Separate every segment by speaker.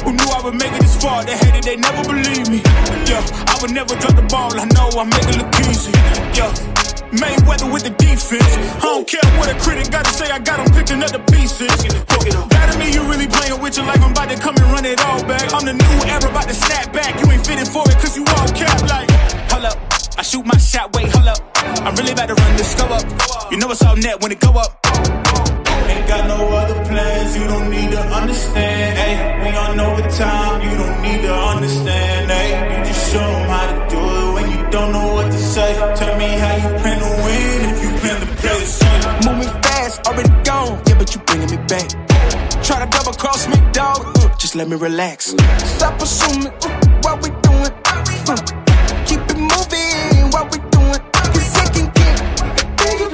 Speaker 1: Who knew I would make it this far? They hated, they never believed me. Yeah, I would never drop the ball. I know I make it look easy. Yeah, Mayweather with the defense. I don't care what a critic gotta say. I got them picking up the pieces. That to me, you really playing with your life. I'm about to come and run it all back. I'm the new era, about to snap back. You ain't fitting for it, cause you all cap like. Hold up, I shoot my shot, wait, hold up. I'm really about to run this, go up. You know it's all net when it go up. Ain't got no other plans, you don't need to understand, ayy. We on overtime, you don't need to understand, ayy. You just show them how to do it when you don't know what to say. Tell me how you plan to win if you plan to play the same. Moving fast, already gone, yeah, but you bringing me back. Try to double cross me, dog, just let me relax. Stop assuming what we doing, keep it moving, what we doing. Cause it can get bigger,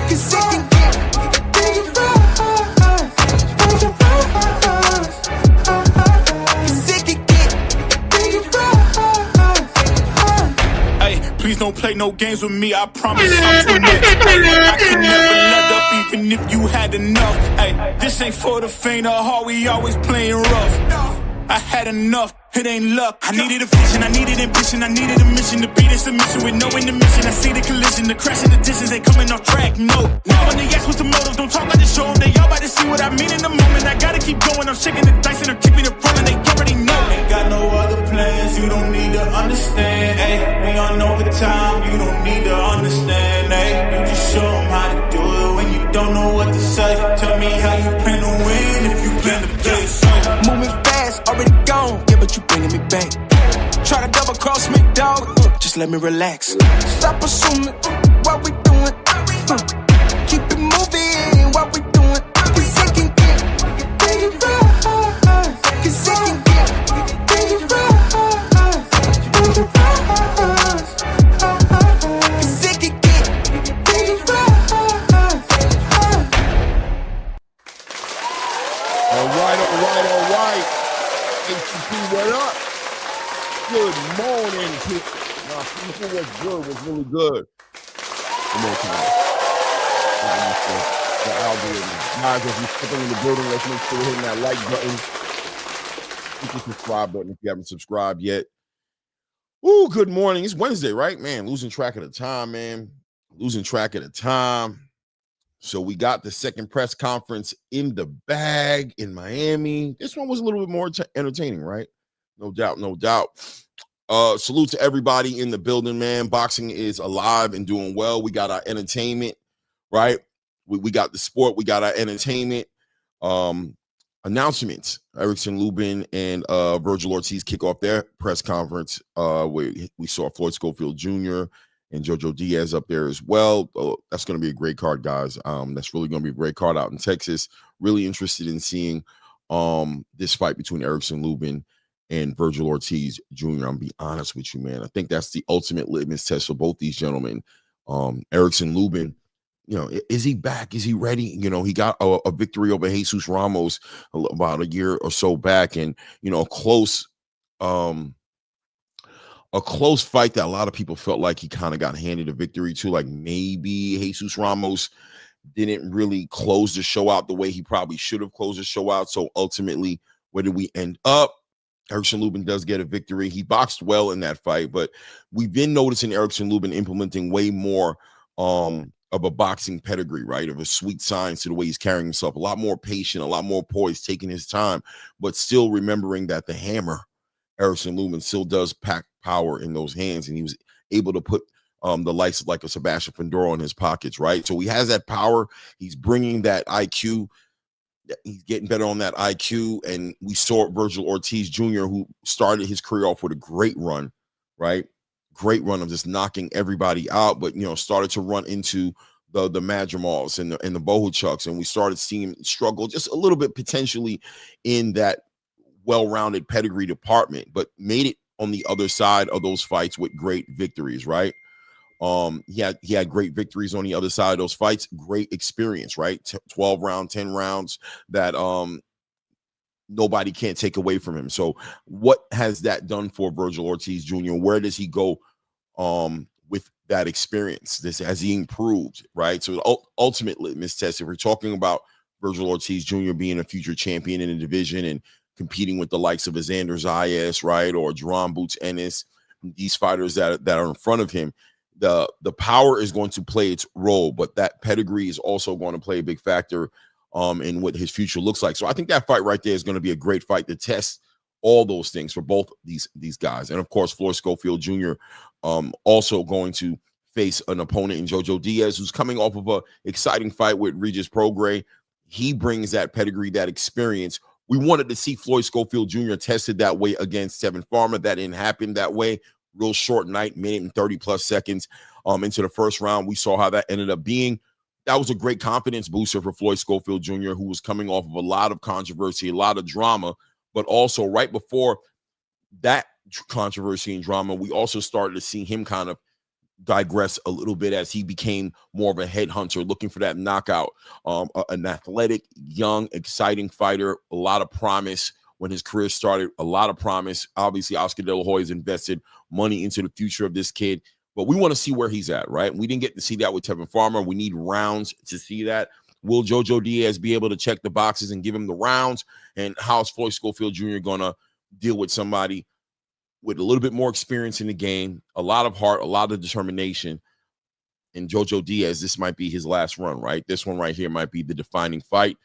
Speaker 1: cause it can get bigger, cause it can get bigger. Hey, please don't play no games with me, I promise I'm too much. I can never let up even if you had enough. Hey, this ain't for the faint of heart, we always playing rough. I had enough, it ain't luck. I needed a vision, I needed ambition, I needed a mission to beat this submission with no intermission. I see the collision, the crash in the distance, they coming off track, no. Now when they ask what's the motive, don't talk about the show. They all about to see what I mean in the moment. I gotta keep going, I'm shaking the dice and I'm keeping it rolling. They already know. Ain't got no other plans, you don't need to understand, ayy. We on overtime, you don't need to understand, ayy. You just show them how to do it when you don't know what to say. Tell me how you plan to win if you plan to play so. Moving fast, already gone, yeah, but you bringing me back. Try to double cross me, dog, just let me relax. Stop assuming what we doing, keep it moving, what we doing. Cause it can get bigger, cause it can get bigger, cause it can get bigger.
Speaker 2: All right. HTP, what up? Good morning, people. Now, people was good, was really good. Come on, time. The algorithm. Guys, if you're stepping in the building, let's make sure you're hitting that like button. Hit the subscribe button if you haven't subscribed yet. Ooh, good morning. It's Wednesday, right? Man, losing track of the time, man. Losing track of the time. So we got the second press conference in the bag in Miami. This one was a little bit more entertaining, right? No doubt, no doubt. Salute to everybody in the building, man. Boxing is alive and doing well. We got our entertainment, right? We got the sport. We got our entertainment. Announcements. Erickson Lubin and Virgil Ortiz kick off their press conference. We saw Floyd Scofield Jr. and JoJo Diaz up there as well. Oh, that's going to be a great card, guys. That's really going to be a great card out in Texas. Really interested in seeing this fight between Erickson Lubin and Virgil Ortiz Jr. I'm going to be honest with you, man. I think that's the ultimate litmus test for both these gentlemen. Erickson Lubin, you know, is he back? Is he ready? You know, he got a victory over Jesus Ramos about a year or so back, and, you know, a close fight that a lot of people felt like he kind of got handed a victory to. Like maybe Jesus Ramos didn't really close the show out the way he probably should have closed the show out. So ultimately, where did we end up? Erickson Lubin does get a victory. He boxed well in that fight, but we've been noticing Erickson Lubin implementing way more of a boxing pedigree, right? Of a sweet science to the way he's carrying himself. A lot more patient, a lot more poised, taking his time, but still remembering that the hammer, Erickson Lubin, still does pack power in those hands, and he was able to put the likes of like a Sebastian Fundora in his pockets, right? So he has that power. He's bringing that IQ. He's getting better on that IQ, and we saw Virgil Ortiz Jr., who started his career off with a great run, right? Great run of just knocking everybody out, but, you know, started to run into the Madrimals and the Bohuchucks, and we started seeing him struggle just a little bit potentially in that well-rounded pedigree department, but made it on the other side of those fights with great victories, right? He had great victories on the other side of those fights, great experience, right? 12 round, 10 rounds that nobody can't take away from him. So what has that done for Virgil Ortiz Jr.? Where does he go with that experience? Has he improved, right? So ultimate litmus test, if we're talking about Virgil Ortiz Jr. being a future champion in the division and competing with the likes of Xander Zayas, right, or Jerron Boots Ennis, these fighters that are in front of him. The power is going to play its role, but that pedigree is also going to play a big factor in what his future looks like. So I think that fight right there is going to be a great fight to test all those things for both these guys. And of course, Floyd Scofield Jr. Also going to face an opponent in Jojo Diaz, who's coming off of a exciting fight with Regis Prograis. He brings that pedigree, that experience. We wanted to see Floyd Scofield Jr. tested that way against Tevin Farmer. That didn't happen that way. Real short night, minute and 30+ seconds into the first round. We saw how that ended up being. That was a great confidence booster for Floyd Scofield Jr., who was coming off of a lot of controversy, a lot of drama, but also right before that controversy and drama, we also started to see him kind of digress a little bit as he became more of a headhunter, looking for that knockout. An athletic, young, exciting fighter, a lot of promise when his career started, a lot of promise. Obviously, Oscar De La Hoya has invested money into the future of this kid, but we want to see where he's at, right? We didn't get to see that with Tevin Farmer. We need rounds to see that. Will Jojo Diaz be able to check the boxes and give him the rounds? And how's Floyd Scofield Jr. going to deal with somebody with a little bit more experience in the game, a lot of heart, a lot of determination? And Jojo Diaz, this might be his last run, right? This one right here might be the defining fight.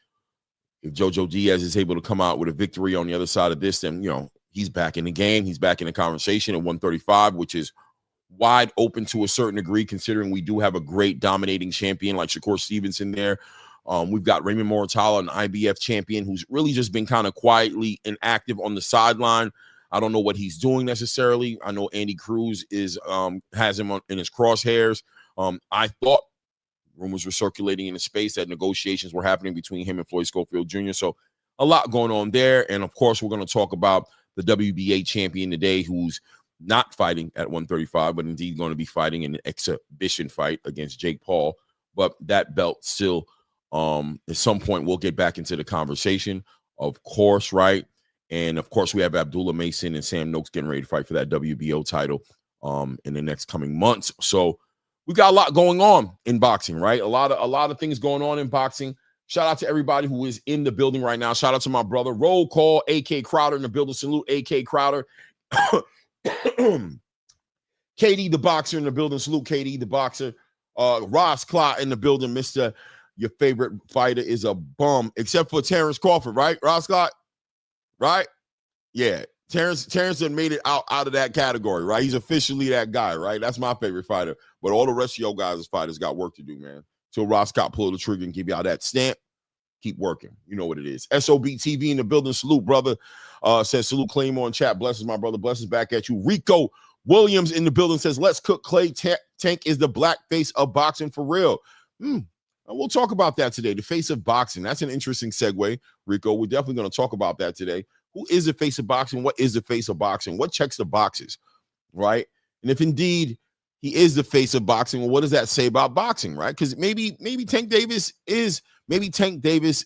Speaker 2: If Jojo Diaz is able to come out with a victory on the other side of this, then, you know, he's back in the game. He's back in the conversation at 135, which is wide open to a certain degree, considering we do have a great dominating champion like Shakur Stevenson there. We've got Raymond Moratala, an IBF champion, who's really just been kind of quietly inactive on the sideline. I don't know what he's doing necessarily. I know Andy Cruz has him in his crosshairs. I thought rumors were circulating in the space that negotiations were happening between him and Floyd Scofield Jr. So a lot going on there. And of course, we're going to talk about the WBA champion today, who's not fighting at 135, but indeed going to be fighting in an exhibition fight against Jake Paul. But that belt still, at some point, we'll get back into the conversation, of course, right? And of course, we have Abdullah Mason and Sam Noakes getting ready to fight for that WBO title in the next coming months. So we got a lot going on in boxing, right? A lot of things going on in boxing. Shout out to everybody who is in the building right now. Shout out to my brother. Roll call, AK Crowder in the building. Salute, AK Crowder. KD the boxer in the building. Salute, KD the boxer. Ross Clot in the building. Mr. Your favorite fighter is a bum, except for Terrence Crawford, right? Ross Clot, right? Yeah. Terrence had made it out of that category, right? He's officially that guy, right? That's my favorite fighter. But all the rest of your guys as fighters got work to do, man. Till Ross Scott pull the trigger and give y'all that stamp. Keep working. You know what it is. SOB TV in the building. Salute, brother. Says salute Claymore in chat. Blesses, my brother. Blesses back at you. Rico Williams in the building says, let's cook Clay. Tank is the black face of boxing for real. We'll talk about that today. The face of boxing. That's an interesting segue, Rico. We're definitely going to talk about that today. Who is the face of boxing? What is the face of boxing? What checks the boxes, right? And if indeed he is the face of boxing, well, what does that say about boxing, right? Because maybe Tank Davis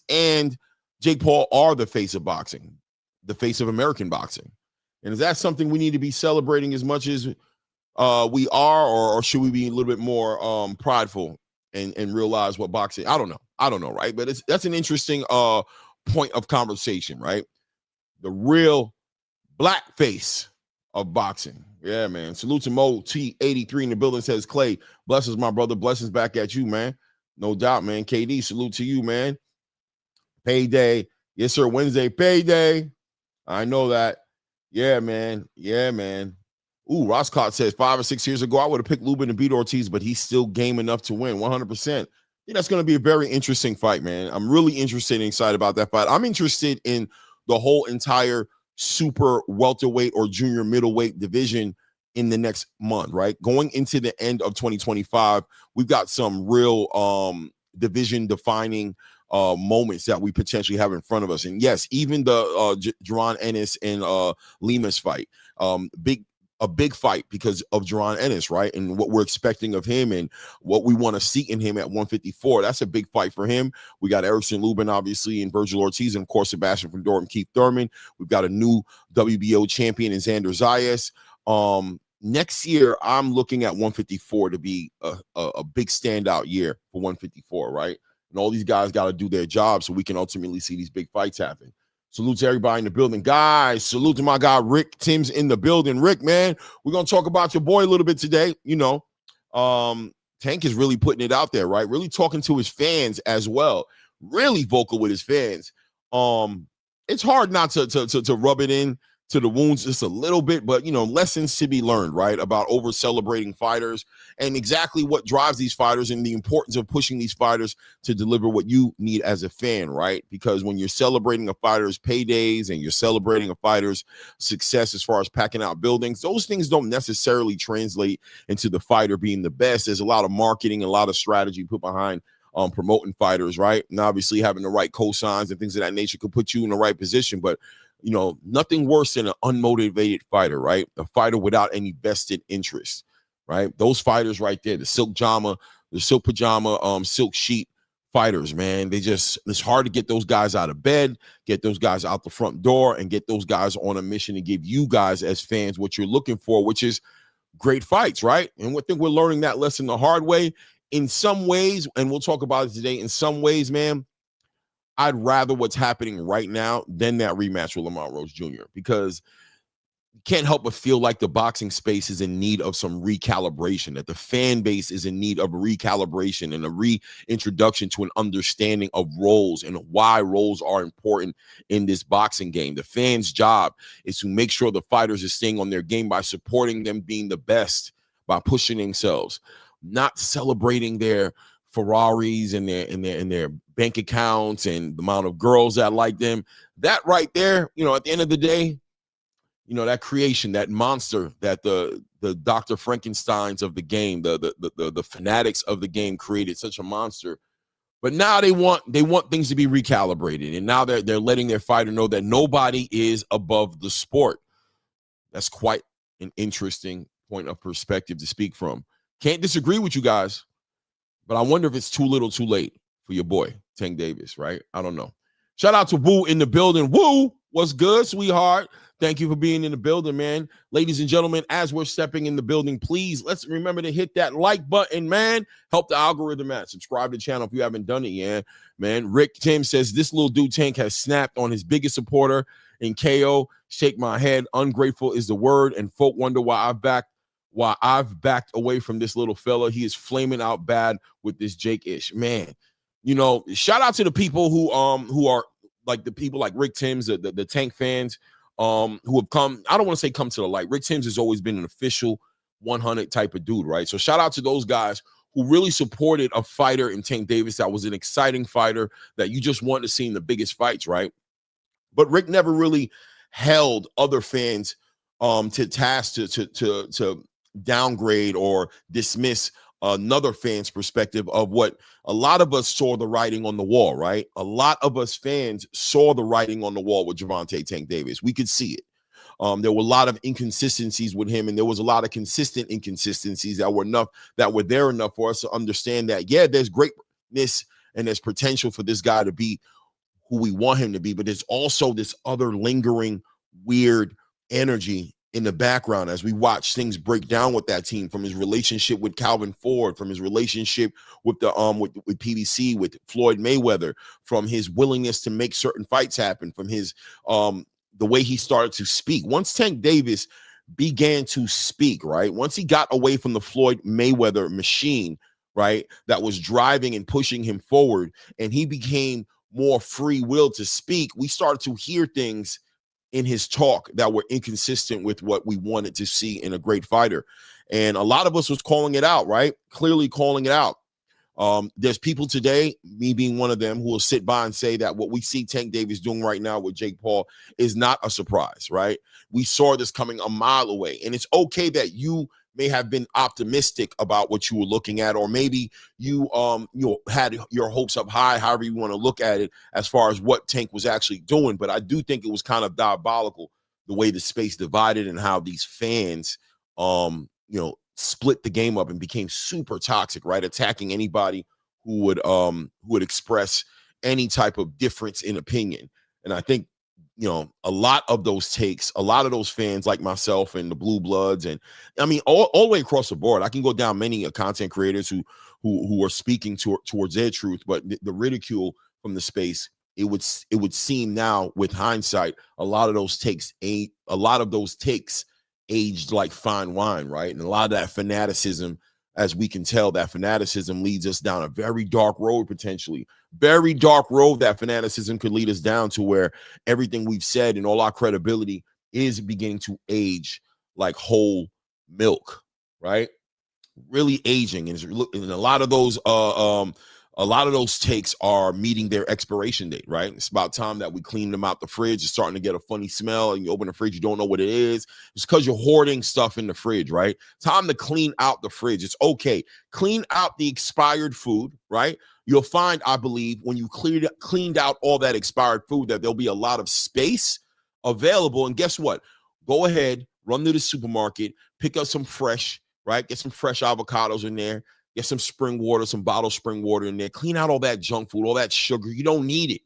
Speaker 2: and Jake Paul are the face of boxing, the face of American boxing. And is that something we need to be celebrating as much as we are, or should we be a little bit more prideful and realize what boxing? I don't know, right? But that's an interesting point of conversation, right? The real black face of boxing. Yeah, man. Salute to Mo T83 in the building, says Clay. Blessings, my brother. Blessings back at you, man. No doubt, man. KD, salute to you, man. Payday. Yes, sir. Wednesday, payday. I know that. Yeah, man. Yeah, man. Ooh, Roscott says 5 or 6 years ago, I would have picked Lubin to beat Ortiz, but he's still game enough to win 100%. I think that's going to be a very interesting fight, man. I'm really interested and excited about that fight. I'm interested in the whole entire super welterweight or junior middleweight division in the next month, right? Going into the end of 2025, we've got some real division defining moments that we potentially have in front of us. And yes, even the Jerron Ennis and Litmus fight, a big fight because of Jerron Ennis, right? And what we're expecting of him and what we want to see in him at 154. That's a big fight for him. We got Erickson Luben, obviously, and Virgil Ortiz, and of course, Sebastian Fundora and Keith Thurman. We've got a new WBO champion in Xander Zayas. Next year, I'm looking at 154 to be a big standout year for 154, right? And all these guys got to do their job so we can ultimately see these big fights happen. Salute to everybody in the building. Guys, salute to my guy, Rick Tim's in the building. Rick, man, we're going to talk about your boy a little bit today. You know, Tank is really putting it out there, right? Really talking to his fans as well. Really vocal with his fans. It's hard not to rub it in to the wounds just a little bit, but, you know, lessons to be learned, right? About over celebrating fighters and exactly what drives these fighters and the importance of pushing these fighters to deliver what you need as a fan, right? Because when you're celebrating a fighter's paydays and you're celebrating a fighter's success as far as packing out buildings, those things don't necessarily translate into the fighter being the best. There's a lot of marketing, a lot of strategy put behind promoting fighters, right? And obviously having the right cosigns and things of that nature could put you in the right position, but you know, nothing worse than an unmotivated fighter, right? A fighter without any vested interest, right? Those fighters right there, the silk pajama, silk sheet fighters, man. It's hard to get those guys out of bed, get those guys out the front door, and get those guys on a mission to give you guys as fans what you're looking for, which is great fights, right? And I think we're learning that lesson the hard way. In some ways, and we'll talk about it today, in some ways, man, I'd rather what's happening right now than that rematch with Lamont Rose Jr. because you can't help but feel like the boxing space is in need of some recalibration, that the fan base is in need of recalibration and a reintroduction to an understanding of roles and why roles are important in this boxing game. The fans' job is to make sure the fighters are staying on their game by supporting them being the best, by pushing themselves, not celebrating their Ferraris and their bank accounts and the amount of girls that like them. That right there, you know, at the end of the day, you know, that creation, that monster, that the Dr. Frankensteins of the game, the fanatics of the game created such a monster. But now they want things to be recalibrated, and now they're letting their fighter know that nobody is above the sport. That's quite an interesting point of perspective to speak from. Can't disagree with you guys. But I wonder if it's too little too late for your boy, Tank Davis, right? I don't know. Shout out to Woo in the building. Woo, what's good, sweetheart? Thank you for being in the building, man. Ladies and gentlemen, as we're stepping in the building, please, let's remember to hit that like button, man. Help the algorithm out. Subscribe to the channel if you haven't done it yet, man. Rick Tim says, this little dude Tank has snapped on his biggest supporter in KO. Shake my head. Ungrateful is the word, and folk wonder why I've backed away from this little fella. He is flaming out bad with this Jake ish, man. You know, shout out to the people who are like the people like Rick Timms, the Tank fans who have come. I don't want to say come to the light. Rick Timms has always been an official 100 type of dude, right? So shout out to those guys who really supported a fighter in Tank Davis that was an exciting fighter that you just wanted to see in the biggest fights, right? But Rick never really held other fans to task to downgrade or dismiss another fan's perspective of what a lot of us saw the writing on the wall, right? A lot of us fans saw the writing on the wall with Gervonta Tank Davis. We could see it. There were a lot of inconsistencies with him, and there was a lot of consistent inconsistencies that were there enough for us to understand that, yeah, there's greatness and there's potential for this guy to be who we want him to be, but there's also this other lingering weird energy in the background as we watch things break down with that team, from his relationship with Calvin Ford, from his relationship with the with PBC, with Floyd Mayweather, from his willingness to make certain fights happen, from his the way he started to speak. Once Tank Davis began to speak, right? Once he got away from the Floyd Mayweather machine, right, that was driving and pushing him forward, and he became more free will to speak, we started to hear things in his talk that were inconsistent with what we wanted to see in a great fighter. And a lot of us was calling it out, right? Clearly calling it out. There's people today, me being one of them, who will sit by and say that what we see Tank Davis doing right now with Jake Paul is not a surprise, right? We saw this coming a mile away. And it's okay that you may have been optimistic about what you were looking at, or maybe you had your hopes up high, however you want to look at it, as far as what Tank was actually doing. But I do think it was kind of diabolical the way the space divided and how these fans split the game up and became super toxic, right? Attacking anybody who would express any type of difference in opinion. And I think, you know, a lot of those takes, a lot of those fans like myself and the Blue Bloods, and I mean, all the way across the board, I can go down many content creators who are speaking towards their truth, but the ridicule from the space it would seem now with hindsight, a lot of those takes aged like fine wine, right? And a lot of that fanaticism, as we can tell, that fanaticism leads us down a very dark road, potentially. Very dark road that fanaticism could lead us down to, where everything we've said and all our credibility is beginning to age like whole milk, right? Really aging. And a lot of those takes are meeting their expiration date, right? It's about time that we clean them out the fridge. It's starting to get a funny smell, and you open the fridge, you don't know what it is. It's because you're hoarding stuff in the fridge, right? Time to clean out the fridge. It's okay. Clean out the expired food, right? You'll find, I believe, when you cleaned out all that expired food, that there'll be a lot of space available. And guess what? Go ahead, run to the supermarket, pick up some fresh, right? Get some fresh avocados in there. Get some spring water, some bottled spring water in there. Clean out all that junk food, all that sugar. You don't need it.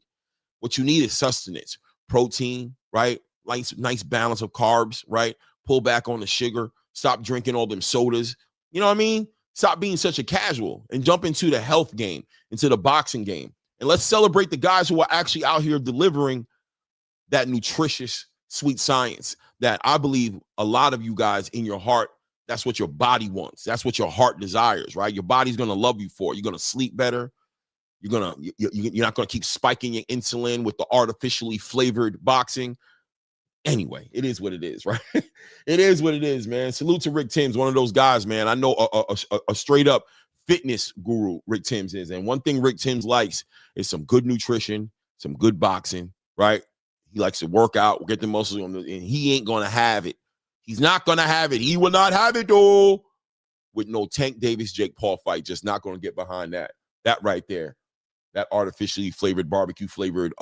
Speaker 2: What you need is sustenance, protein, right? Nice balance of carbs, right? Pull back on the sugar. Stop drinking all them sodas. You know what I mean? Stop being such a casual and jump into the health game, into the boxing game. And let's celebrate the guys who are actually out here delivering that nutritious, sweet science that I believe a lot of you guys in your heart, that's what your body wants. That's what your heart desires, right? Your body's going to love you for it. You're going to sleep better. You're not going to keep spiking your insulin with the artificially flavored boxing. Anyway, it is what it is, right? It is what it is, man. Salute to Rick Timms, one of those guys, man. I know a straight up fitness guru Rick Timms is. And one thing Rick Timms likes is some good nutrition, some good boxing, right? He likes to work out, get the muscles on, and he ain't going to have it. He's not going to have it. He will not have it, though, with no Tank Davis, Jake Paul fight. Just not going to get behind that. That right there, that artificially flavored, barbecue flavored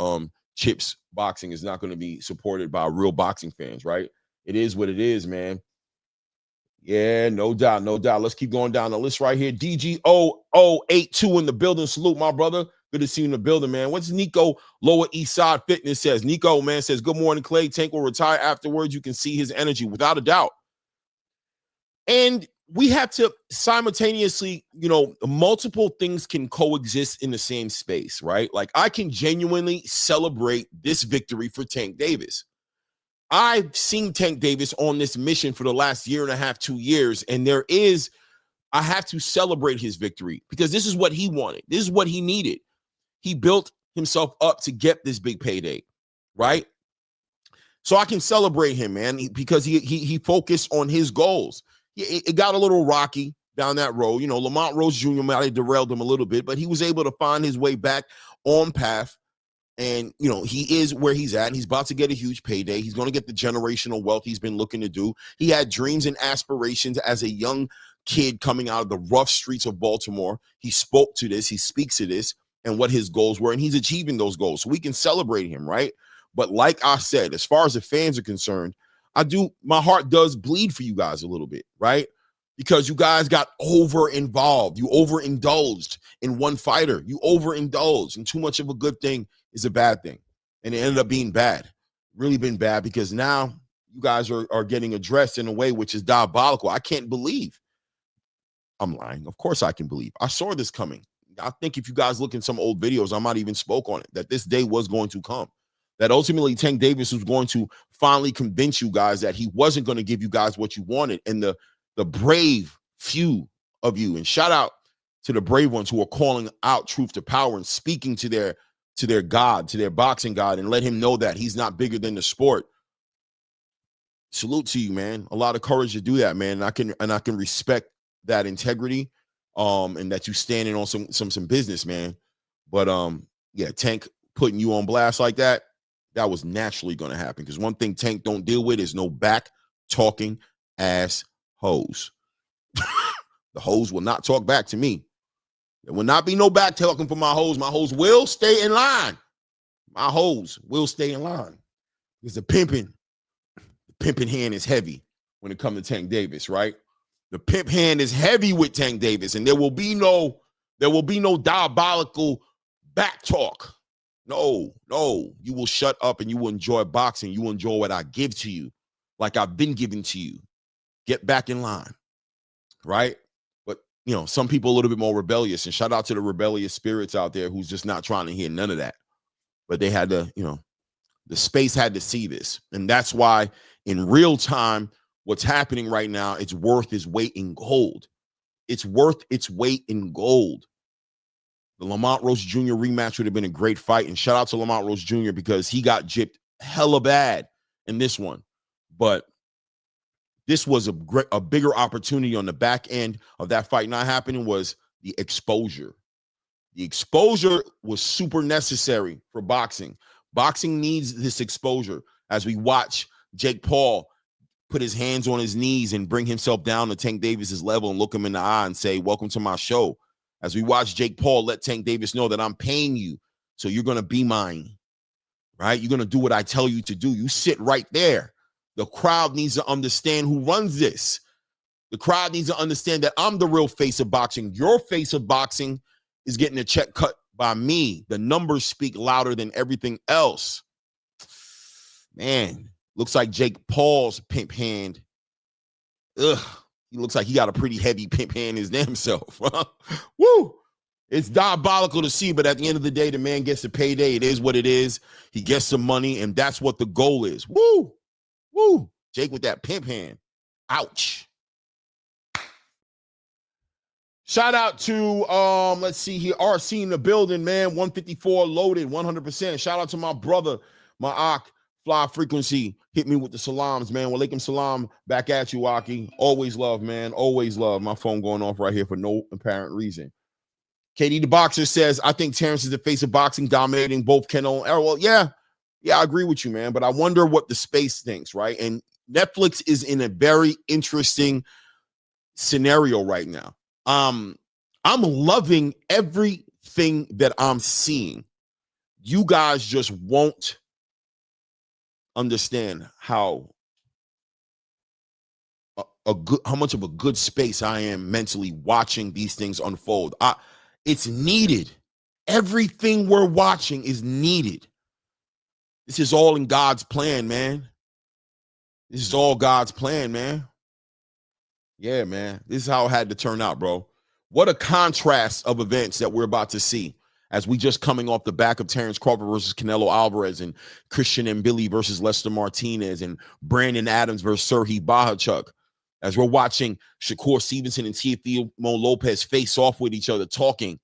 Speaker 2: chips boxing is not going to be supported by real boxing fans, right? It is what it is, man. Yeah, no doubt, no doubt. Let's keep going down the list right here. DGO082 in the building. Salute, my brother. Good to see you in the building, man. What's Nico Lower East Side Fitness says? Nico, man, says, good morning, Clay. Tank will retire afterwards. You can see his energy without a doubt. And we have to simultaneously, multiple things can coexist in the same space, right? Like, I can genuinely celebrate this victory for Tank Davis. I've seen Tank Davis on this mission for the last year and a half, 2 years, and I have to celebrate his victory because this is what he wanted. This is what he needed. He built himself up to get this big payday, right? So I can celebrate him, man, because he focused on his goals. It got a little rocky down that road. Lamont Rose Jr. might have derailed him a little bit, but he was able to find his way back on path. And, he is where he's at. He's about to get a huge payday. He's going to get the generational wealth he's been looking to do. He had dreams and aspirations as a young kid coming out of the rough streets of Baltimore. He spoke to this. He speaks to this and what his goals were, and he's achieving those goals. So we can celebrate him, right? But like I said, as far as the fans are concerned, my heart does bleed for you guys a little bit, right? Because you guys got over-involved. You overindulged in one fighter. You overindulged, and too much of a good thing is a bad thing. And it ended up being bad, really been bad, because now you guys are getting addressed in a way which is diabolical. I can't believe. I'm lying. Of course I can believe. I saw this coming. I think if you guys look in some old videos, I might even spoke on it, that this day was going to come. That ultimately Tank Davis was going to finally convince you guys that he wasn't going to give you guys what you wanted. And the brave few of you, and shout out to the brave ones who are calling out truth to power and speaking to their God, to their boxing God, and let him know that he's not bigger than the sport. Salute to you, man. A lot of courage to do that, man. And I can respect that integrity, and that you standing on some business, man. But yeah, Tank putting you on blast like that was naturally going to happen. Because one thing Tank don't deal with is no back talking ass hoes. The hoes will not talk back to me. There will not be no back talking for my hoes. My hoes will stay in line. My hoes will stay in line. Because the pimping hand is heavy when it comes to Tank Davis, right? The pimp hand is heavy with Tank Davis, and there will be no diabolical back talk. No, you will shut up and you will enjoy boxing. You will enjoy what I give to you, like I've been giving to you. Get back in line, right? But, some people a little bit more rebellious, and shout out to the rebellious spirits out there who's just not trying to hear none of that. but they had to, the space had to see this. And that's why in real time, what's happening right now, it's worth its weight in gold. It's worth its weight in gold. The Lamont Roach Jr. rematch would have been a great fight. And shout out to Lamont Roach Jr. because he got gypped hella bad in this one. But this was a bigger opportunity on the back end of that fight not happening was the exposure. The exposure was super necessary for boxing. Boxing needs this exposure as we watch Jake Paul put his hands on his knees and bring himself down to Tank Davis's level and look him in the eye and say, welcome to my show. As we watch Jake Paul let Tank Davis know that I'm paying you, so you're going to be mine, right? You're going to do what I tell you to do. You sit right there. The crowd needs to understand who runs this. The crowd needs to understand that I'm the real face of boxing. Your face of boxing is getting a check cut by me. The numbers speak louder than everything else. Man, looks like Jake Paul's pimp hand. He looks like he got a pretty heavy pimp hand his damn self. Woo! It's diabolical to see, but at the end of the day, the man gets a payday. It is what it is. He gets some money, and that's what the goal is. Woo! Woo! Jake with that pimp hand. Ouch. Shout out to, let's see here, RC in the building, man. 154 loaded, 100%. Shout out to my brother, my Ak, Fly Frequency. Hit me with the salams, man. Walaikum salam. Back at you, Aki. Always love, man. Always love. My phone going off right here for no apparent reason. KD the Boxer says, I think Terrence is the face of boxing, dominating both Keno and Errol. Well, yeah, I agree with you, man. But I wonder what the space thinks, right? And Netflix is in a very interesting scenario right now. I'm loving everything that I'm seeing. You guys just won't understand how much of a good space I am mentally watching these things unfold. It's needed. Everything we're watching is needed. This is all in God's plan, man. This is all God's plan, man. Yeah, man. This is how it had to turn out, bro. What a contrast of events that we're about to see as we just coming off the back of Terrence Crawford versus Canelo Alvarez and Christian and Billy versus Lester Martinez and Brandon Adams versus Serhii Bahachuk. As we're watching Shakur Stevenson and Teofimo Lopez face off with each other talking,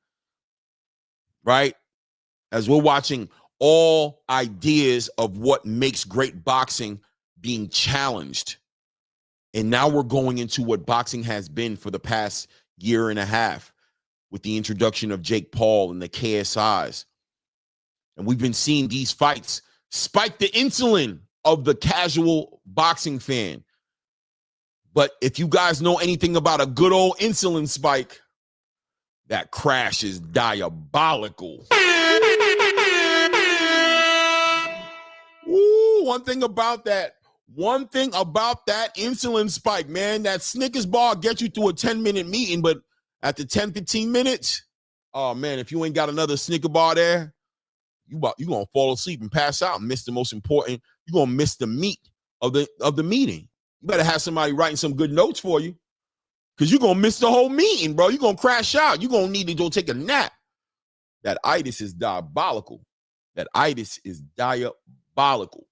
Speaker 2: right? As we're watching all ideas of what makes great boxing being challenged. And now we're going into what boxing has been for the past year and a half with the introduction of Jake Paul and the KSIs. And we've been seeing these fights spike the insulin of the casual boxing fan. But if you guys know anything about a good old insulin spike, that crash is diabolical. Ooh, one thing about that insulin spike, man, that Snickers bar gets you through a 10-minute meeting, but at the 10, 15 minutes, oh, man, if you ain't got another Snicker bar there, you going to fall asleep and pass out and miss the most important. You're going to miss the meat of the meeting. You better have somebody writing some good notes for you because you're going to miss the whole meeting, bro. You're going to crash out. You're going to need to go take a nap. That itis is diabolical. That itis is diabolical.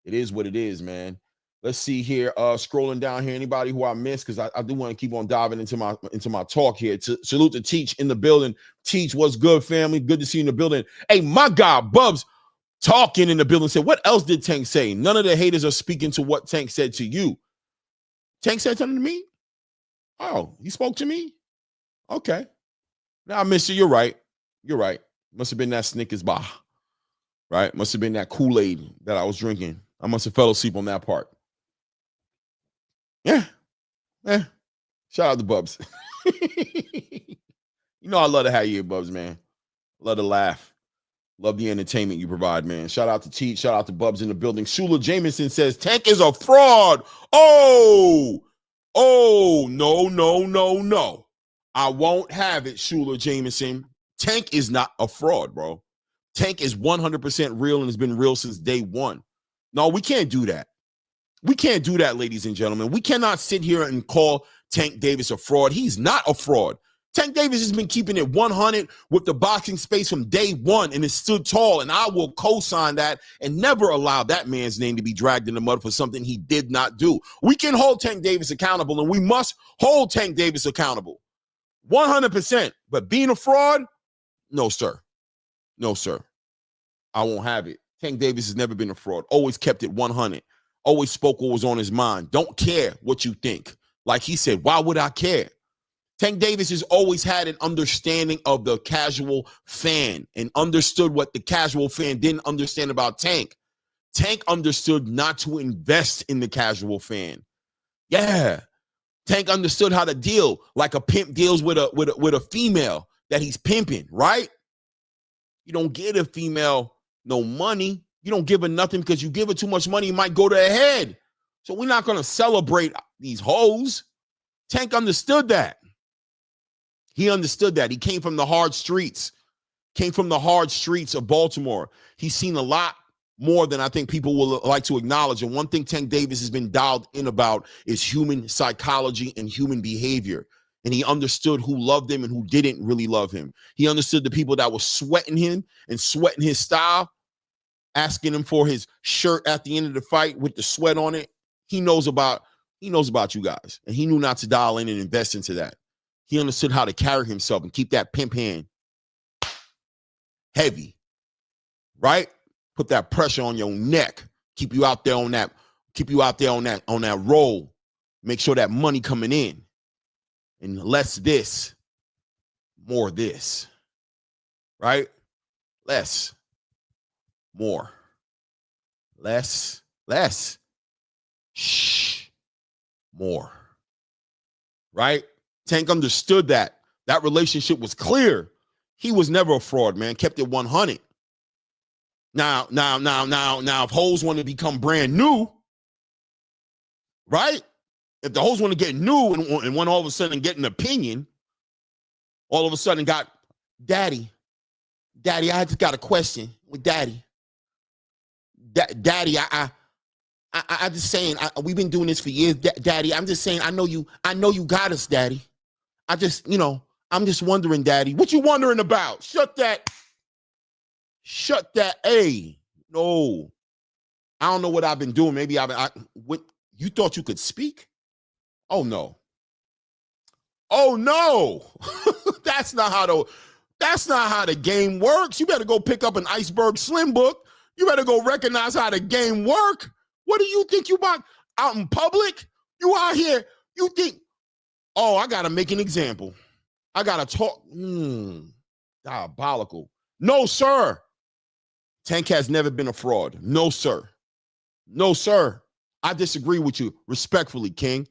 Speaker 2: It is what it is, man. Let's see here. Scrolling down here, anybody who I missed, because I do want to keep on diving into my talk here. Salute to Teach in the building. Teach, what's good, family? Good to see you in the building. Hey, my guy, Bubs, talking in the building, said, what else did Tank say? None of the haters are speaking to what Tank said to you. Tank said something to me? Oh, he spoke to me? Okay. Now, mister, you're right. You're right. Must have been that Snickers bar, right? Must have been that Kool-Aid that I was drinking. I must have fell asleep on that part. Yeah. Shout out to Bubs. You know I love to have you here, Bubs, man. Love to laugh. Love the entertainment you provide, man. Shout out to Teach. Shout out to Bubs in the building. Shula Jameson says, Tank is a fraud. Oh, no. I won't have it, Shula Jameson. Tank is not a fraud, bro. Tank is 100% real and has been real since day one. No, we can't do that. We can't do that, ladies and gentlemen. We cannot sit here and call Tank Davis a fraud. He's not a fraud. Tank Davis has been keeping it 100 with the boxing space from day one and has stood tall, and I will co-sign that and never allow that man's name to be dragged in the mud for something he did not do. We can hold Tank Davis accountable, and we must hold Tank Davis accountable 100%. But being a fraud, no, sir. No, sir. I won't have it. Tank Davis has never been a fraud. Always kept it 100. Always spoke what was on his mind. Don't care what you think. Like he said, why would I care? Tank Davis has always had an understanding of the casual fan and understood what the casual fan didn't understand about Tank. Tank understood not to invest in the casual fan. Yeah. Tank understood how to deal like a pimp deals with a female that he's pimping, right? You don't give a female no money. You don't give her nothing because you give her too much money, it might go to her head. So we're not going to celebrate these hoes. Tank understood that. He understood that. He came from the hard streets, of Baltimore. He's seen a lot more than I think people will like to acknowledge. And one thing Tank Davis has been dialed in about is human psychology and human behavior. And he understood who loved him and who didn't really love him. He understood the people that were sweating him and sweating his style, asking him for his shirt at the end of the fight with the sweat on it. He knows about you guys. And he knew not to dial in and invest into that. He understood how to carry himself and keep that pimp hand heavy, right? Put that pressure on your neck. Keep you out there on that roll. Make sure that money coming in. And less this, more this, right? Less, more, less, more, right? Tank understood that. That relationship was clear. He was never a fraud, man. Kept it 100. Now, if hoes want to become brand new, right? If the hoes want to get new and want all of a sudden get an opinion, all of a sudden got, Daddy, I just got a question with Daddy. Daddy, I just saying, we've been doing this for years, Daddy. I'm just saying, I know you got us, Daddy. I'm just wondering, Daddy, what you wondering about? Shut that. Hey, no. I don't know what I've been doing. Maybe you thought you could speak? Oh no. That's not how the game works. You better go pick up an Iceberg Slim book. You better go recognize how the game work. What do you think you about out in public? You out here, you think, oh, I gotta make an example. I gotta talk. Diabolical. No, sir. Tank has never been a fraud. No, sir. I disagree with you respectfully, King.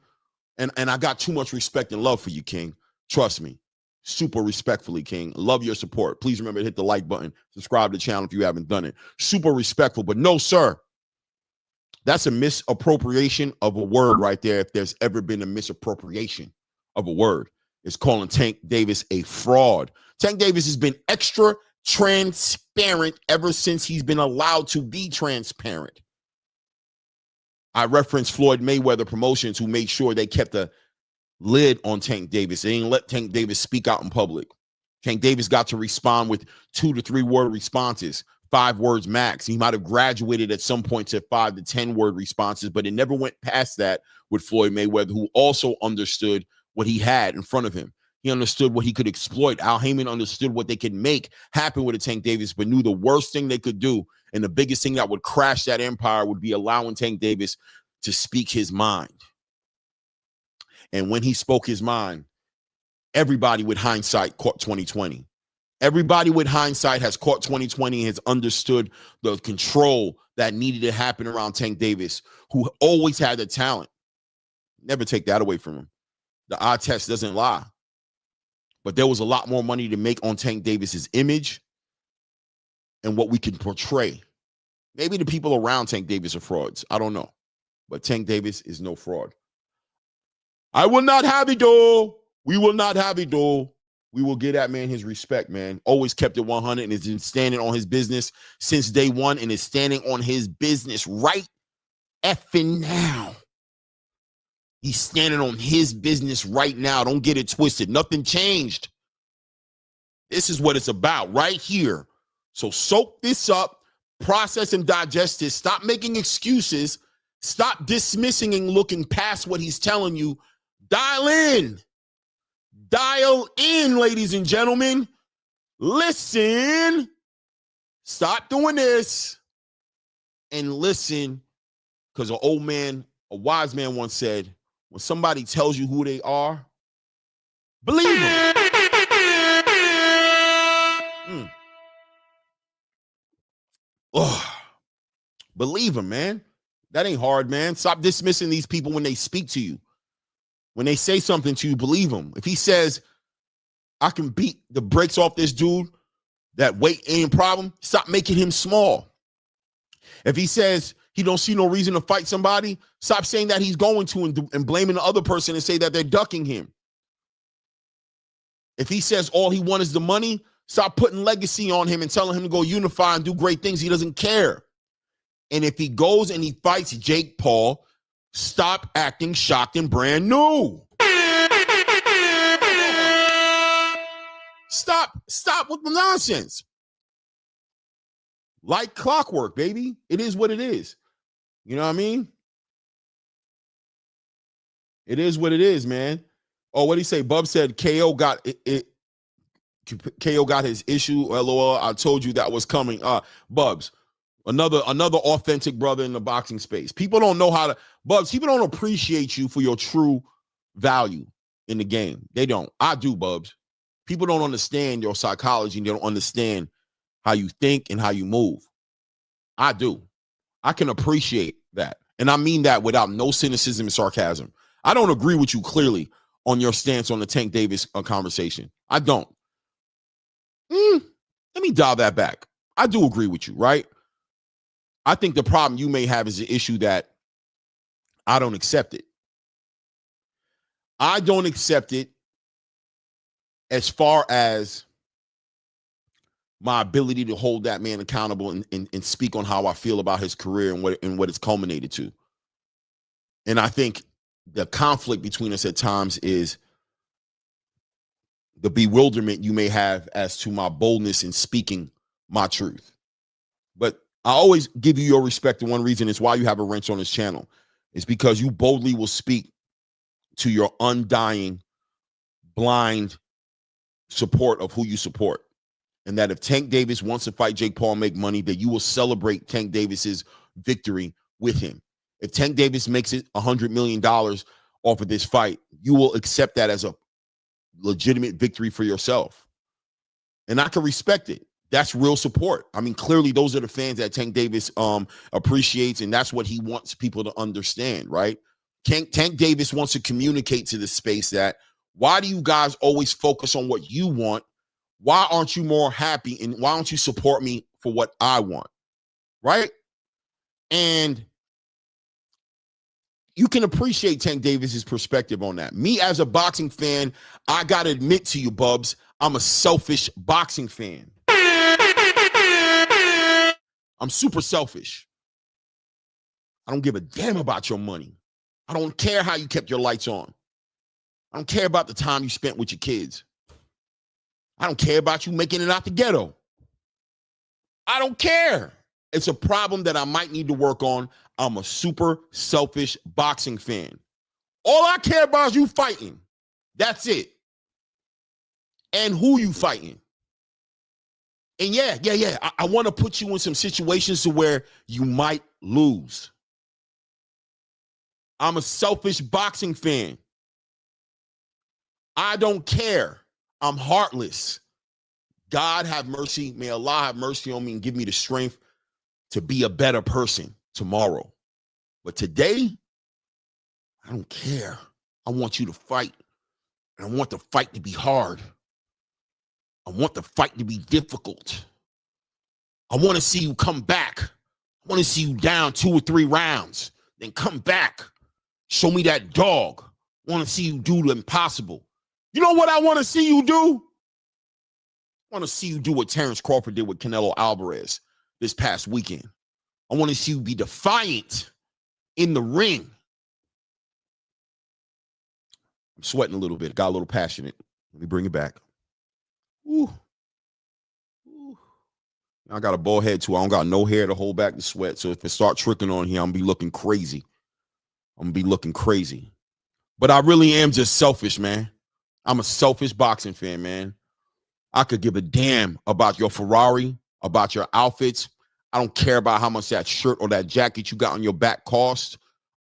Speaker 2: And I got too much respect and love for you, King. Trust me. Super respectfully, King. Love your support. Please remember to hit the like button. Subscribe to the channel if you haven't done it. Super respectful, but no, sir. That's a misappropriation of a word right there. If there's ever been a misappropriation of a word, it's calling Tank Davis a fraud. Tank Davis has been extra transparent ever since he's been allowed to be transparent. I referenced Floyd Mayweather Promotions, who made sure they kept a lid on Tank Davis. They didn't let Tank Davis speak out in public. Tank Davis got to respond with 2 to 3 word responses, 5 words max. He might have graduated at some point to 5 to 10 word responses, but it never went past that with Floyd Mayweather, who also understood what he had in front of him. He understood what he could exploit. Al Heyman understood what they could make happen with a Tank Davis, but knew the worst thing they could do and the biggest thing that would crash that empire would be allowing Tank Davis to speak his mind. And when he spoke his mind, everybody with hindsight caught 2020. Everybody with hindsight has caught 2020 and has understood the control that needed to happen around Tank Davis, who always had the talent. Never take that away from him. The eye test doesn't lie. But there was a lot more money to make on Tank Davis's image and what we can portray. Maybe the people around Tank Davis are frauds. I don't know. But Tank Davis is no fraud. I will not have it, though. We will not have it, though. We will give that man his respect, man. Always kept it 100 and has been standing on his business since day one and is standing on his business right effing now. He's standing on his business right now. Don't get it twisted. Nothing changed. This is what it's about right here. So soak this up, process and digest this. Stop making excuses. Stop dismissing and looking past what he's telling you. Dial in. Dial in, ladies and gentlemen. Listen. Stop doing this and listen, because an old man, a wise man once said, when somebody tells you who they are, believe them. Oh, believe them, man. That ain't hard, man. Stop dismissing these people when they speak to you. When they say something to you, believe them. If he says, I can beat the brakes off this dude, that weight ain't a problem, stop making him small. If he says he don't see no reason to fight somebody, stop saying that he's going to and blaming the other person and say that they're ducking him. If he says all he wants is the money, stop putting legacy on him and telling him to go unify and do great things. He doesn't care. And if he goes and he fights Jake Paul, stop acting shocked and brand new. Stop with the nonsense. Like clockwork, baby. It is what it is. You know what I mean? It is what it is, man. Oh, what did he say? Bub said KO got it. KO got his issue. LOL. I told you that was coming. Bubs, another authentic brother in the boxing space. People don't know how to, Bubs, people don't appreciate you for your true value in the game. They don't. I do, Bubs. People don't understand your psychology and they don't understand how you think and how you move. I do. I can appreciate that. And I mean that without no cynicism and sarcasm. I don't agree with you clearly on your stance on the Tank Davis conversation. I don't. Let me dial that back. I do agree with you, right? I think the problem you may have is the issue that I don't accept it. I don't accept it as far as my ability to hold that man accountable and speak on how I feel about his career and what it's culminated to. And I think the conflict between us at times is the bewilderment you may have as to my boldness in speaking my truth. But I always give you your respect, and one reason is why you have a wrench on this channel. It's because you boldly will speak to your undying, blind support of who you support. And that if Tank Davis wants to fight Jake Paul and make money, that you will celebrate Tank Davis's victory with him. If Tank Davis makes it $100 million off of this fight, you will accept that as a legitimate victory for yourself. And I can respect it. That's real support. I mean, clearly those are the fans that Tank Davis appreciates, and that's what he wants people to understand, right? Tank Davis wants to communicate to the space that, why do you guys always focus on what you want? Why aren't you more happy? And why don't you support me for what I want? Right? And you can appreciate Tank Davis's perspective on that. Me as a boxing fan, I got to admit to you, Bubs, I'm a selfish boxing fan. I'm super selfish. I don't give a damn about your money. I don't care how you kept your lights on. I don't care about the time you spent with your kids. I don't care about you making it out the ghetto. I don't care. It's a problem that I might need to work on. I'm a super selfish boxing fan. All I care about is you fighting. That's it. And who you fighting. And yeah. I want to put you in some situations to where you might lose. I'm a selfish boxing fan. I don't care. I'm heartless. God have mercy. May Allah have mercy on me and give me the strength to be a better person tomorrow. But today, I don't care. I want you to fight. And I want the fight to be hard. I want the fight to be difficult. I want to see you come back. I want to see you down 2 or 3 rounds. Then come back. Show me that dog. I want to see you do the impossible. You know what I want to see you do? I want to see you do what Terrence Crawford did with Canelo Alvarez this past weekend. I want to see you be defiant in the ring. I'm sweating a little bit. Got a little passionate. Let me bring it back. Ooh. I got a bald head too. I don't got no hair to hold back the sweat. So if it start tricking on here, I'm gonna be looking crazy. But I really am just selfish, man. I'm a selfish boxing fan, man. I could give a damn about your Ferrari, about your outfits. I don't care about how much that shirt or that jacket you got on your back cost.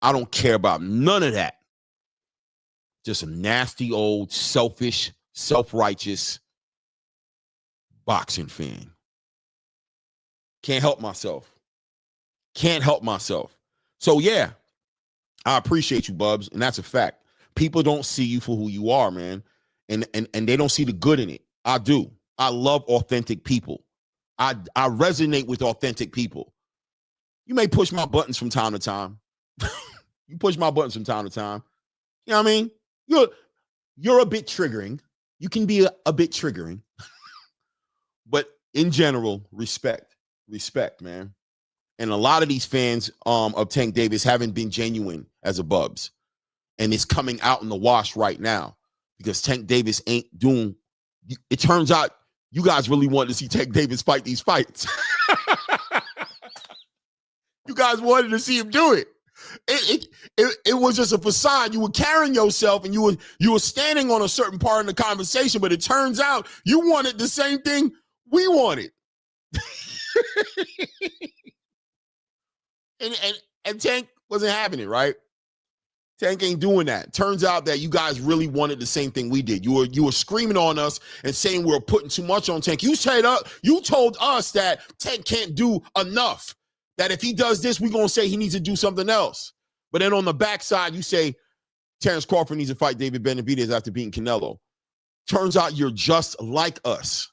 Speaker 2: I don't care about none of that. Just a nasty old, selfish, self-righteous boxing fan. Can't help myself. So, yeah, I appreciate you, Bubs, and that's a fact. People don't see you for who you are, man, and they don't see the good in it. I do. I love authentic people. I resonate with authentic people. You may push my buttons from time to time. You push my buttons from time to time. You know what I mean? You're a bit triggering. You can be a bit triggering. But in general, respect, man. And a lot of these fans of Tank Davis haven't been genuine as a Bubs. And it's coming out in the wash right now because Tank Davis ain't doing. It turns out you guys really wanted to see Tank Davis fight these fights. You guys wanted to see him do it. It was just a facade. You were carrying yourself and you were standing on a certain part of the conversation, but it turns out you wanted the same thing we wanted. and Tank wasn't having it, right? Tank ain't doing that. Turns out that you guys really wanted the same thing we did. You were screaming on us and saying we were putting too much on Tank. You told us that Tank can't do enough. That if he does this, we're gonna say he needs to do something else. But then on the backside, you say Terrence Crawford needs to fight David Benavidez after beating Canelo. Turns out you're just like us.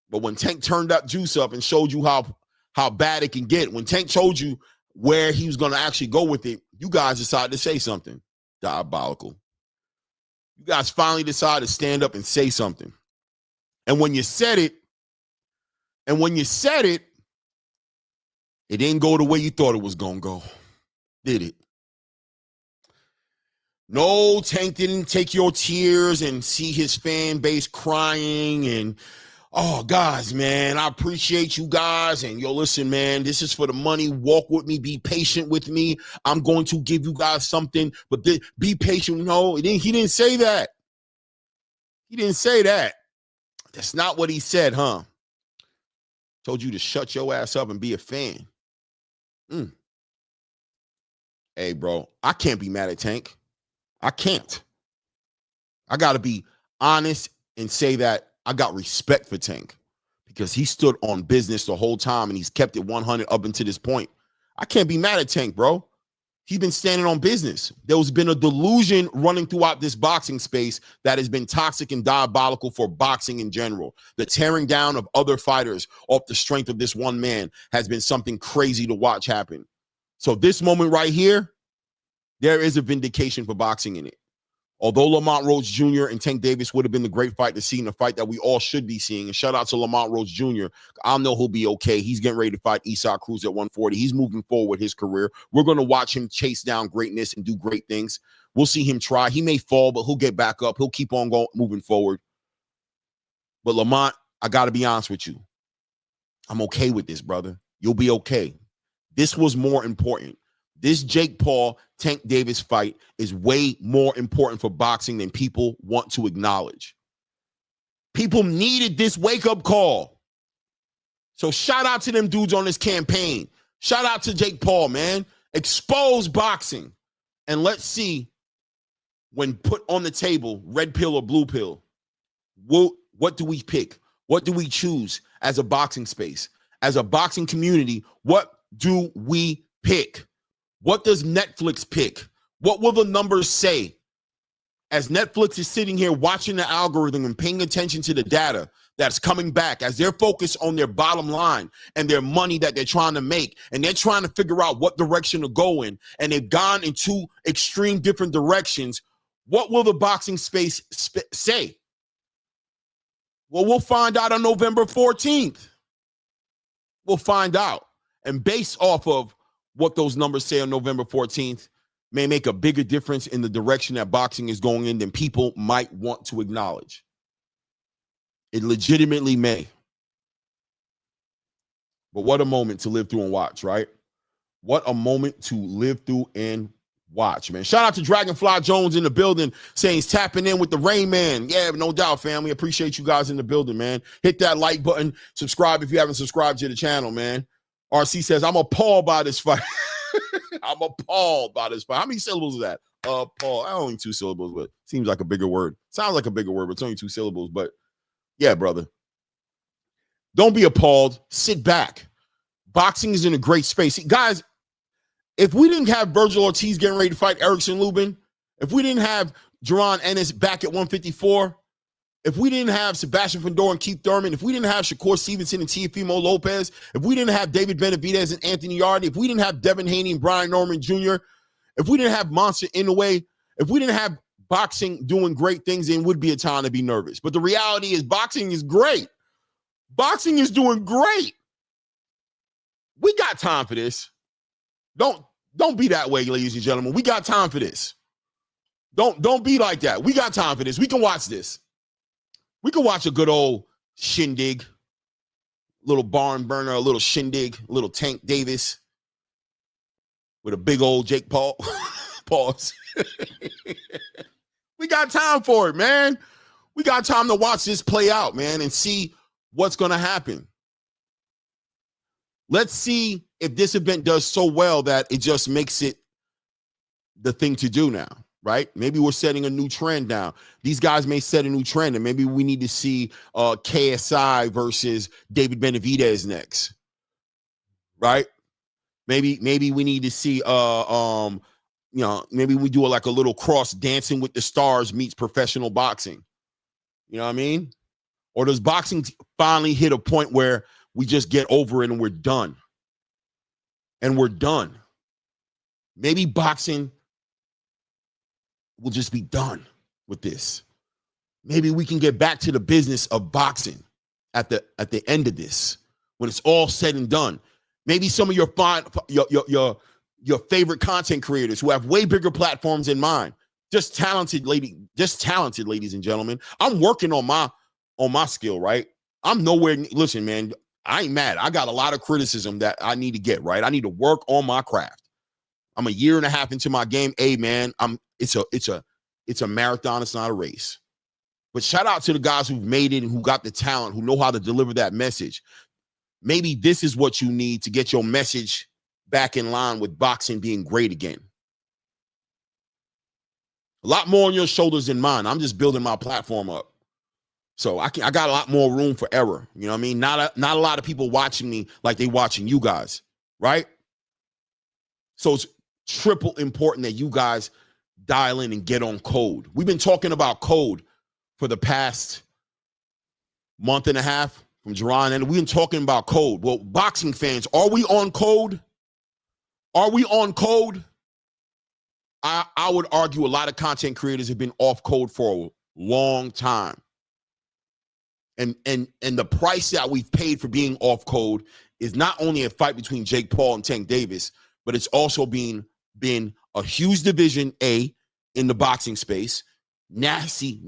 Speaker 2: But when Tank turned that juice up and showed you how bad it can get, when Tank showed you where he was going to actually go with it, you guys decided to say something. Diabolical. You guys finally decided to stand up and say something. And when you said it, it didn't go the way you thought it was going to go, did it? No, Tank didn't take your tears and see his fan base crying and, oh, guys, man, I appreciate you guys. And yo, listen, man, this is for the money. Walk with me. Be patient with me. I'm going to give you guys something, but be patient. No, he didn't say that. He didn't say that. That's not what he said, huh? Told you to shut your ass up and be a fan. Hey, bro, I can't be mad at Tank. I can't. I got to be honest and say that I got respect for Tank because he stood on business the whole time and he's kept it 100 up until this point. I can't be mad at Tank, bro. He's been standing on business. There's been a delusion running throughout this boxing space that has been toxic and diabolical for boxing in general. The tearing down of other fighters off the strength of this one man has been something crazy to watch happen. So this moment right here, there is a vindication for boxing in it. Although Lamont Rhodes Jr. and Tank Davis would have been the great fight to see in a fight that we all should be seeing. And shout out to Lamont Rhodes Jr. I know he'll be okay. He's getting ready to fight Isaac Cruz at 140. He's moving forward his career. We're going to watch him chase down greatness and do great things. We'll see him try. He may fall, but he'll get back up. He'll keep on going, moving forward. But Lamont, I got to be honest with you. I'm okay with this, brother. You'll be okay. This was more important. This Jake Paul, Tank Davis fight is way more important for boxing than people want to acknowledge. People needed this wake-up call. So shout out to them dudes on this campaign. Shout out to Jake Paul, man. Expose boxing. And let's see, when put on the table, red pill or blue pill, what do we pick? What do we choose as a boxing space? As a boxing community, what do we pick? What does Netflix pick? What will the numbers say? As Netflix is sitting here watching the algorithm and paying attention to the data that's coming back, as they're focused on their bottom line and their money that they're trying to make, and they're trying to figure out what direction to go in, and they've gone in two extreme different directions, what will the boxing space say? Well, we'll find out on November 14th. We'll find out. And based off of what those numbers say on November 14th may make a bigger difference in the direction that boxing is going in than people might want to acknowledge. It legitimately may. But what a moment to live through and watch, right? What a moment to live through and watch, man. Shout out to Dragonfly Jones in the building saying he's tapping in with the Rain Man. Yeah, no doubt, family. Appreciate you guys in the building, man. Hit that like button. Subscribe if you haven't subscribed to the channel, man. RC says, I'm appalled by this fight. I'm appalled by this fight. How many syllables is that? Appalled. Only 2 syllables, but seems like a bigger word. Sounds like a bigger word, but it's only 2 syllables. But yeah, brother. Don't be appalled. Sit back. Boxing is in a great space. See, guys, if we didn't have Virgil Ortiz getting ready to fight Erickson Lubin, if we didn't have Jaron Ennis back at 154, if we didn't have Sebastian Fundora and Keith Thurman, if we didn't have Shakur Stevenson and Teofimo Lopez, if we didn't have David Benavidez and Anthony Yarde, if we didn't have Devin Haney and Brian Norman Jr., if we didn't have Monster Inoue, if we didn't have boxing doing great things, then it would be a time to be nervous. But the reality is boxing is great. Boxing is doing great. We got time for this. Don't be that way, ladies and gentlemen. We got time for this. Don't be like that. We got time for this. We can watch this. We can watch a good old shindig, little barn burner, a little shindig, a little Tank Davis with a big old Jake Paul. Pause. We got time for it, man. We got time to watch this play out, man, and see what's going to happen. Let's see if this event does so well that it just makes it the thing to do now, right? Maybe we're setting a new trend now. These guys may set a new trend, and maybe we need to see KSI versus David Benavidez next, right? Maybe we need to see maybe we do like a little cross Dancing with the Stars meets professional boxing. You know what I mean? Or does boxing finally hit a point where we just get over it and we're done? And we're done. Maybe boxing will just be done with this. Maybe we can get back to the business of boxing at the end of this, when it's all said and done. Maybe some of your favorite content creators who have way bigger platforms than mine, just talented, ladies and gentlemen. I'm working on my skill, right? I'm nowhere. Listen, man, I ain't mad. I got a lot of criticism that I need to get right. I need to work on my craft. I'm a year and a half into my game. Hey, man, it's a marathon. It's not a race. But shout out to the guys who've made it and who got the talent, who know how to deliver that message. Maybe this is what you need to get your message back in line with boxing being great again. A lot more on your shoulders than mine. I'm just building my platform up. So I got a lot more room for error. You know what I mean? Not a lot of people watching me like they watching you guys, right? So it's triple important that you guys dial in and get on code. We've been talking about code for the past month and a half from Jerron, and we've been talking about code. Well, boxing fans, are we on code? Are we on code? I would argue a lot of content creators have been off code for a long time. And the price that we've paid for being off code is not only a fight between Jake Paul and Tank Davis, but it's also been a huge division A in the boxing space. Nasty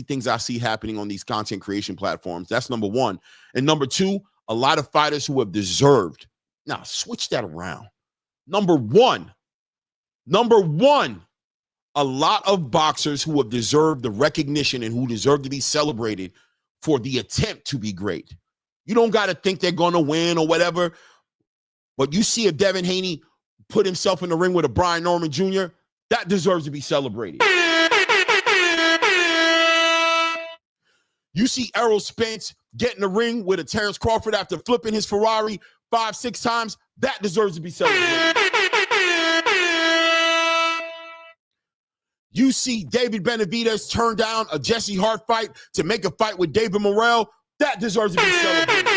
Speaker 2: things I see happening on these content creation platforms. That's number one. And number two, a lot of fighters who have deserved. Now, switch that around. Number one, a lot of boxers who have deserved the recognition and who deserve to be celebrated for the attempt to be great. You don't got to think they're going to win or whatever, but you see if Devin Haney put himself in the ring with a Brian Norman Jr., that deserves to be celebrated. You see Errol Spence get in the ring with a Terrence Crawford after flipping his Ferrari 5-6 times, that deserves to be celebrated. You see David Benavidez turn down a Jesse Hart fight to make a fight with David Morrell, that deserves to be celebrated.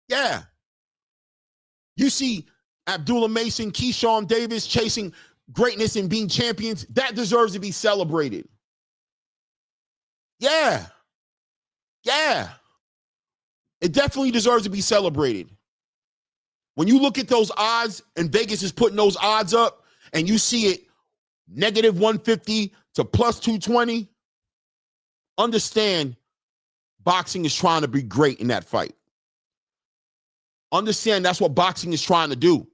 Speaker 2: Yeah. You see Abdullah Mason, Keyshawn Davis chasing greatness and being champions, that deserves to be celebrated. Yeah. It definitely deserves to be celebrated. When you look at those odds, and Vegas is putting those odds up, and you see it -150 to +220, understand boxing is trying to be great in that fight. Understand that's what boxing is trying to do.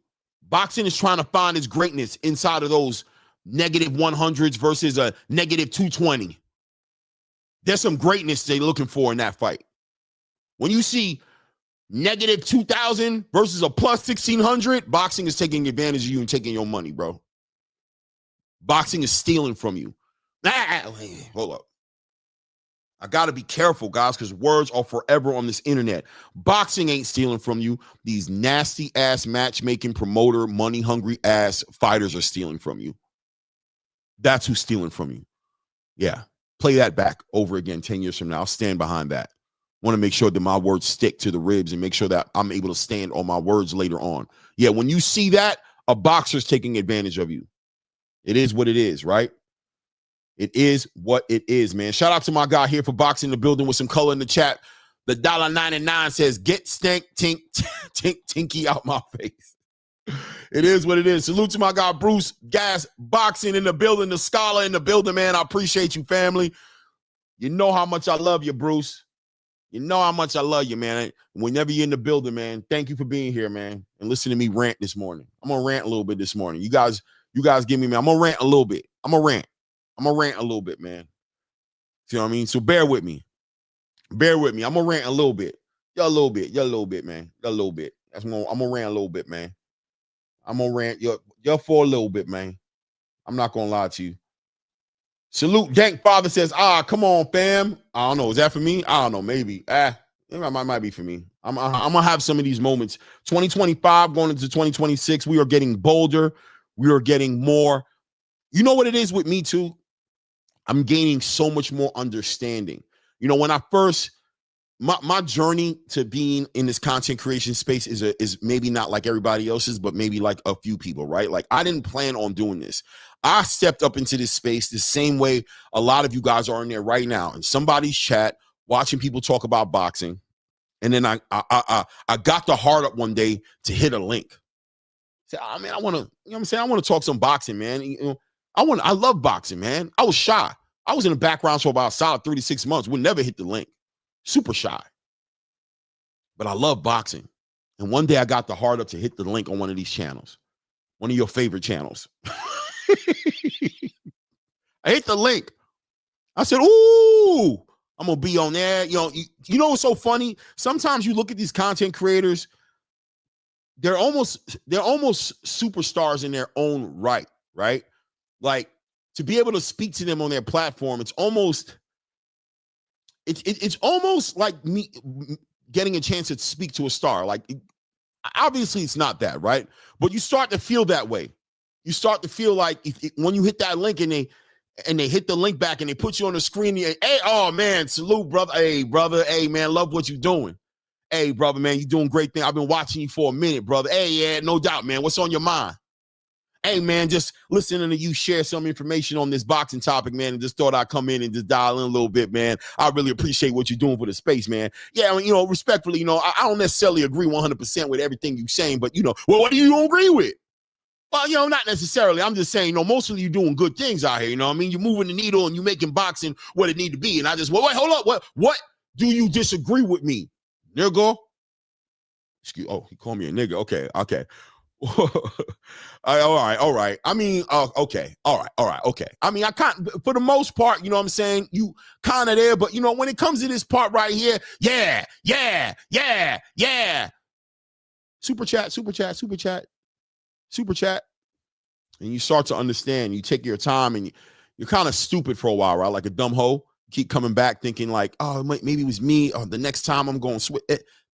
Speaker 2: Boxing is trying to find its greatness inside of those negative 100s versus a negative 220. There's some greatness they're looking for in that fight. When you see negative 2,000 versus a plus 1,600, boxing is taking advantage of you and taking your money, bro. Boxing is stealing from you. Hold up. I got to be careful, guys, because words are forever on this internet. Boxing ain't stealing from you. These nasty-ass matchmaking promoter, money-hungry-ass fighters are stealing from you. That's who's stealing from you. Yeah. Play that back over again 10 years from now. I'll stand behind that. Want to make sure that my words stick to the ribs and make sure that I'm able to stand on my words later on. Yeah, when you see that, a boxer's taking advantage of you. It is what it is, right? It is what it is, man. Shout out to my guy here for boxing the building with some color in the chat. The $1.99 says, get stank, tink, tink, tinky out my face. It is what it is. Salute to my guy, Bruce Gas, boxing in the building, the scholar in the building, man. I appreciate you, family. You know how much I love you, Bruce. You know how much I love you, man. Whenever you're in the building, man, thank you for being here, man, and listen to me rant this morning. I'm going to rant a little bit this morning. You guys give me, man. I'm going to rant a little bit. I'm going to rant a little bit, man. See what I mean? So bear with me. Bear with me. I'm going to rant a little bit. You're a little bit. You're a little bit, man. You're a little bit. I'm going to rant a little bit, man. I'm going to rant. You're for a little bit, man. I'm not going to lie to you. Salute Dank Father says, come on, fam. I don't know. Is that for me? I don't know. Maybe. It might be for me. I'm going to have some of these moments. 2025 going into 2026, we are getting bolder. We are getting more. You know what it is with me, too? I'm gaining so much more understanding. You know, when I first, my journey to being in this content creation space is maybe not like everybody else's, but maybe like a few people, right? Like I didn't plan on doing this. I stepped up into this space the same way a lot of you guys are in there right now in somebody's chat, watching people talk about boxing. And then I got the heart up one day to hit a link. Say, man, I want to, you know what I'm saying? I want to talk some boxing, man. You know, I love boxing, man. I was shy. I was in the background for about a solid 3 to 6 months. Would never hit the link. Super shy. But I love boxing. And one day I got the heart up to hit the link on one of these channels. One of your favorite channels. I hit the link. I said, ooh, I'm going to be on there. You know what's so funny? Sometimes you look at these content creators, they're almost superstars in their own right? Like to be able to speak to them on their platform, it's almost like me getting a chance to speak to a star. Like obviously it's not that, right? But you start to feel that way. You start to feel like when you hit that link and they hit the link back and they put you on the screen, hey, oh man, salute, brother. Hey, brother. Hey, man, love what you're doing. Hey, brother, man, you're doing great thing. I've been watching you for a minute, brother. Hey, yeah, no doubt, man. What's on your mind? Hey, man, just listening to you share some information on this boxing topic, man, and just thought I'd come in and just dial in a little bit, man. I really appreciate what you're doing for the space, man. Yeah, you know, respectfully, you know, I don't necessarily agree 100% with everything you're saying, but, you know, well, what do you agree with? Well, you know, not necessarily. I'm just saying, you know, mostly you're doing good things out here, you know what I mean? You're moving the needle and you're making boxing what it need to be. And I just, wait, hold up. What do you disagree with me, nigga? Excuse, oh, he called me a nigga. Okay. All right. I mean, okay. All right. Okay. I mean, I can't, for the most part, you know what I'm saying? You kind of there, but you know, when it comes to this part right here, yeah. Super chat. And you start to understand, you take your time and you're kind of stupid for a while, right? Like a dumb hoe. Keep coming back thinking like, oh, maybe it was me. Or the next time I'm going to switch.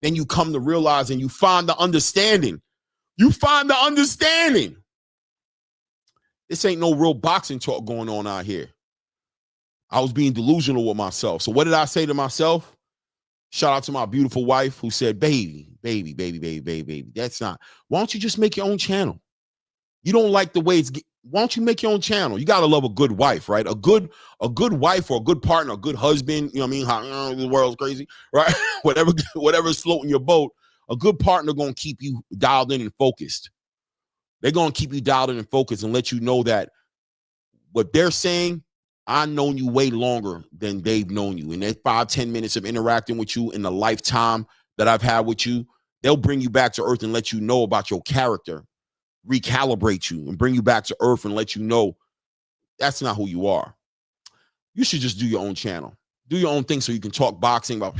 Speaker 2: Then you come to realize and you find the understanding. This ain't no real boxing talk going on out here. I was being delusional with myself. So what did I say to myself? Shout out to my beautiful wife who said, baby. That's not. Why don't you just make your own channel? You don't like the way it's. Why don't you make your own channel? You got to love a good wife, right? A good wife or a good partner, a good husband. You know what I mean? How the world's crazy, right? Whatever's floating your boat. A good partner going to keep you dialed in and focused. They're going to keep you dialed in and focused and let you know that what they're saying, I've known you way longer than they've known you. In that 5-10 minutes of interacting with you in the lifetime that I've had with you, they'll bring you back to earth and let you know about your character, recalibrate you and bring you back to earth and let you know that's not who you are. You should just do your own channel. Do your own thing so you can talk boxing about.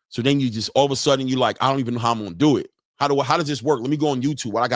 Speaker 2: So then you just all of a sudden you're like, I don't even know how I'm gonna do it. How does this work? Let me go on YouTube. What I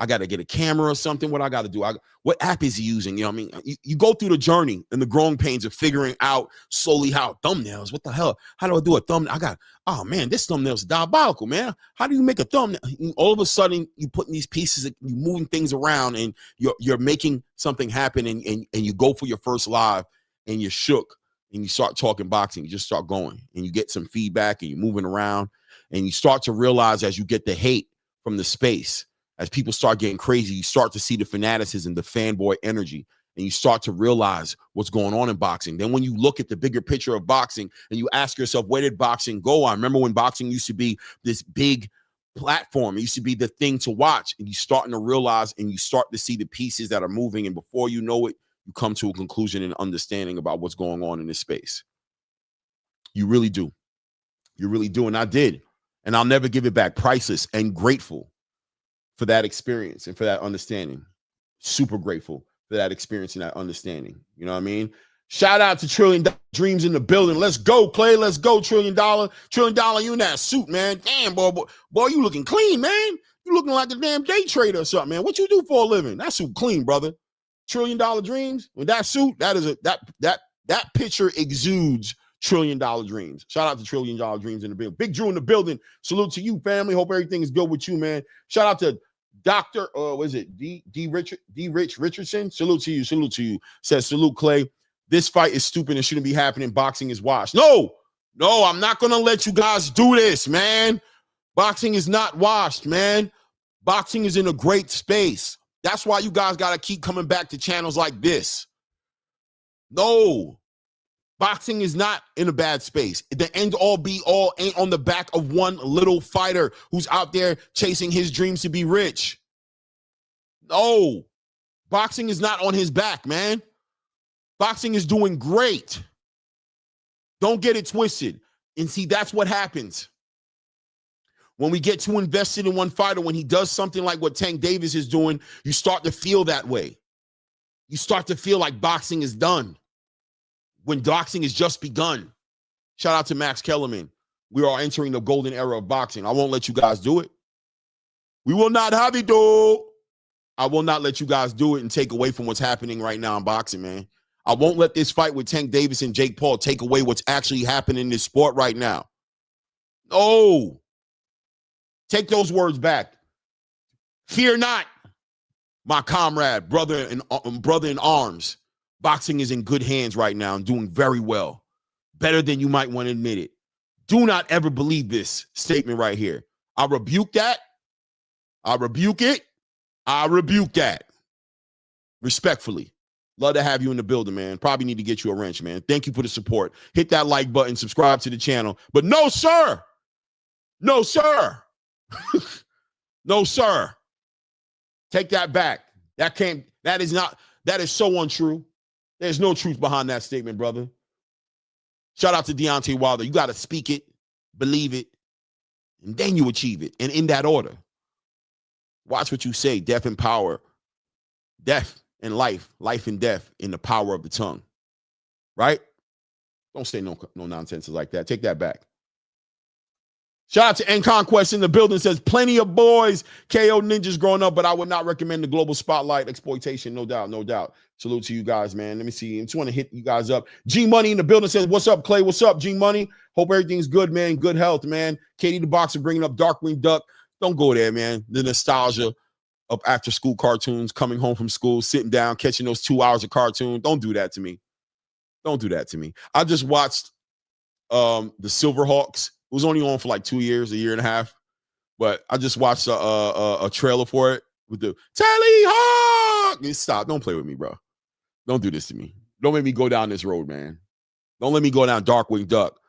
Speaker 2: gotta get a camera or something. What I gotta do? What app is he using? You know what I mean? You go through the journey and the growing pains of figuring out slowly how thumbnails. What the hell? How do I do a thumbnail? Oh man, this thumbnail's diabolical, man. How do you make a thumbnail? All of a sudden, you putting these pieces, you moving things around, and you're making something happen, and you go for your first live, and you're shook, and you start talking boxing. You just start going, and you get some feedback, and you're moving around, and you start to realize as you get the hate from the space, as people start getting crazy, you start to see the fanaticism, the fanboy energy, and you start to realize what's going on in boxing. Then when you look at the bigger picture of boxing and you ask yourself, where did boxing go? I remember when boxing used to be this big platform. It used to be the thing to watch, and you're starting to realize and you start to see the pieces that are moving, and before you know it, you come to a conclusion and understanding about what's going on in this space. You really do. You really do, and I did, and I'll never give it back. Priceless and grateful for that experience and for that understanding. Super grateful for that experience and that understanding. You know what I mean? Shout out to $1 Trillion Dreams in the building. Let's go, Clay. Let's go, $1 Trillion. $1 Trillion, you in that suit, man. Damn, boy, you looking clean, man. You looking like a damn day trader or something, man. What you do for a living? That suit clean, brother. $1 Trillion Dreams with that suit. That is that picture exudes $1 Trillion Dreams. Shout out to $1 Trillion Dreams in the building. Big Drew in the building. Salute to you, family. Hope everything is good with you, man. Shout out to Dr. What is it? D. Rich Richardson. Salute to you. Salute to you. Says salute, Clay. This fight is stupid and shouldn't be happening. Boxing is washed. No, I'm not gonna let you guys do this, man. Boxing is not washed, man. Boxing is in a great space. That's why you guys gotta keep coming back to channels like this. No, boxing is not in a bad space. The end all be all ain't on the back of one little fighter who's out there chasing his dreams to be rich. No, boxing is not on his back, man. Boxing is doing great. Don't get it twisted. And see, that's what happens. When we get too invested in one fighter, when he does something like what Tank Davis is doing, you start to feel that way. You start to feel like boxing is done when boxing has just begun. Shout out to Max Kellerman. We are entering the golden era of boxing. I won't let you guys do it. We will not have it, though. I will not let you guys do it and take away from what's happening right now in boxing, man. I won't let this fight with Tank Davis and Jake Paul take away what's actually happening in this sport right now. No. Take those words back. Fear not, my comrade, brother in arms. Boxing is in good hands right now and doing very well. Better than you might want to admit it. Do not ever believe this statement right here. I rebuke that. I rebuke it. I rebuke that. Respectfully. Love to have you in the building, man. Probably need to get you a wrench, man. Thank you for the support. Hit that like button. Subscribe to the channel. But no, sir. No, sir. No, sir. Take that back. That is so untrue. There's no truth behind that statement, brother. Shout out to Deontay Wilder. You got to speak it, believe it, and then you achieve it. And in that order. Watch what you say. Death and power. Death and life. Life and death in the power of the tongue. Right? Don't say no nonsense like that. Take that back. Shout out to N Conquest in the building. Says plenty of boys KO ninjas growing up, but I would not recommend the global spotlight exploitation. No doubt, no doubt. Salute to you guys, man. Let me see. I just want to hit you guys up. G Money in the building says, "What's up, Clay? What's up, G Money? Hope everything's good, man. Good health, man." Katie the Boxer bringing up Darkwing Duck. Don't go there, man. The nostalgia of after school cartoons, coming home from school, sitting down, catching those 2 hours of cartoon. Don't do that to me. Don't do that to me. I just watched the Silverhawks. It was only on for like 2 years, a year and a half. But I just watched a trailer for it with the Tally Hawk. Stop. Don't play with me, bro. Don't do this to me. Don't make me go down this road, man. Don't let me go down Darkwing Duck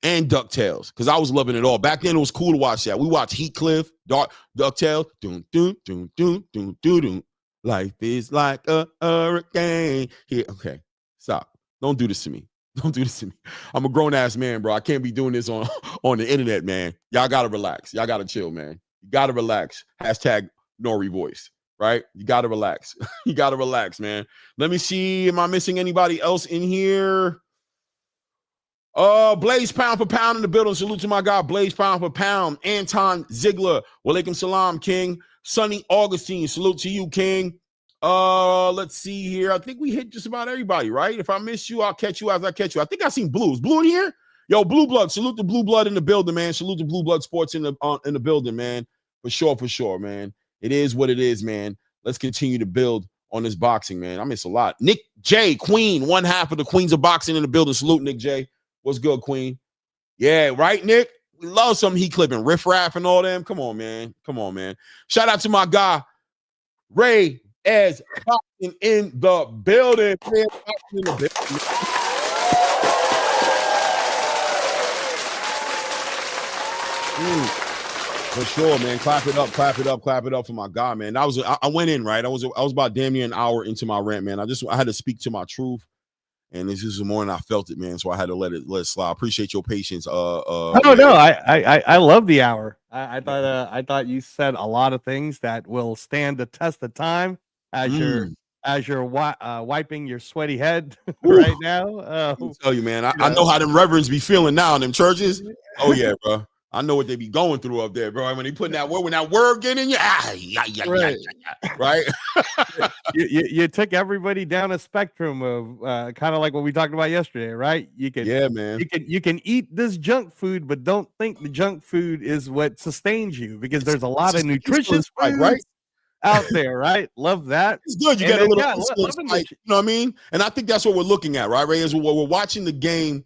Speaker 2: and DuckTales, because I was loving it all. Back then, it was cool to watch that. We watched Heathcliff, DuckTales. Doom, doom, doom, doom, doom, doom, doom. Life is like a hurricane. Here, okay. Stop. Don't do this to me. Don't do this to me. I'm a grown ass man, bro. I can't be doing this on the internet, man. Y'all gotta relax. Y'all gotta chill, man. You gotta relax. Hashtag Nori voice, right? You gotta relax. You gotta relax, man. Let me see. Am I missing anybody else in here? Blaze pound for pound in the building. Salute to my guy, Blaze pound for pound. Anton Ziegler. Walaikum salam, King. Sonny Augustine. Salute to you, King. Let's see here. I think we hit just about everybody, right? If I miss you, I'll catch you as I catch you. I think I seen Blue. Is Blue in here? Yo, Blue Blood. Salute to Blue Blood in the building, man. Salute to Blue Blood Sports in the building, man. For sure, man. It is what it is, man. Let's continue to build on this boxing, man. I miss a lot. Nick J, Queen, one half of the Queens of Boxing in the building. Salute, Nick J. What's good, Queen? Yeah, right, Nick? We love some heat clipping, riff raff and all them. Come on, man. Shout out to my guy, Ray as boxing in the building. For sure, man. Clap it up for my guy, man. I went in, right? I was about damn near an hour into my rant, man. I had to speak to my truth. And this is the morning I felt it, man. So I had to let it slide. I appreciate your patience.
Speaker 3: No, I love the hour. I thought you said a lot of things that will stand the test of time as you're wiping your sweaty head right now.
Speaker 2: I tell you, man. I know how them reverends be feeling now in them churches. Oh yeah, bro. I know what they be going through up there, bro. When they putting that word, when that word get in you, right?
Speaker 3: you took everybody down a spectrum of kind of like what we talked about yesterday, right? You can eat this junk food, but don't think the junk food is what sustains you, because there's a lot of nutritious foods right out there, right? Love that.
Speaker 2: It's good. You get a little spike, you know what I mean? And I think that's what we're looking at, right, Ray? Is we're watching the game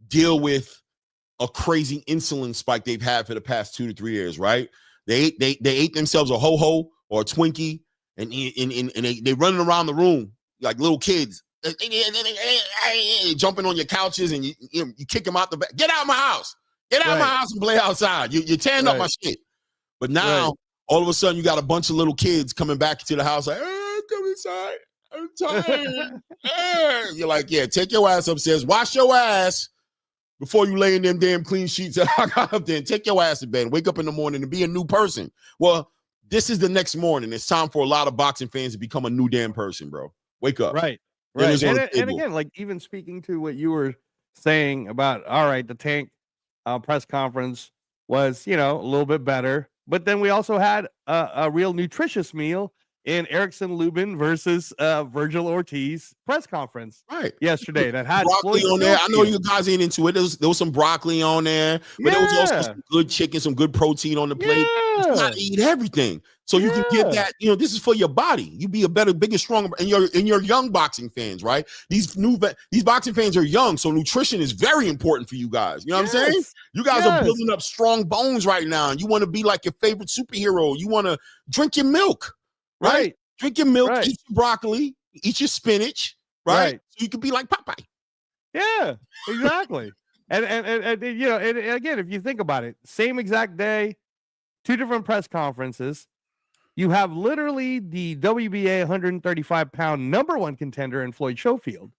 Speaker 2: deal with a crazy insulin spike they've had for the past 2 to 3 years, right? They ate themselves a ho-ho or a Twinkie, and they running around the room like little kids, jumping on your couches, and you kick them out the back. Get out of my house. Get out of my house and play outside. You're tearing up my shit. But now, all of a sudden, you got a bunch of little kids coming back to the house like, come inside. I'm tired. You're like, yeah, take your ass upstairs. Wash your ass before you lay in them damn clean sheets that I got up there, and take your ass to bed. Wake up in the morning and be a new person. Well, this is the next morning. It's time for a lot of boxing fans to become a new damn person, bro. Wake up.
Speaker 3: Right. And again, like even speaking to what you were saying about, all right, the Tank press conference was, a little bit better. But then we also had a real nutritious meal in Erickson Luben versus Virgil Ortiz press conference yesterday that had
Speaker 2: broccoli on there. I know you guys ain't into it. There was some broccoli on there, but there was also some good chicken, some good protein on the plate. You gotta eat everything so you can get that. This is for your body. You be a better, bigger, stronger. And you're young boxing fans, right? These boxing fans are young, so nutrition is very important for you guys. You know what I'm saying? You guys are building up strong bones right now, and you want to be like your favorite superhero. You want to drink your milk. Right? Drink your milk, eat your broccoli, eat your spinach, right? So you can be like Popeye.
Speaker 3: Yeah, exactly. and again, if you think about it, same exact day, 2 different press conferences. You have literally the WBA 135-pound number 1 contender in Floyd Schofield,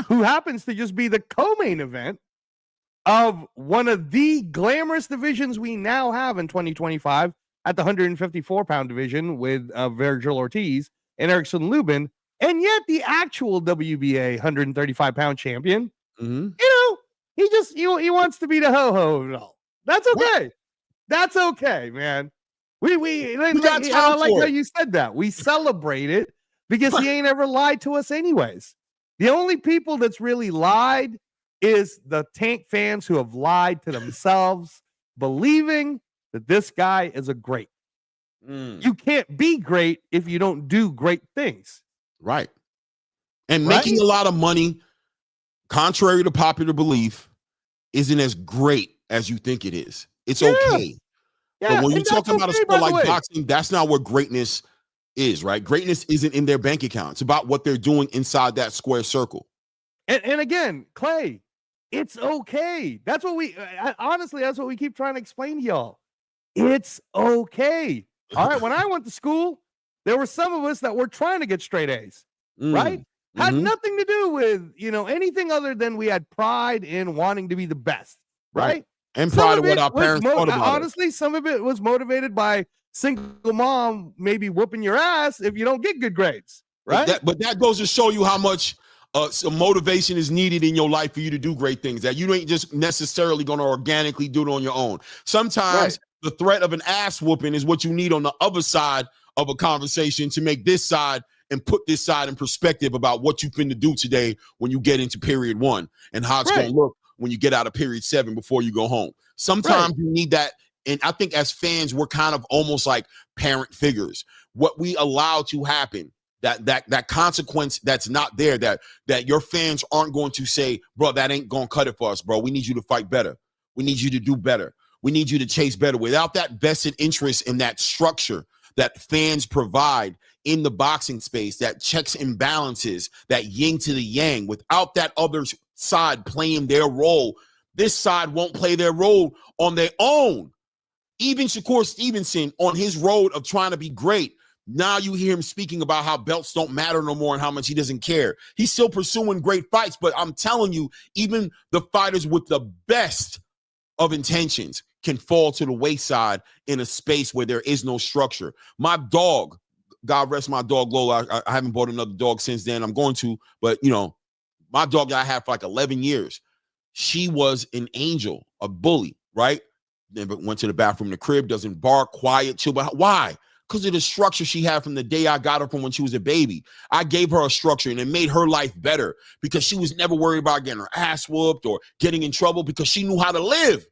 Speaker 3: who happens to just be the co-main event of one of the glamorous divisions we now have in 2025. At the 154-pound division with Virgil Ortiz and Erickson Luben, and yet the actual WBA 135-pound champion, he wants to be the ho-ho of it all. That's okay. What? That's okay, man. We got time I like how you said that. We celebrate it because he ain't ever lied to us anyways. The only people that's really lied is the Tank fans who have lied to themselves, believing that this guy is a great. You can't be great if you don't do great things.
Speaker 2: Right. And making a lot of money, contrary to popular belief, isn't as great as you think it is. It's okay. But when you talk about a sport like boxing, that's not where greatness is, right? Greatness isn't in their bank account. It's about what they're doing inside that square circle.
Speaker 3: And again, Clay, it's okay. That's what that's what we keep trying to explain to y'all. It's okay. All right. When I went to school, there were some of us that were trying to get straight A's, right? Had nothing to do with, anything other than we had pride in wanting to be the best, right?
Speaker 2: And pride of what our parents thought about
Speaker 3: honestly, some of it was motivated by single mom maybe whooping your ass if you don't get good grades, right?
Speaker 2: But that goes to show you how much some motivation is needed in your life for you to do great things, that you ain't just necessarily going to organically do it on your own. Sometimes the threat of an ass whooping is what you need on the other side of a conversation to make this side and put this side in perspective about what you finna do today when you get into period 1 and how it's going to look when you get out of period 7 before you go home. Sometimes you need that. And I think as fans, we're kind of almost like parent figures. What we allow to happen, that consequence that's not there, that your fans aren't going to say, bro, that ain't going to cut it for us, bro. We need you to fight better. We need you to do better. We need you to chase better. Without that vested interest in that structure that fans provide in the boxing space, that checks and balances, that yin to the yang, without that other side playing their role, this side won't play their role on their own. Even Shakur Stevenson on his road of trying to be great, now you hear him speaking about how belts don't matter no more and how much he doesn't care. He's still pursuing great fights, but I'm telling you, even the fighters with the best of intentions can fall to the wayside in a space where there is no structure. My dog, God rest my dog Lola, I haven't bought another dog since then. I'm going to, but my dog that I had for like 11 years, she was an angel, a bully, right? Never went to the bathroom in the crib, doesn't bark, quiet, chill. But why? Because of the structure she had from the day I got her from when she was a baby. I gave her a structure and it made her life better because she was never worried about getting her ass whooped or getting in trouble because she knew how to live.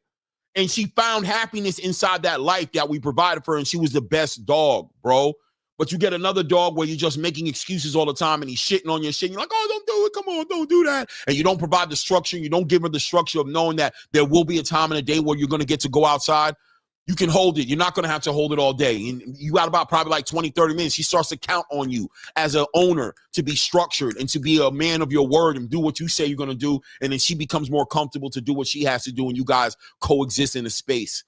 Speaker 2: And she found happiness inside that life that we provided for her, and she was the best dog, bro. But you get another dog where you're just making excuses all the time and he's shitting on your shit. You're like, oh, don't do it. Come on, don't do that. And you don't provide the structure. You don't give her the structure of knowing that there will be a time in a day where you're going to get to go outside. You can hold it. You're not going to have to hold it all day. And you got about probably like 20, 30 minutes. She starts to count on you as an owner to be structured and to be a man of your word and do what you say you're going to do. And then she becomes more comfortable to do what she has to do. And you guys coexist in a space,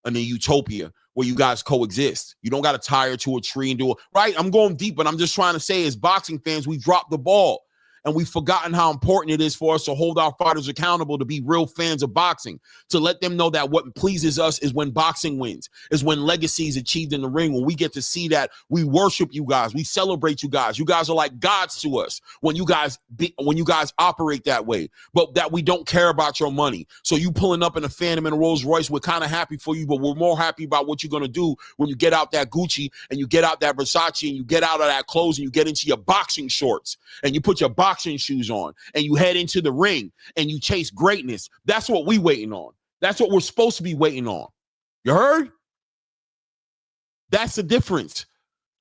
Speaker 2: in a utopia where you guys coexist. You don't got to tie her to a tree and do it. Right? I'm going deep, but I'm just trying to say as boxing fans, we dropped the ball. And we've forgotten how important it is for us to hold our fighters accountable, to be real fans of boxing, to let them know that what pleases us is when boxing wins, is when legacy is achieved in the ring, when we get to see that we worship you guys, we celebrate you guys. You guys are like gods to us when you guys operate that way, but that we don't care about your money. So you pulling up in a Phantom and a Rolls Royce, we're kind of happy for you, but we're more happy about what you're going to do when you get out that Gucci and you get out that Versace and you get out of that clothes and you get into your boxing shorts and you put your boxing shoes on and you head into the ring and you chase greatness. That's what we waiting on. That's what we're supposed to be waiting on. You heard? That's the difference.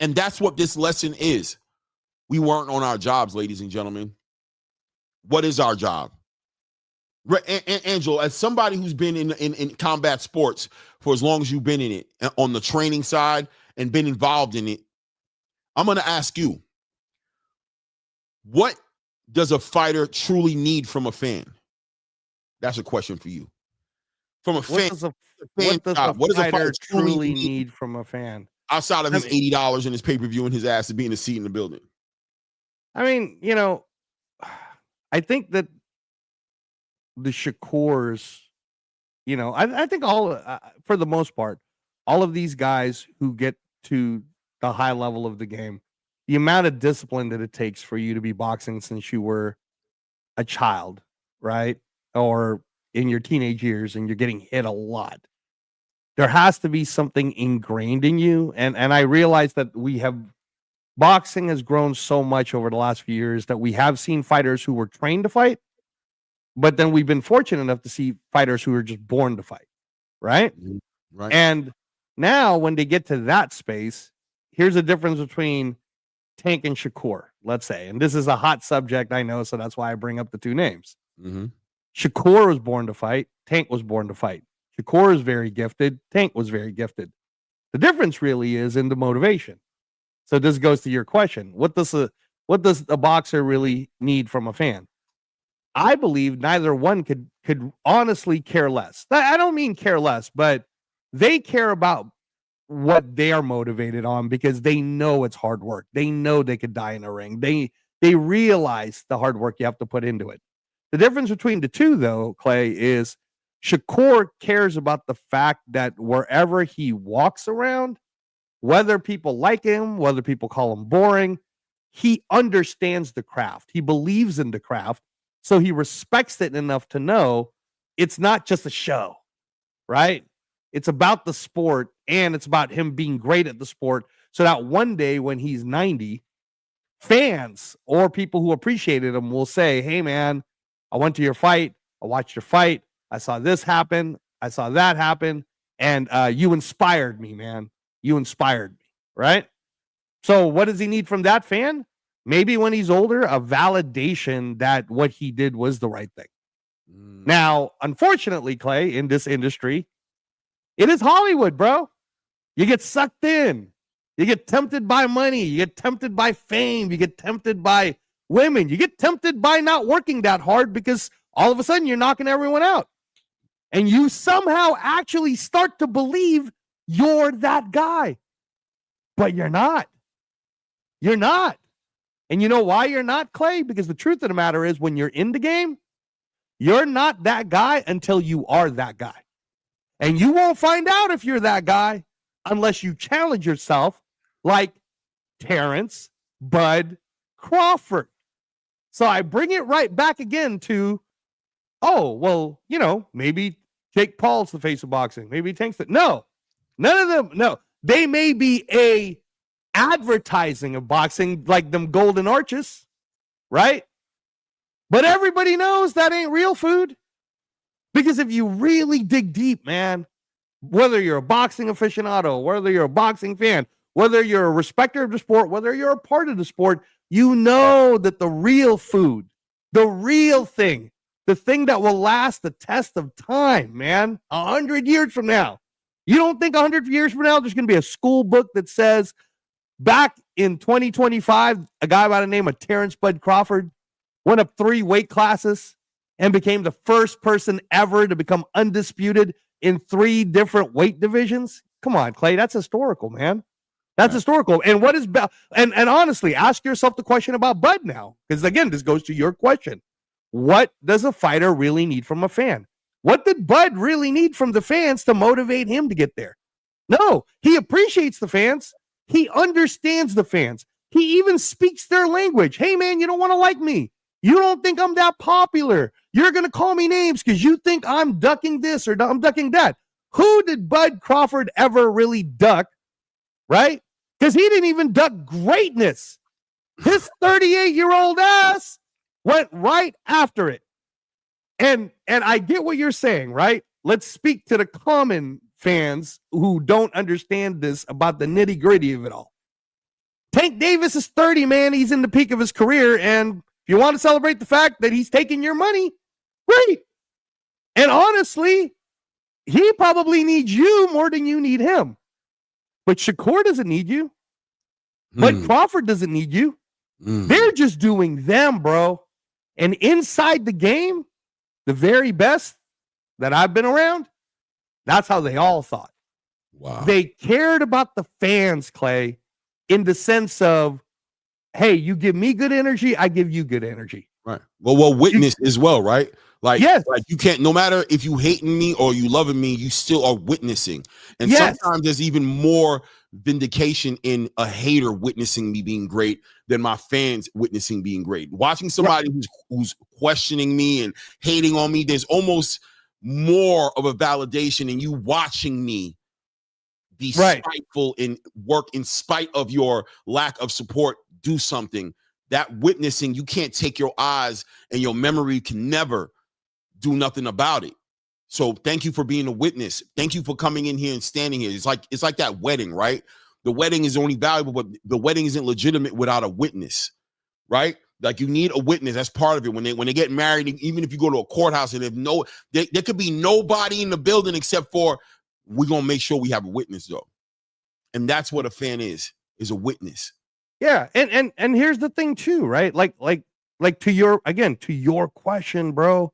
Speaker 2: And that's what this lesson is. We weren't on our jobs, ladies and gentlemen. What is our job? Angelo, as somebody who's been in combat sports for as long as you've been in it, on the training side and been involved in it, I'm going to ask you, what does a fighter truly need from a fan? That's a question for you. From a fan,
Speaker 3: what does a fighter truly need from a fan?
Speaker 2: Outside of his $80 and his pay-per-view and his ass to be in a seat in the building.
Speaker 3: I mean, I think that the Shakurs, I think for the most part, all of these guys who get to the high level of the game, the amount of discipline that it takes for you to be boxing since you were a child, right? Or in your teenage years and you're getting hit a lot. There has to be something ingrained in you. And I realize that boxing has grown so much over the last few years that we have seen fighters who were trained to fight, but then we've been fortunate enough to see fighters who are just born to fight, right?
Speaker 2: Right.
Speaker 3: And now when they get to that space, here's the difference between Tank and Shakur, let's say. And this is a hot subject, I know, so that's why I bring up the two names.
Speaker 2: Mm-hmm.
Speaker 3: Shakur was born to fight. Tank was born to fight. Shakur is very gifted. Tank was very gifted. The difference really is in the motivation. So this goes to your question. What does a boxer really need from a fan? I believe neither one could honestly care less. I don't mean care less, but they care about what they are motivated on because they know it's hard work. They know they could die in a ring. They realize the hard work you have to put into it. The difference between the two, though, Clay, is Shakur cares about the fact that wherever he walks around, whether people like him, whether people call him boring, he understands the craft. He believes in the craft, so he respects it enough to know it's not just a show, right? It's about the sport, and it's about him being great at the sport, so that one day when he's 90, fans or people who appreciated him will say, hey, man, I went to your fight. I watched your fight. I saw this happen. I saw that happen. And you inspired me, man. You inspired me, right? So what does he need from that fan? Maybe when he's older, a validation that what he did was the right thing. Now, unfortunately, Clay, in this industry, it is Hollywood, bro. You get sucked in. You get tempted by money. You get tempted by fame. You get tempted by women. You get tempted by not working that hard because all of a sudden you're knocking everyone out. And you somehow actually start to believe you're that guy. But you're not. You're not. And you know why you're not, Clay? Because the truth of the matter is when you're in the game, you're not that guy until you are that guy. And you won't find out if you're that guy unless you challenge yourself like Terrence Bud Crawford. So I bring it right back again to, oh, well, you know, maybe Jake Paul's the face of boxing. Maybe Tank's the... No, none of them. No, they may be a advertising of boxing like them golden arches, right? But everybody knows that ain't real food. Because if you really dig deep, man, whether you're a boxing aficionado, whether you're a boxing fan, whether you're a respecter of the sport, whether you're a part of the sport, you know that the real food, the real thing, the thing that will last the test of time, man, 100 years from now. You don't think 100 years from now there's going to be a school book that says back in 2025, a guy by the name of Terrence Bud Crawford went up 3 weight classes and became the first person ever to become undisputed in 3 different weight divisions? Come on, Clay, that's historical, man. That's historical. And what is and honestly, ask yourself the question about Bud now, because again, this goes to your question. What does a fighter really need from a fan? What did Bud really need from the fans to motivate him to get there? No, he appreciates the fans. He understands the fans. He even speaks their language. Hey, man, you don't want to like me. You don't think I'm that popular. You're going to call me names because you think I'm ducking this or I'm ducking that. Who did Bud Crawford ever really duck? Right? Because he didn't even duck greatness. His 38-year-old ass went right after it. And I get what you're saying, right? Let's speak to the common fans who don't understand this about the nitty-gritty of it all. Tank Davis is 30, man. He's in the peak of his career. And if you want to celebrate the fact that he's taking your money, great. And honestly, he probably needs you more than you need him. But Shakur doesn't need you. But Crawford doesn't need you. They're just doing them, bro. And inside the game, the very best that I've been around, that's how they all thought.
Speaker 2: Wow.
Speaker 3: They cared about the fans, Clay, in the sense of, hey, you give me good energy, I give you good energy.
Speaker 2: Right. Well, witness as well, right? Like,
Speaker 3: yes.
Speaker 2: Like you can't, no matter if you hating me or you loving me, you still are witnessing. And sometimes there's even more vindication in a hater witnessing me being great than my fans witnessing being great. Watching somebody who's questioning me and hating on me, there's almost more of a validation in you watching me be spiteful and work in spite of your lack of support, do something. That witnessing, you can't take your eyes and your memory can never do nothing about it. So thank you for being a witness. Thank you for coming in here and standing here. It's like that wedding, right? The wedding is only valuable, but the wedding isn't legitimate without a witness, right? Like you need a witness. That's part of it. When they get married, even if you go to a courthouse and there could be nobody in the building except for, we're gonna make sure we have a witness though. And that's what a fan is a witness.
Speaker 3: Yeah, and here's the thing too, right? Like to your question, bro.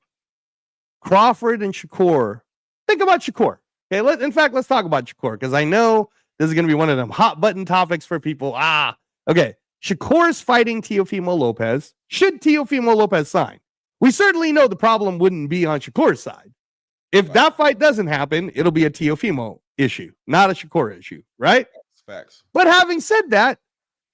Speaker 3: Crawford and Shakur. Think about Shakur. Okay, let's talk about Shakur because I know this is going to be one of them hot button topics for people. Okay, Shakur is fighting Teofimo Lopez. Should Teofimo Lopez sign? We certainly know the problem wouldn't be on Shakur's side. If that fight doesn't happen, it'll be a Teofimo issue, not a Shakur issue, right?
Speaker 2: Facts.
Speaker 3: But having said that,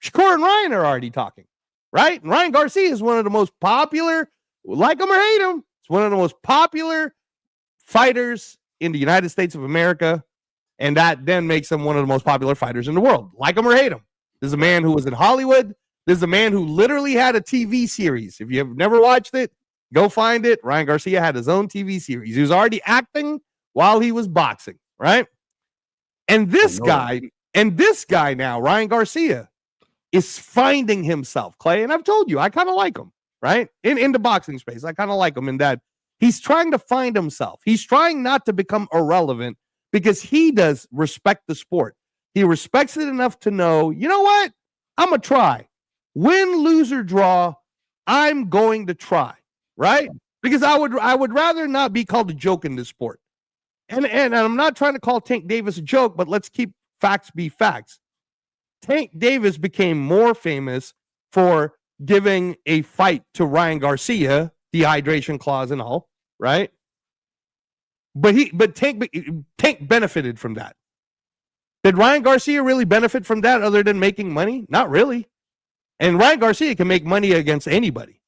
Speaker 3: Shakur and Ryan are already talking, right? And Ryan Garcia is one of the most popular, like him or hate him, it's one of the most popular fighters in the United States of America. And that then makes him one of the most popular fighters in the world, like him or hate him. This is a man who was in Hollywood. This is a man who literally had a TV series. If you have never watched it, go find it. Ryan Garcia had his own TV series. He was already acting while he was boxing, right? And this guy now, Ryan Garcia, is finding himself, Clay. And I've told you, I kind of like him, right? In the boxing space, I kind of like him in that he's trying to find himself. He's trying not to become irrelevant because he does respect the sport. He respects it enough to know, you know what? I'm going to try. Win, lose, or draw, I'm going to try, right? Because I would rather not be called a joke in this sport. And I'm not trying to call Tank Davis a joke, but let's keep facts be facts. Tank Davis became more famous for giving a fight to Ryan Garcia, dehydration clause and all, right? But Tank benefited from that. Did Ryan Garcia really benefit from that other than making money? Not really. And Ryan Garcia can make money against anybody,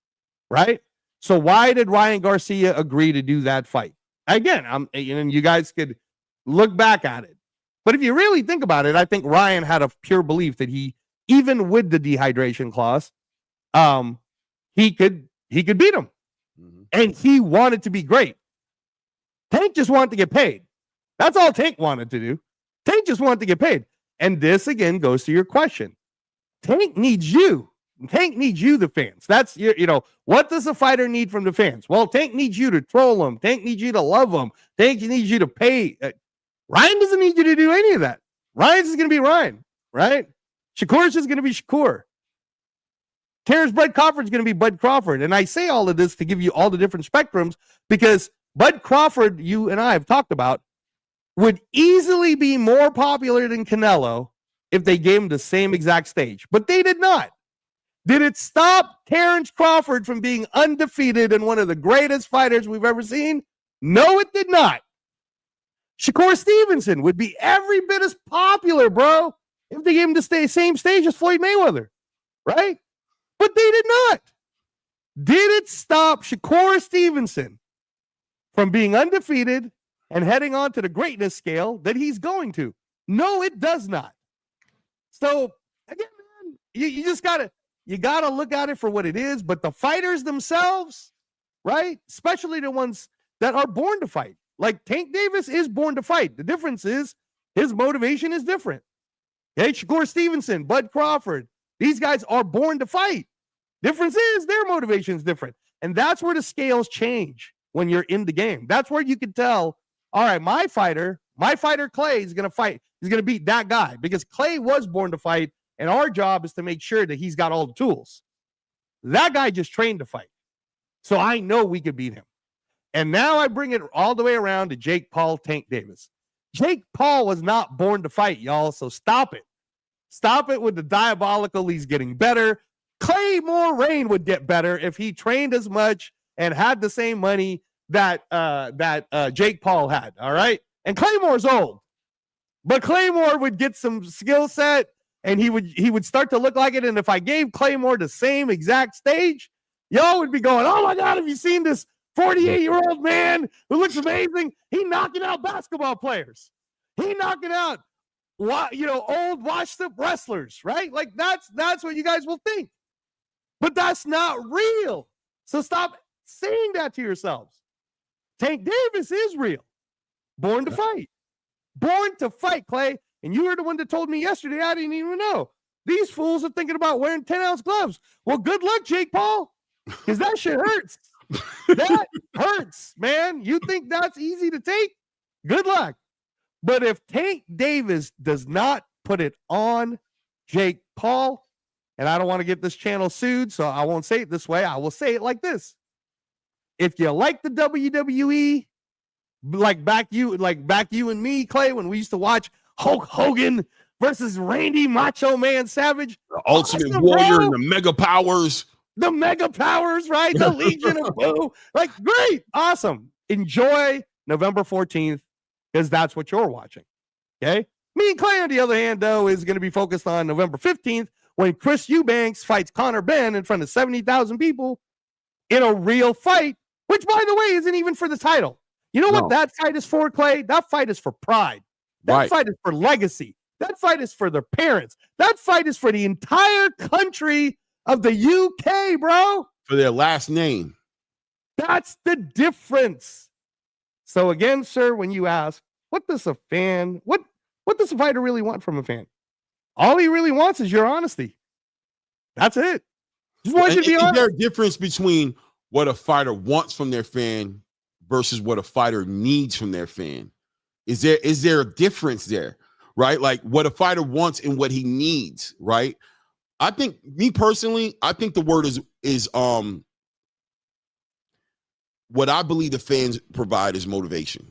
Speaker 3: right? So why did Ryan Garcia agree to do that fight? Again, you guys could look back at it. But if you really think about it, I think Ryan had a pure belief that he, even with the dehydration clause, he could beat him. Mm-hmm. And he wanted to be great. Tank just wanted to get paid. That's all Tank wanted to do. Tank just wanted to get paid. And this, again, goes to your question. Tank needs you. Tank needs you, the fans. That's, what does a fighter need from the fans? Well, Tank needs you to troll him. Tank needs you to love him. Tank needs you to pay. Ryan doesn't need you to do any of that. Ryan's just going to be Ryan, right? Shakur's just going to be Shakur. Terrence Bud Crawford's going to be Bud Crawford. And I say all of this to give you all the different spectrums because Bud Crawford, you and I have talked about, would easily be more popular than Canelo if they gave him the same exact stage. But they did not. Did it stop Terrence Crawford from being undefeated and one of the greatest fighters we've ever seen? No, it did not. Shakur Stevenson would be every bit as popular, bro, if they gave him the same stage as Floyd Mayweather, right? But they did not. Did it stop Shakur Stevenson from being undefeated and heading on to the greatness scale that he's going to? No, it does not. So, again, man, you just gotta look at it for what it is. But the fighters themselves, right? Especially the ones that are born to fight. Like Tank Davis is born to fight. The difference is his motivation is different. Okay, Shakur Stevenson, Bud Crawford, these guys are born to fight. Difference is their motivation is different. And that's where the scales change when you're in the game. That's where you can tell, all right, my fighter Clay is going to fight. He's going to beat that guy because Clay was born to fight. And our job is to make sure that he's got all the tools. That guy just trained to fight. So I know we could beat him. And now I bring it all the way around to Jake Paul, Tank Davis. Jake Paul was not born to fight, y'all. So stop it. Stop it with the diabolical. He's getting better. Claymore Rain would get better if he trained as much and had the same money that Jake Paul had. All right. And Claymore's old, but Claymore would get some skill set and he would start to look like it. And if I gave Claymore the same exact stage, y'all would be going, oh my God, have you seen this 48-year-old man who looks amazing? He knocking out basketball players. He knocking out, old washed-up wrestlers, right? Like that's what you guys will think. But that's not real. So stop saying that to yourselves. Tank Davis is real. Born to fight. Born to fight, Clay. And you were the one that told me yesterday, I didn't even know. These fools are thinking about wearing 10-ounce gloves. Well, good luck, Jake Paul, because that shit hurts. That hurts, man. You think that's easy to take? Good luck. But if Tank Davis does not put it on Jake Paul, and I don't want to get this channel sued, so I won't say it this way. I will say it like this. If you like the WWE, like back you and me, Clay, when we used to watch Hulk Hogan versus Randy Macho Man Savage.
Speaker 2: The Ultimate
Speaker 3: Awesome,
Speaker 2: Warrior
Speaker 3: bro.
Speaker 2: and the Mega Powers.
Speaker 3: The Mega Powers, right? The Legion of Boo. Like, great. Awesome. Enjoy November 14th because that's what you're watching. Okay? Me and Clay, on the other hand, though, is going to be focused on November 15th when Chris Eubanks fights Conor Benn in front of 70,000 people in a real fight, which, by the way, isn't even for the title. You know what that fight is for, Clay? That fight is for pride. That fight is for legacy. That fight is for their parents. That fight is for the entire country of the UK, bro.
Speaker 2: For their last name.
Speaker 3: That's the difference. So again, sir, when you ask, what does a fan, what does a fighter really want from a fan? All he really wants is your honesty. That's it. Just want you to be honest.
Speaker 2: Is there a difference between what a fighter wants from their fan versus what a fighter needs from their fan? Is there a difference there, right? Like what a fighter wants and what he needs, right? I think, me personally, I think the word is what I believe the fans provide is motivation.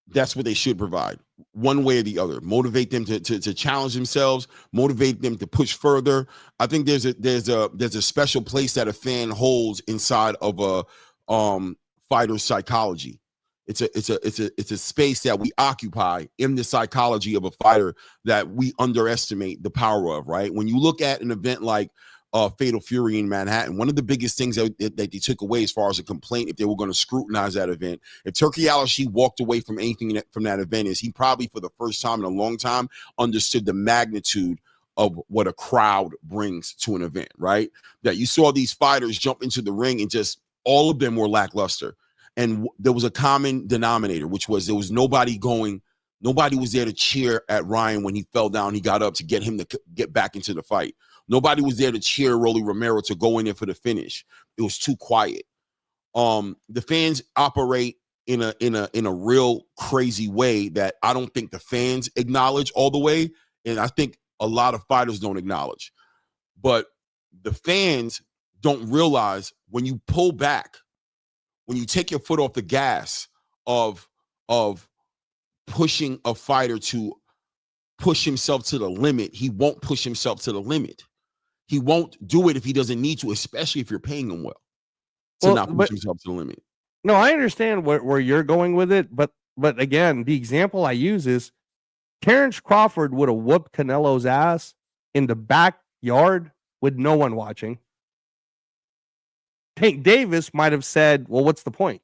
Speaker 2: That's what they should provide, one way or the other. Motivate them to challenge themselves, motivate them to push further. I think there's a special place that a fan holds inside of a fighter's psychology. It's a space that we occupy in the psychology of a fighter that we underestimate the power of, right? When you look at an event like Fatal Fury in Manhattan, one of the biggest things that they took away as far as a complaint, if they were going to scrutinize that event, if Turki Al-Ashi walked away from anything from that event, is he probably for the first time in a long time understood the magnitude of what a crowd brings to an event, right? That you saw these fighters jump into the ring and just all of them were lackluster. And there was a common denominator, which was there was nobody was there to cheer at Ryan when he fell down. He got up to get him to get back into the fight. Nobody was there to cheer Rolly Romero to go in there for the finish. It was too quiet. The fans operate in a real crazy way that I don't think the fans acknowledge all the way, and I think a lot of fighters don't acknowledge. But the fans don't realize when you pull back, when you take your foot off the gas of pushing a fighter to push himself to the limit, he won't push himself to the limit. He won't do it if he doesn't need to, especially if you're paying him well to not push himself to the limit.
Speaker 3: No, I understand where you're going with it, but again, the example I use is Terrence Crawford would have whooped Canelo's ass in the backyard with no one watching. Tank Davis might have said, well, what's the point?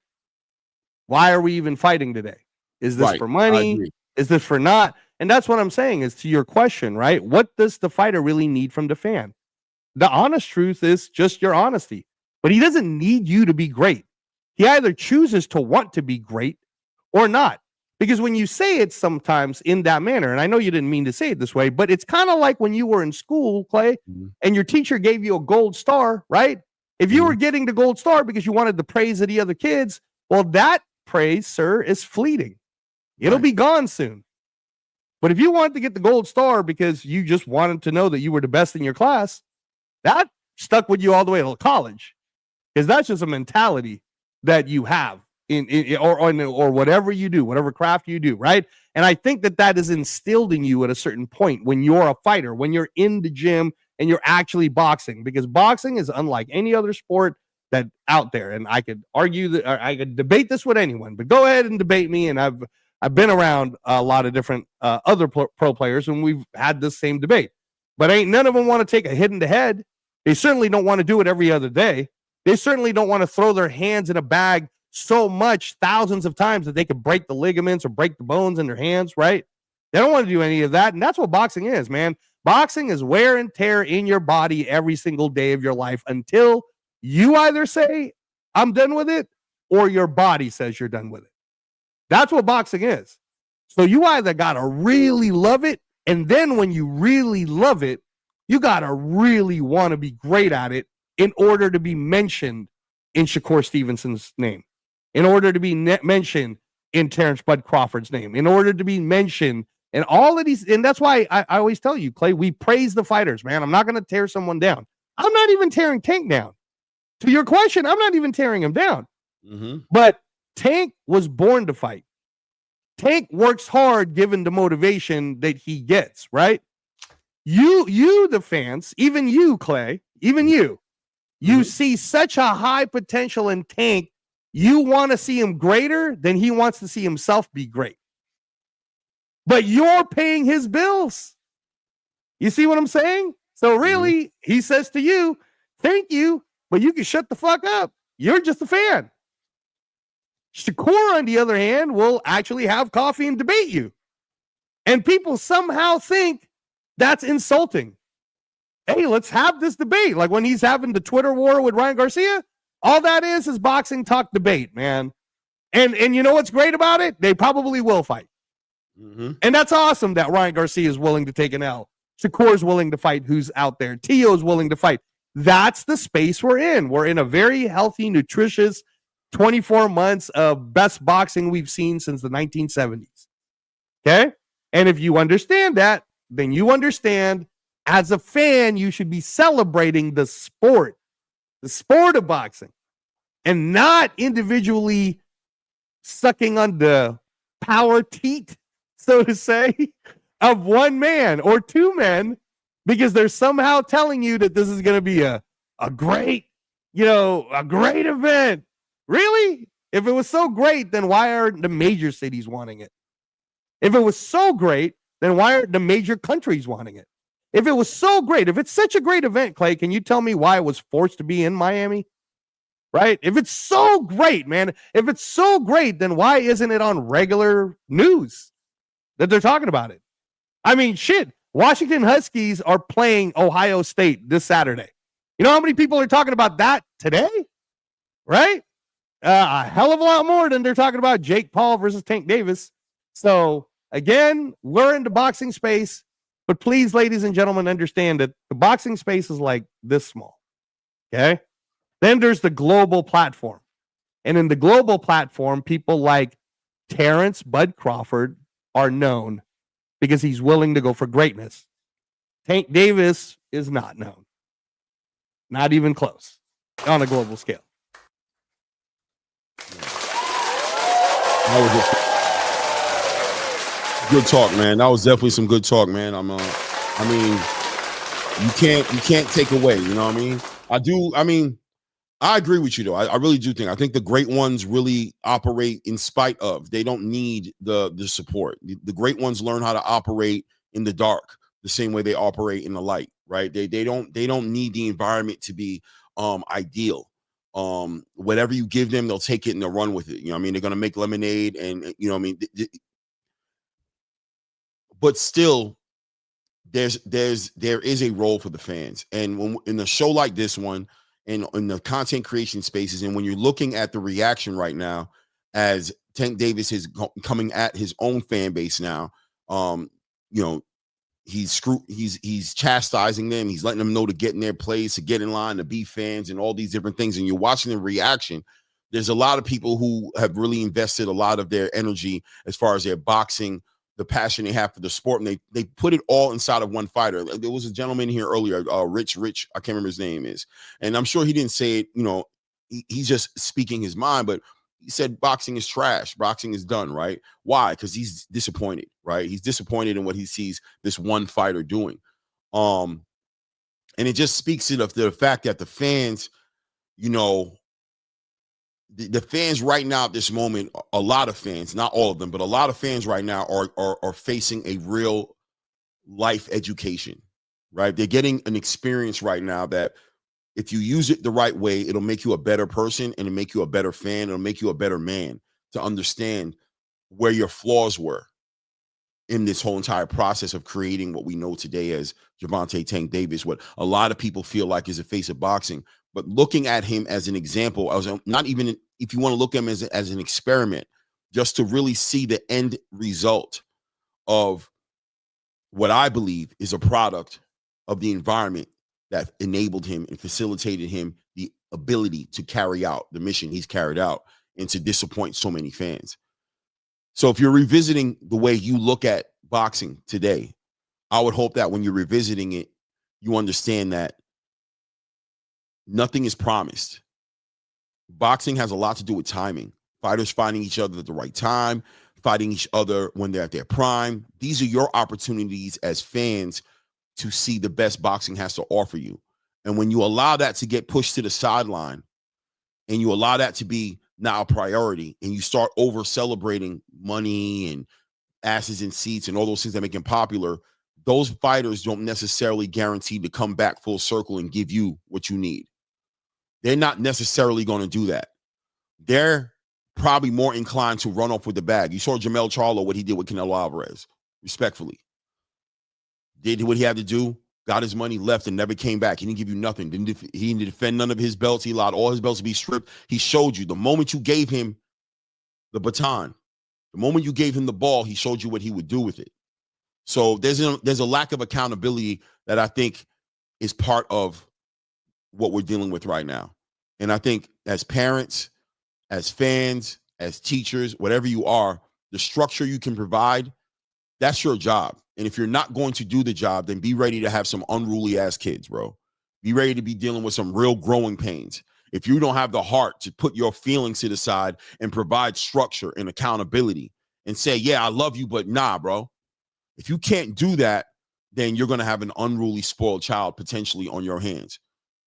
Speaker 3: Why are we even fighting today? Is this for money? Is this for not? And that's what I'm saying is to your question, right? What does the fighter really need from the fan? The honest truth is just your honesty. But he doesn't need you to be great. He either chooses to want to be great or not. Because when you say it sometimes in that manner, and I know you didn't mean to say it this way, but it's kind of like when you were in school, Clay, and your teacher gave you a gold star, right? If you were getting the gold star because you wanted the praise of the other kids, well, that praise, sir, is fleeting. It'll be gone soon. But if you wanted to get the gold star because you just wanted to know that you were the best in your class, that stuck with you all the way to college. Because that's just a mentality that you have or whatever you do, whatever craft you do, right? And I think that is instilled in you at a certain point when you're a fighter, when you're in the gym and you're actually boxing, because boxing is unlike any other sport that out there. And I could argue that, or I could debate this with anyone, but go ahead and debate me. And I've been around a lot of different other pro players, and we've had this same debate. But ain't none of them want to take a hit in the head. They certainly don't want to do it every other day. They certainly don't want to throw their hands in a bag so much, thousands of times, that they could break the ligaments or break the bones in their hands, right? They don't want to do any of that. And that's what boxing is, man. Boxing is wear and tear in your body every single day of your life until you either say, I'm done with it, or your body says you're done with it. That's what boxing is. So you either got to really love it, and then when you really love it, you got to really want to be great at it in order to be mentioned in Shakur Stevenson's name, in order to be mentioned in Terrence Bud Crawford's name, in order to be mentioned in all of these. And that's why I always tell you, Clay, we praise the fighters, man. I'm not going to tear someone down. I'm not even tearing Tank down. To your question, I'm not even tearing him down. But Tank was born to fight. Tank works hard given the motivation that he gets, right? You, the fans, even you, Clay, even you see such a high potential in Tank. You want to see him greater than he wants to see himself be great. But you're paying his bills. You see what I'm saying? So really, he says to you, thank you, but you can shut the fuck up. You're just a fan. Shakur, on the other hand, will actually have coffee and debate you. And people somehow think that's insulting. Hey, let's have this debate. Like when he's having the Twitter war with Ryan Garcia, all that is boxing talk debate, man. And you know what's great about it? They probably will fight. And that's awesome that Ryan Garcia is willing to take an L. Shakur's willing to fight who's out there. Tio's willing to fight. That's the space we're in. We're in a very healthy, nutritious 24 months of best boxing we've seen since the 1970s. Okay? And if you understand that, then you understand as a fan, you should be celebrating the sport of boxing, and not individually sucking on the power teat, so to say, of one man or two men, because they're somehow telling you that this is going to be a great event. Really? If it was so great, then why aren't the major cities wanting it? If it was so great, then why aren't the major countries wanting it? If it was so great, if it's such a great event, Clay, can you tell me why it was forced to be in Miami? Right? If it's so great, man, if it's so great, then why isn't it on regular news that they're talking about it? I mean, shit, Washington Huskies are playing Ohio State this Saturday. You know how many people are talking about that today? Right? A hell of a lot more than they're talking about Jake Paul versus Tank Davis. So, again, we're in the boxing space. But please, ladies and gentlemen, understand that the boxing space is like this small. Okay? Then there's the global platform. And in the global platform, people like Terrence Bud Crawford are known because he's willing to go for greatness. Tank Davis is not known. Not even close on a global scale.
Speaker 2: That was good talk, man. That was definitely some good talk, man. I mean, you can't take away, you know what I mean? I agree with you though. I really do think. I think the great ones really operate in spite of. They don't need the support. The great ones learn how to operate in the dark the same way they operate in the light, right? They don't need the environment to be ideal. Whatever you give them, they'll take it and they'll run with it. You know what I mean? They're gonna make lemonade, and you know what I mean. But still, there is a role for the fans, and when in a show like this one, and in the content creation spaces, and when you're looking at the reaction right now, as Tank Davis is coming at his own fan base now, you know, he's chastising them, he's letting them know to get in their place, to get in line, to be fans, and all these different things. And you're watching the reaction. There's a lot of people who have really invested a lot of their energy as far as their boxing, the passion they have for the sport, and they put it all inside of one fighter. There was a gentleman here earlier, Rich, I can't remember his name is, and I'm sure he didn't say it, you know, he's just speaking his mind, but he said boxing is trash, boxing is done, right? Why? Because he's disappointed, right? He's disappointed in what he sees this one fighter doing. And it just speaks to the fact that the fans, you know, the fans right now at this moment, a lot of fans, not all of them, but a lot of fans right now are facing a real life education, right? They're getting an experience right now that if you use it the right way, it'll make you a better person, and it'll make you a better fan. It'll make you a better man to understand where your flaws were in this whole entire process of creating what we know today as Gervonta Tank Davis, what a lot of people feel like is the face of boxing. But looking at him as an example, I was not even, if you want to look at him as an experiment, just to really see the end result of what I believe is a product of the environment that enabled him and facilitated him the ability to carry out the mission he's carried out and to disappoint so many fans. So if you're revisiting the way you look at boxing today, I would hope that when you're revisiting it, you understand that nothing is promised. Boxing has a lot to do with timing. Fighters finding each other at the right time, fighting each other when they're at their prime. These are your opportunities as fans to see the best boxing has to offer you. And when you allow that to get pushed to the sideline and you allow that to be now a priority and you start over celebrating money and asses in seats and all those things that make him popular, those fighters don't necessarily guarantee to come back full circle and give you what you need. They're not necessarily going to do that. They're probably more inclined to run off with the bag. You saw Jamel Charlo, what he did with Canelo Alvarez, respectfully. Did what he had to do, got his money, left, and never came back. He didn't give you nothing. He didn't defend none of his belts. He allowed all his belts to be stripped. He showed you the moment you gave him the baton, the moment you gave him the ball, he showed you what he would do with it. So there's a lack of accountability that I think is part of what we're dealing with right now. And I think as parents, as fans, as teachers, whatever you are, the structure you can provide, that's your job. And if you're not going to do the job, then be ready to have some unruly ass kids, bro. Be ready to be dealing with some real growing pains. If you don't have the heart to put your feelings to the side and provide structure and accountability and say, yeah, I love you, but nah, bro. If you can't do that, then you're going to have an unruly, spoiled child potentially on your hands.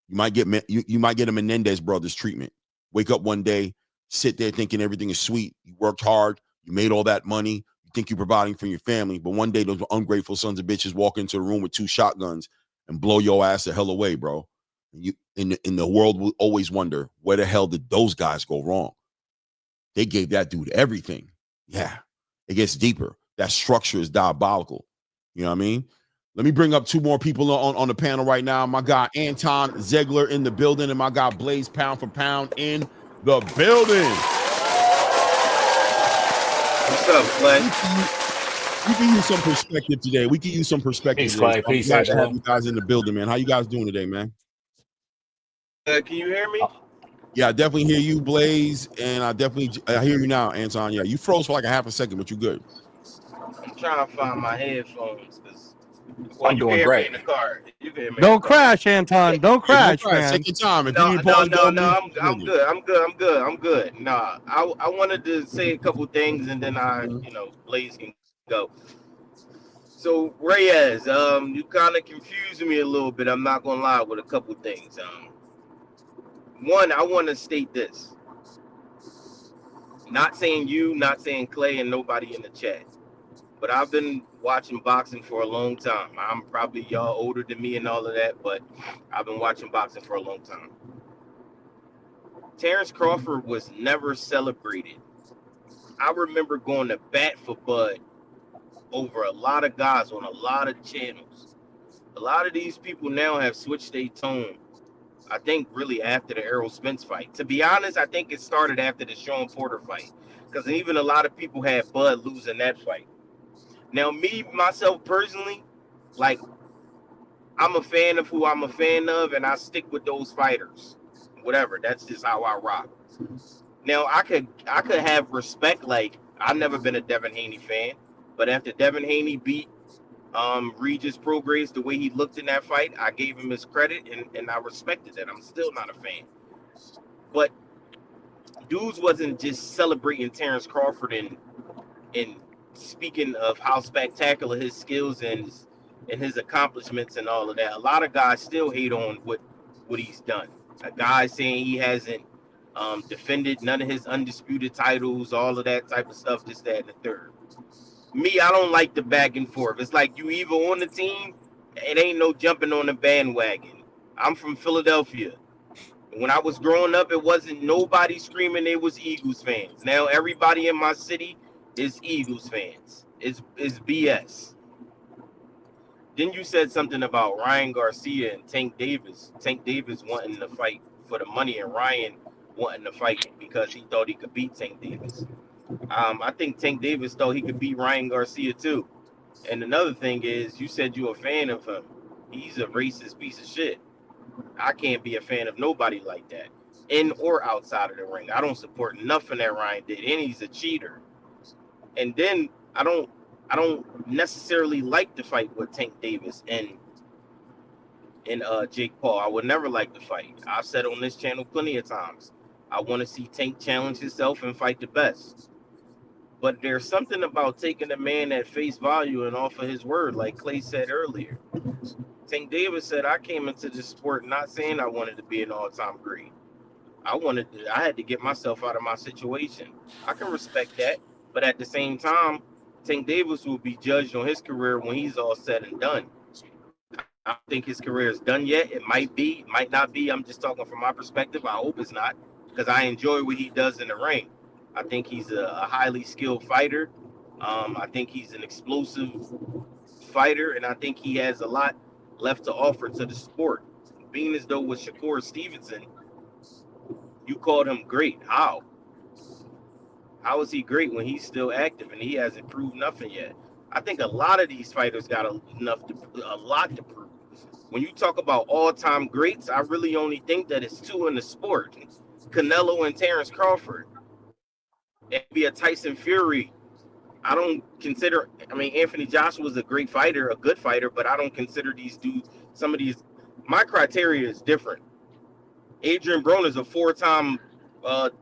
Speaker 2: You might get a Menendez brothers treatment. Wake up one day, sit there thinking everything is sweet. You worked hard. You made all that money. You think you're providing for your family. But one day those ungrateful sons of bitches walk into a room with 2 shotguns and blow your ass the hell away, bro. And you in the world will always wonder, where the hell did those guys go wrong? They gave that dude everything. Yeah, it gets deeper. That structure is diabolical. You know what I mean? Let me bring up 2 more people on the panel right now. My guy Anton Ziegler in the building, and my guy Blaze Pound for Pound in the building.
Speaker 4: What's up, Clay?
Speaker 2: We can use some perspective today. Peace,
Speaker 5: Clay. Peace,
Speaker 2: glad to have you guys in the building, man. How you guys doing today, man?
Speaker 4: Can you hear me?
Speaker 2: Yeah, I definitely hear you, Blaze, and I hear you now, Anton. Yeah, you froze for like a half a second, but you good.
Speaker 4: I'm trying to find my headphones because
Speaker 5: I'm doing great.
Speaker 4: In the car. You can hear me.
Speaker 3: Don't crash, Anton. Don't crash, man.
Speaker 2: Take your time. If
Speaker 4: No,
Speaker 2: you need pause,
Speaker 4: I'm good. Nah, I wanted to say a couple things and then Blaze can go. So Reyes, you kind of confused me a little bit. I'm not gonna lie with a couple things. One, I want to state this. Not saying you, not saying Clay, and nobody in the chat. But I've been watching boxing for a long time. I'm probably y'all older than me and all of that, but I've been watching boxing for a long time. Terrence Crawford was never celebrated. I remember going to bat for Bud over a lot of guys on a lot of channels. A lot of these people now have switched their tone. I think really after the Errol Spence fight. To be honest, I think it started after the Sean Porter fight. Because even a lot of people had Bud losing that fight. Now, myself personally, like, I'm a fan of who I'm a fan of, and I stick with those fighters. Whatever, that's just how I rock. Now, I could have respect. Like, I've never been a Devin Haney fan, but after Devin Haney beat Regis Prograis the way he looked in that fight, I gave him his credit, and I respected that. I'm still not a fan. But dudes wasn't just celebrating Terrence Crawford and speaking of how spectacular his skills and his accomplishments and all of that. A lot of guys still hate on what he's done. A guy saying he hasn't defended none of his undisputed titles, all of that type of stuff, this, that, and the third. Me, I don't like the back and forth. It's like you either on the team, it ain't no jumping on the bandwagon. I'm from Philadelphia. When I was growing up, it wasn't nobody screaming they was Eagles fans. Now everybody in my city is Eagles fans. It's BS. Then you said something about Ryan Garcia and Tank Davis. Tank Davis wanting to fight for the money and Ryan wanting to fight because he thought he could beat Tank Davis. I think Tank Davis thought he could beat Ryan Garcia too. And another thing is, you said you're a fan of him. He's a racist piece of shit. I can't be a fan of nobody like that, in or outside of the ring. I don't support nothing that Ryan did, and he's a cheater. And then I don't necessarily like to fight with Tank Davis and Jake Paul. I would never like to fight. I've said on this channel plenty of times, I want to see Tank challenge himself and fight the best. But there's something about taking a man at face value and off of his word, like Clay said earlier. Tank Davis said, I came into this sport not saying I wanted to be an all-time great. I had to get myself out of my situation. I can respect that, but at the same time, Tank Davis will be judged on his career when he's all said and done. I don't think his career is done yet. It might be, it might not be. I'm just talking from my perspective. I hope it's not, because I enjoy what he does in the ring. I think he's a highly skilled fighter. I think he's an explosive fighter, and I think he has a lot left to offer to the sport. Being as though with Shakur Stevenson, you called him great. How? How is he great when he's still active and he hasn't proved nothing yet? I think a lot of these fighters got a lot to prove. When you talk about all-time greats, I really only think that it's two in the sport: Canelo and Terrence Crawford. Maybe a Tyson Fury. I don't consider. I mean, Anthony Joshua was a great fighter, a good fighter, but I don't consider these dudes. Some of these, my criteria is different. Adrian Broner is a 4-time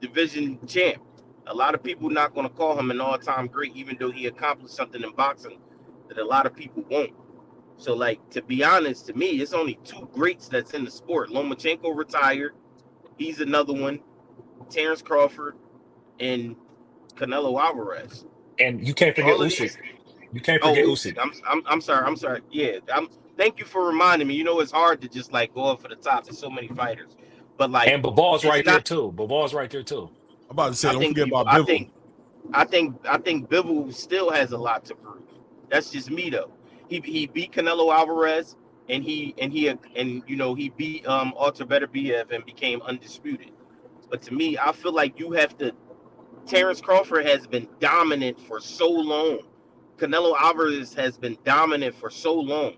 Speaker 4: division champ. A lot of people not going to call him an all-time great, even though he accomplished something in boxing that a lot of people won't. So, like, to be honest, to me, it's only two greats that's in the sport. Lomachenko retired. He's another one. Terrence Crawford and Canelo Alvarez.
Speaker 5: And you can't forget Usyk. You can't forget Usyk.
Speaker 4: I'm sorry. Yeah, thank you for reminding me. You know, it's hard to just like go up for the top. There's so many fighters, but like,
Speaker 5: and Bival's right there too. Bival's right there too.
Speaker 2: I'm about to say, don't forget about Bivol.
Speaker 4: I think Bivol still has a lot to prove. That's just me though. He beat Canelo Alvarez, and he beat Artur Beterbiev and became undisputed. But to me, I feel like you have to. Terrence Crawford has been dominant for so long. Canelo Alvarez has been dominant for so long.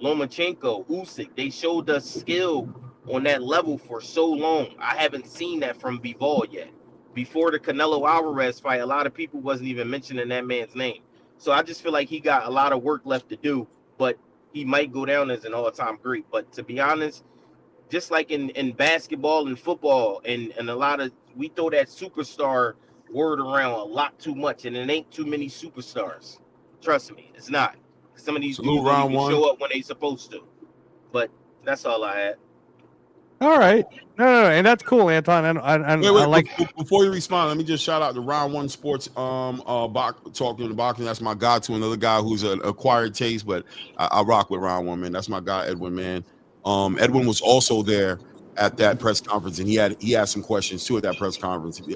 Speaker 4: Lomachenko, Usyk, they showed us skill on that level for so long. I haven't seen that from Bivol yet. Before the Canelo Alvarez fight, a lot of people wasn't even mentioning that man's name. So I just feel like he got a lot of work left to do, but he might go down as an all-time great. But to be honest, just like in basketball and football and a lot of, we throw that superstar word around a lot too much, and it ain't too many superstars. Trust me, it's not. Some of these dudes don't even show up when they supposed to. But that's all I had.
Speaker 3: All right, no, and that's cool, Anton. And I like.
Speaker 2: Before you respond, let me just shout out to Round One Sports. Talking to boxing. That's my guy. To another guy who's an acquired taste, but I rock with Round One, man. That's my guy, Edwin, man. Edwin was also there at that press conference, and he had some questions too at that press conference. He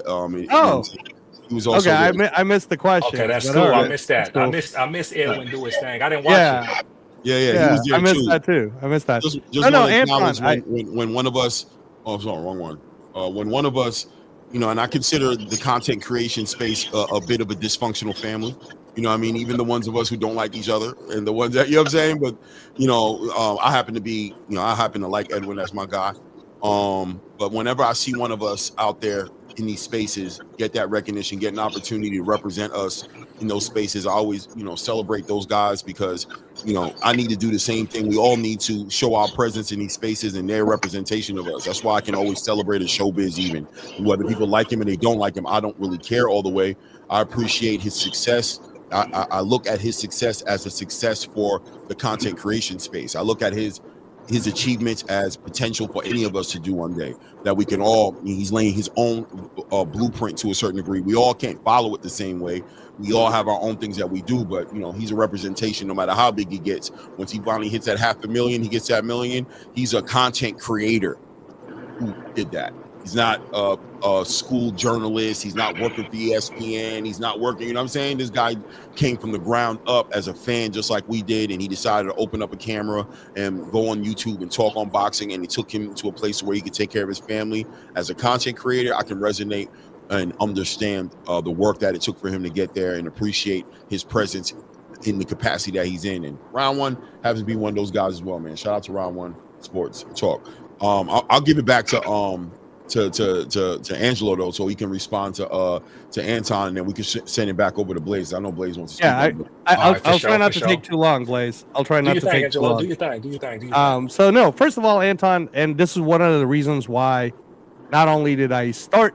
Speaker 2: was also
Speaker 3: okay. I missed the question.
Speaker 5: Okay, that's cool. Right. I missed that. Cool. I missed Edwin do his thing. I didn't watch it.
Speaker 2: Yeah. He was there
Speaker 3: I missed that too. I missed that.
Speaker 2: Just Anton, when one of us. Oh, sorry, wrong one. When one of us, and I consider the content creation space a bit of a dysfunctional family. You know what I mean? Even the ones of us who don't like each other and the ones that, you know what I'm saying? But, I happen to like Edwin as my guy. But whenever I see one of us out there in these spaces, get that recognition, get an opportunity to represent us in those spaces, I always, celebrate those guys because, I need to do the same thing. We all need to show our presence in these spaces and their representation of us. That's why I can always celebrate in showbiz, even whether people like him and they don't like him. I don't really care all the way. I appreciate his success. I look at his success as a success for the content creation space. I look at his achievements as potential for any of us to do one day, that we can all, he's laying his own blueprint to a certain degree. We all can't follow it the same way. We all have our own things that we do, but he's a representation no matter how big he gets. Once he finally hits that 500,000, he gets that million. He's a content creator who did that. He's not a school journalist. He's not working for ESPN. He's not working, you know what I'm saying? This guy came from the ground up as a fan, just like we did. And he decided to open up a camera and go on YouTube and talk on boxing. And it took him to a place where he could take care of his family. As a content creator, I can resonate and understand the work that it took for him to get there and appreciate his presence in the capacity that he's in. And Round One happens to be one of those guys as well, man. Shout out to Round One Sports Talk. I'll give it back to Angelo though, so he can respond to Anton, and then we can send it back over to Blaze. I know Blaze wants to speak.
Speaker 3: Yeah, I'll try not to take too long, Blaze. I'll try not to take too long.
Speaker 5: Do your thing.
Speaker 3: So no, first of all, Anton, and this is one of the reasons why not only did I start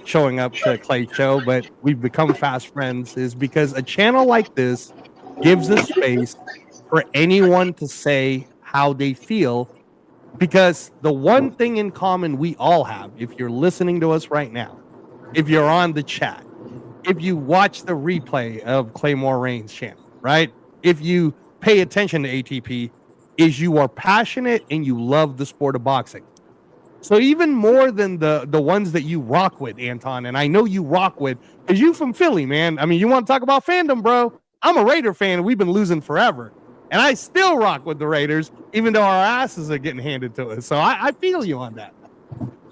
Speaker 3: showing up to Clay's show, but we've become fast friends, is because a channel like this gives a space for anyone to say how they feel. Because the one thing in common we all have, if you're listening to us right now, if you're on the chat, if you watch the replay of Claymore Reigns' channel, right? If you pay attention to ATP, is you are passionate and you love the sport of boxing. So even more than the ones that you rock with, Anton, and I know you rock with, because you from Philly, man. I mean, you want to talk about fandom, bro? I'm a Raider fan, and we've been losing forever. And I still rock with the Raiders, even though our asses are getting handed to us. So I feel you on that.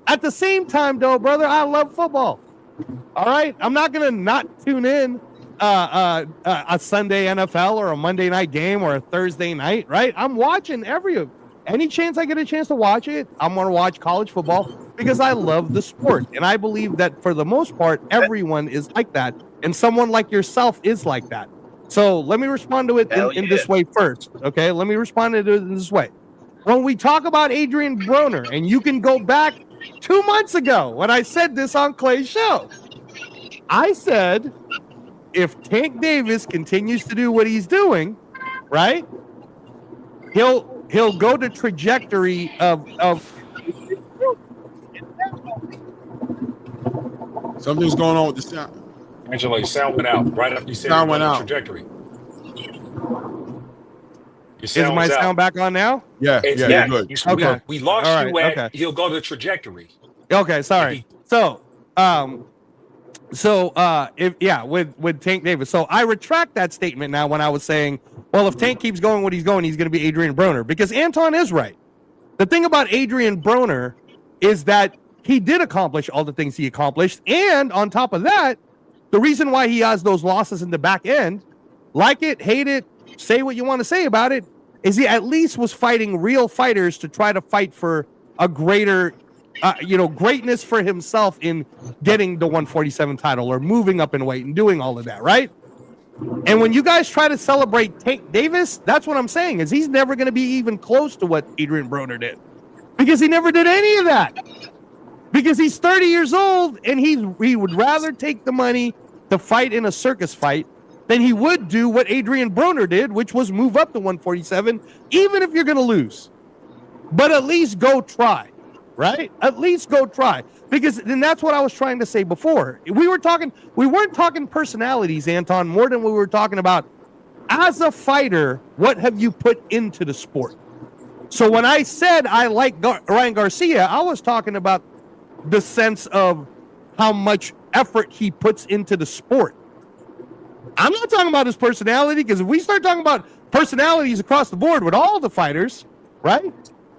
Speaker 3: At the same time, though, brother, I love football. All right? I'm not going to not tune in a Sunday NFL or a Monday night game or a Thursday night, right? I'm watching any chance I get a chance to watch it, I'm going to watch college football because I love the sport. And I believe that for the most part, everyone is like that. And someone like yourself is like that. So let me respond to it in this way first. Okay, let me respond to it in this way. When we talk about Adrian Broner, and you can go back 2 months ago when I said this on Clay's show, I said, if Tank Davis continues to do what he's doing, right, he'll go the trajectory of
Speaker 2: Something's going on with the sound.
Speaker 5: Angela, your sound went out right after you said
Speaker 2: Sound went out.
Speaker 5: Trajectory.
Speaker 3: Is my sound back on now?
Speaker 2: Yeah,
Speaker 5: yeah,
Speaker 2: good.
Speaker 5: Okay. We lost
Speaker 3: right,
Speaker 5: you at
Speaker 3: okay.
Speaker 5: he'll go to trajectory.
Speaker 3: Okay, sorry. So with Tank Davis. So I retract that statement now when I was saying, well, if Tank keeps going what he's going, he's going to be Adrian Broner, because Anton is right. The thing about Adrian Broner is that he did accomplish all the things he accomplished, and on top of that, the reason why he has those losses in the back end, like it, hate it, say what you want to say about it, is he at least was fighting real fighters to try to fight for a greater, greatness for himself in getting the 147 title or moving up in weight and doing all of that, right? And when you guys try to celebrate Tank Davis, that's what I'm saying, is he's never going to be even close to what Adrian Broner did, because he never did any of that. Because he's 30 years old, and he would rather take the money to fight in a circus fight than he would do what Adrian Broner did, which was move up to 147, even if you're going to lose. But at least go try, right? At least go try. Because then that's what I was trying to say before. We weren't talking personalities, Anton, more than we were talking about, as a fighter, what have you put into the sport? So when I said I like Ryan Garcia, I was talking about the sense of how much effort he puts into the sport. I'm not talking about his personality, because if we start talking about personalities across the board with all the fighters, right?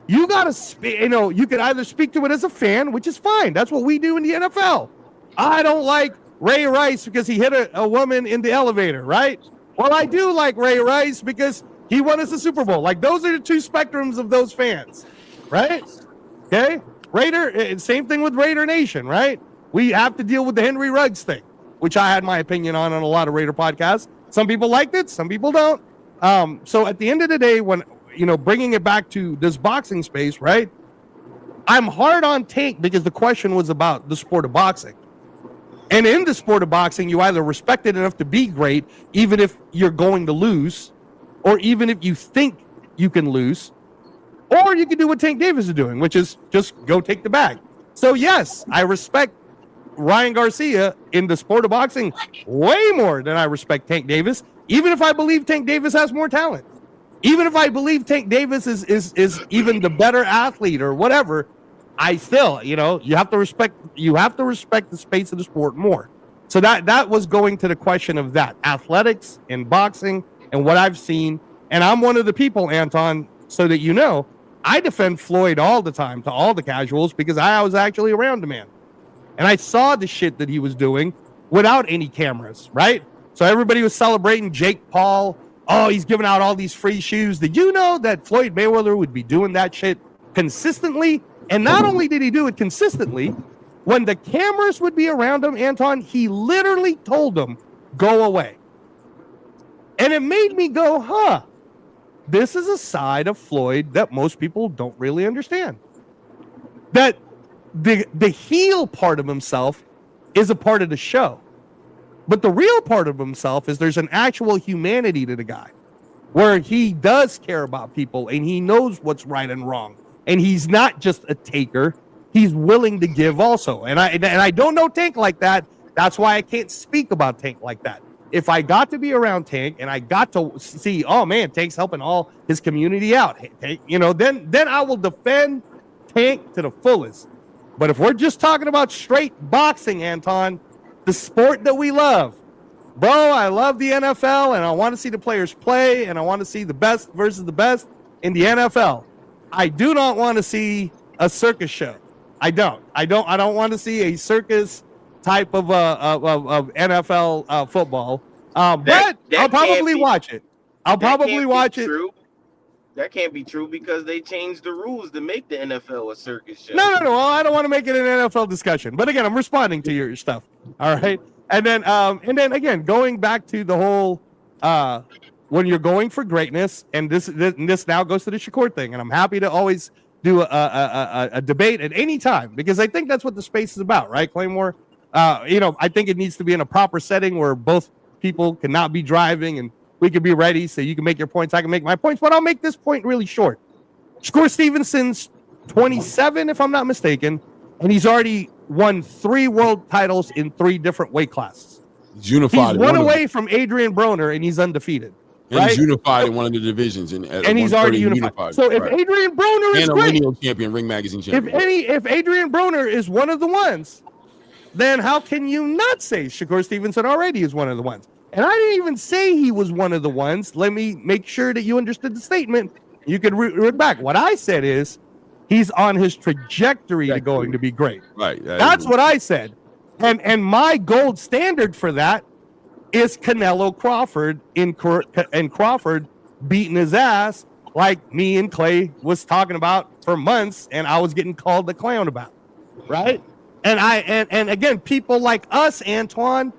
Speaker 3: You got to, you can either speak to it as a fan, which is fine. That's what we do in the NFL. I don't like Ray Rice because he hit a woman in the elevator, right? Well, I do like Ray Rice because he won us a Super Bowl. Like, those are the two spectrums of those fans, right? Okay? Raider, same thing with Raider Nation, right? We have to deal with the Henry Ruggs thing, which I had my opinion on a lot of Raider podcasts. Some people liked it, some people don't. So at the end of the day, when, bringing it back to this boxing space, right? I'm hard on Tank because the question was about the sport of boxing. And in the sport of boxing, you either respect it enough to be great, even if you're going to lose, or even if you think you can lose, or you can do what Tank Davis is doing, which is just go take the bag. So yes, I respect Ryan Garcia in the sport of boxing way more than I respect Tank Davis, even if I believe Tank Davis has more talent. Even if I believe Tank Davis is even the better athlete or whatever, I still, you have to respect the space of the sport more. So that was going to the question of that athletics and boxing and what I've seen. And I'm one of the people, Anton, so that you know, I defend Floyd all the time to all the casuals because I was actually around the man. And I saw the shit that he was doing without any cameras, right? So everybody was celebrating Jake Paul. Oh, he's giving out all these free shoes. Did you know that Floyd Mayweather would be doing that shit consistently? And not only did he do it consistently, when the cameras would be around him, Anton, he literally told them, go away. And it made me go, this is a side of Floyd that most people don't really understand. That the heel part of himself is a part of the show. But the real part of himself is there's an actual humanity to the guy where he does care about people and he knows what's right and wrong. And he's not just a taker. He's willing to give also. And I don't know Tank like that. That's why I can't speak about Tank like that. If I got to be around Tank and I got to see, oh man, Tank's helping all his community out, Tank, then I will defend Tank to the fullest. But if we're just talking about straight boxing, Anton, the sport that we love, bro, I love the NFL and I want to see the players play and I want to see the best versus the best in the NFL. I do not want to see a circus show. I don't want to see a circus type of NFL football. But I'll probably watch it. I'll probably watch it.
Speaker 4: True. That can't be true because they changed the rules to make the NFL a circus show.
Speaker 3: No. I don't want to make it an NFL discussion. But again, I'm responding to your stuff. All right. And then again, going back to the whole when you're going for greatness, and this now goes to the Shakur thing, and I'm happy to always do a debate at any time because I think that's what the space is about, right, Claymore? I think it needs to be in a proper setting where both people cannot be driving and we can be ready so you can make your points, I can make my points, but I'll make this point really short. Shakur Stevenson's 27, if I'm not mistaken, and he's already won 3 world titles in 3 different weight classes.
Speaker 2: He's unified.
Speaker 3: He's one away from Adrian Broner, and he's undefeated.
Speaker 2: And
Speaker 3: right?
Speaker 2: He's unified in one of the divisions. And
Speaker 3: he's already unified. So if Adrian Broner is great,
Speaker 2: lineal champion, Ring Magazine champion.
Speaker 3: If Adrian Broner is one of the ones, then how can you not say Shakur Stevenson already is one of the ones? And I didn't even say he was one of the ones. Let me make sure that you understood the statement. You could read back. What I said is he's on his trajectory to going to be great.
Speaker 2: Right.
Speaker 3: That's what I said. And my gold standard for that is Canelo Crawford and Crawford beating his ass like me and Clay was talking about for months and I was getting called the clown about. Right? And again, people like us, Antoine,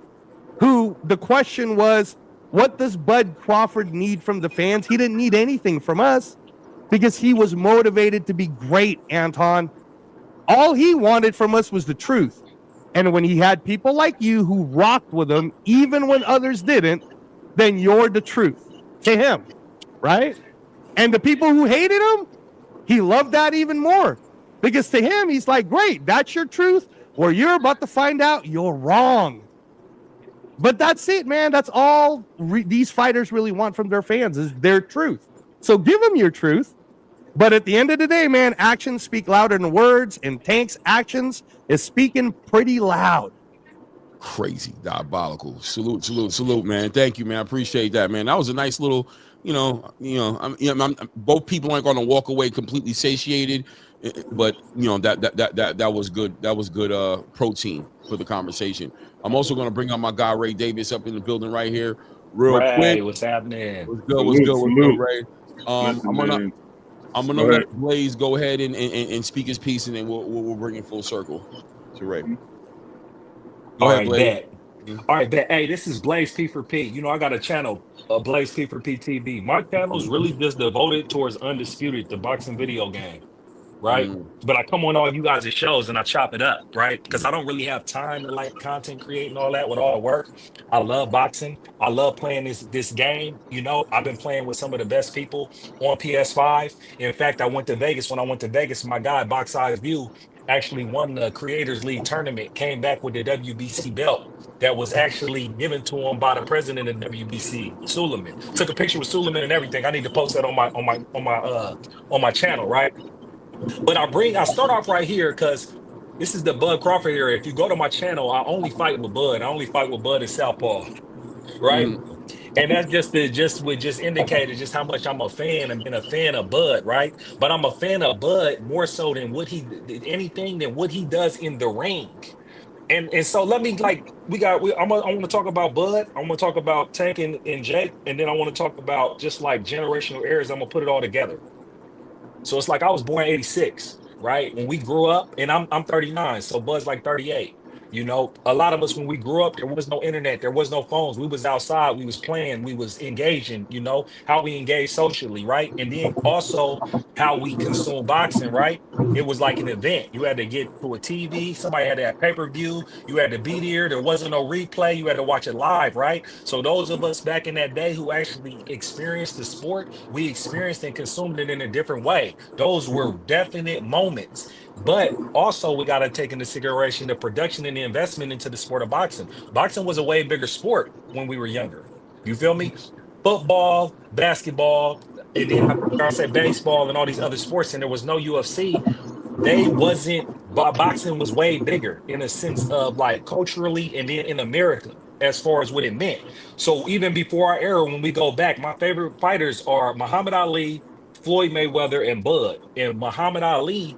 Speaker 3: who the question was, what does Bud Crawford need from the fans? He didn't need anything from us because he was motivated to be great, Anton. All he wanted from us was the truth. And when he had people like you who rocked with him, even when others didn't, then you're the truth to him, right? And the people who hated him, he loved that even more. Because to him, he's like, great, that's your truth, where you're about to find out you're wrong. But that's it, man. That's all these fighters really want from their fans is their truth. So give them your truth. But at the end of the day, man, actions speak louder than words, and Tank's actions is speaking pretty loud.
Speaker 2: Crazy, diabolical. Salute, man. Thank you, man. I appreciate that, man. That was a nice little, I'm both people aren't going to walk away completely satiated, but that was good. That was good protein for the conversation. I'm also going to bring on my guy Ray Davis up in the building right here, real quick.
Speaker 5: What's happening?
Speaker 2: What's good, Ray? I'm gonna let Blaze go ahead and speak his piece, and then we'll bring it full circle to Ray.
Speaker 5: All right, bet. All right, bet. Hey, this is Blaze P for P. I got a channel, Blaze P for P TV. My channel is really just devoted towards Undisputed, the boxing video game. Right. But I come on all you guys' shows and I chop it up, right? Because I don't really have time to like content create and all that with all the work. I love boxing. I love playing this game. I've been playing with some of the best people on PS5. In fact, I went to Vegas. When I went to Vegas, my guy, Box Eyes View, actually won the Creators League tournament, came back with the WBC belt that was actually given to him by the president of WBC, Suleiman. Took a picture with Suleiman and everything. I need to post that on my channel, right? But I start off right here because this is the Bud Crawford area. If you go to my channel, I only fight with Bud. I only fight with Bud and Southpaw, right? And that's just indicated just how much I'm a fan and been a fan of Bud, right? But I'm a fan of Bud more so than what he does in the ring. And so let me I want to talk about Bud. I want to talk about Tank and Jake, and then I want to talk about just like generational errors. I'm gonna put it all together. So it's like I was born in 86, right? When we grew up, and I'm 39, so Bud's like 38. A lot of us, when we grew up, there was no internet, there was no phones. We was outside, we was playing, we was engaging, how we engage socially, right? And then also how we consume boxing, right? It was like an event. You had to get to a TV. Somebody had to have pay-per-view. You had to be there. There wasn't no replay. You had to watch it live, right? So those of us back in that day who actually experienced the sport, we experienced and consumed it in a different way. Those were definite moments. But also, we got to take into consideration the production and the investment into the sport of boxing. Boxing was a way bigger sport when we were younger. You feel me? Football, basketball, and then I said baseball and all these other sports, and there was no UFC. They wasn't boxing was way bigger in a sense of like culturally and then in America as far as what it meant. So even before our era, when we go back, my favorite fighters are Muhammad Ali, Floyd Mayweather, and Bud. And Muhammad Ali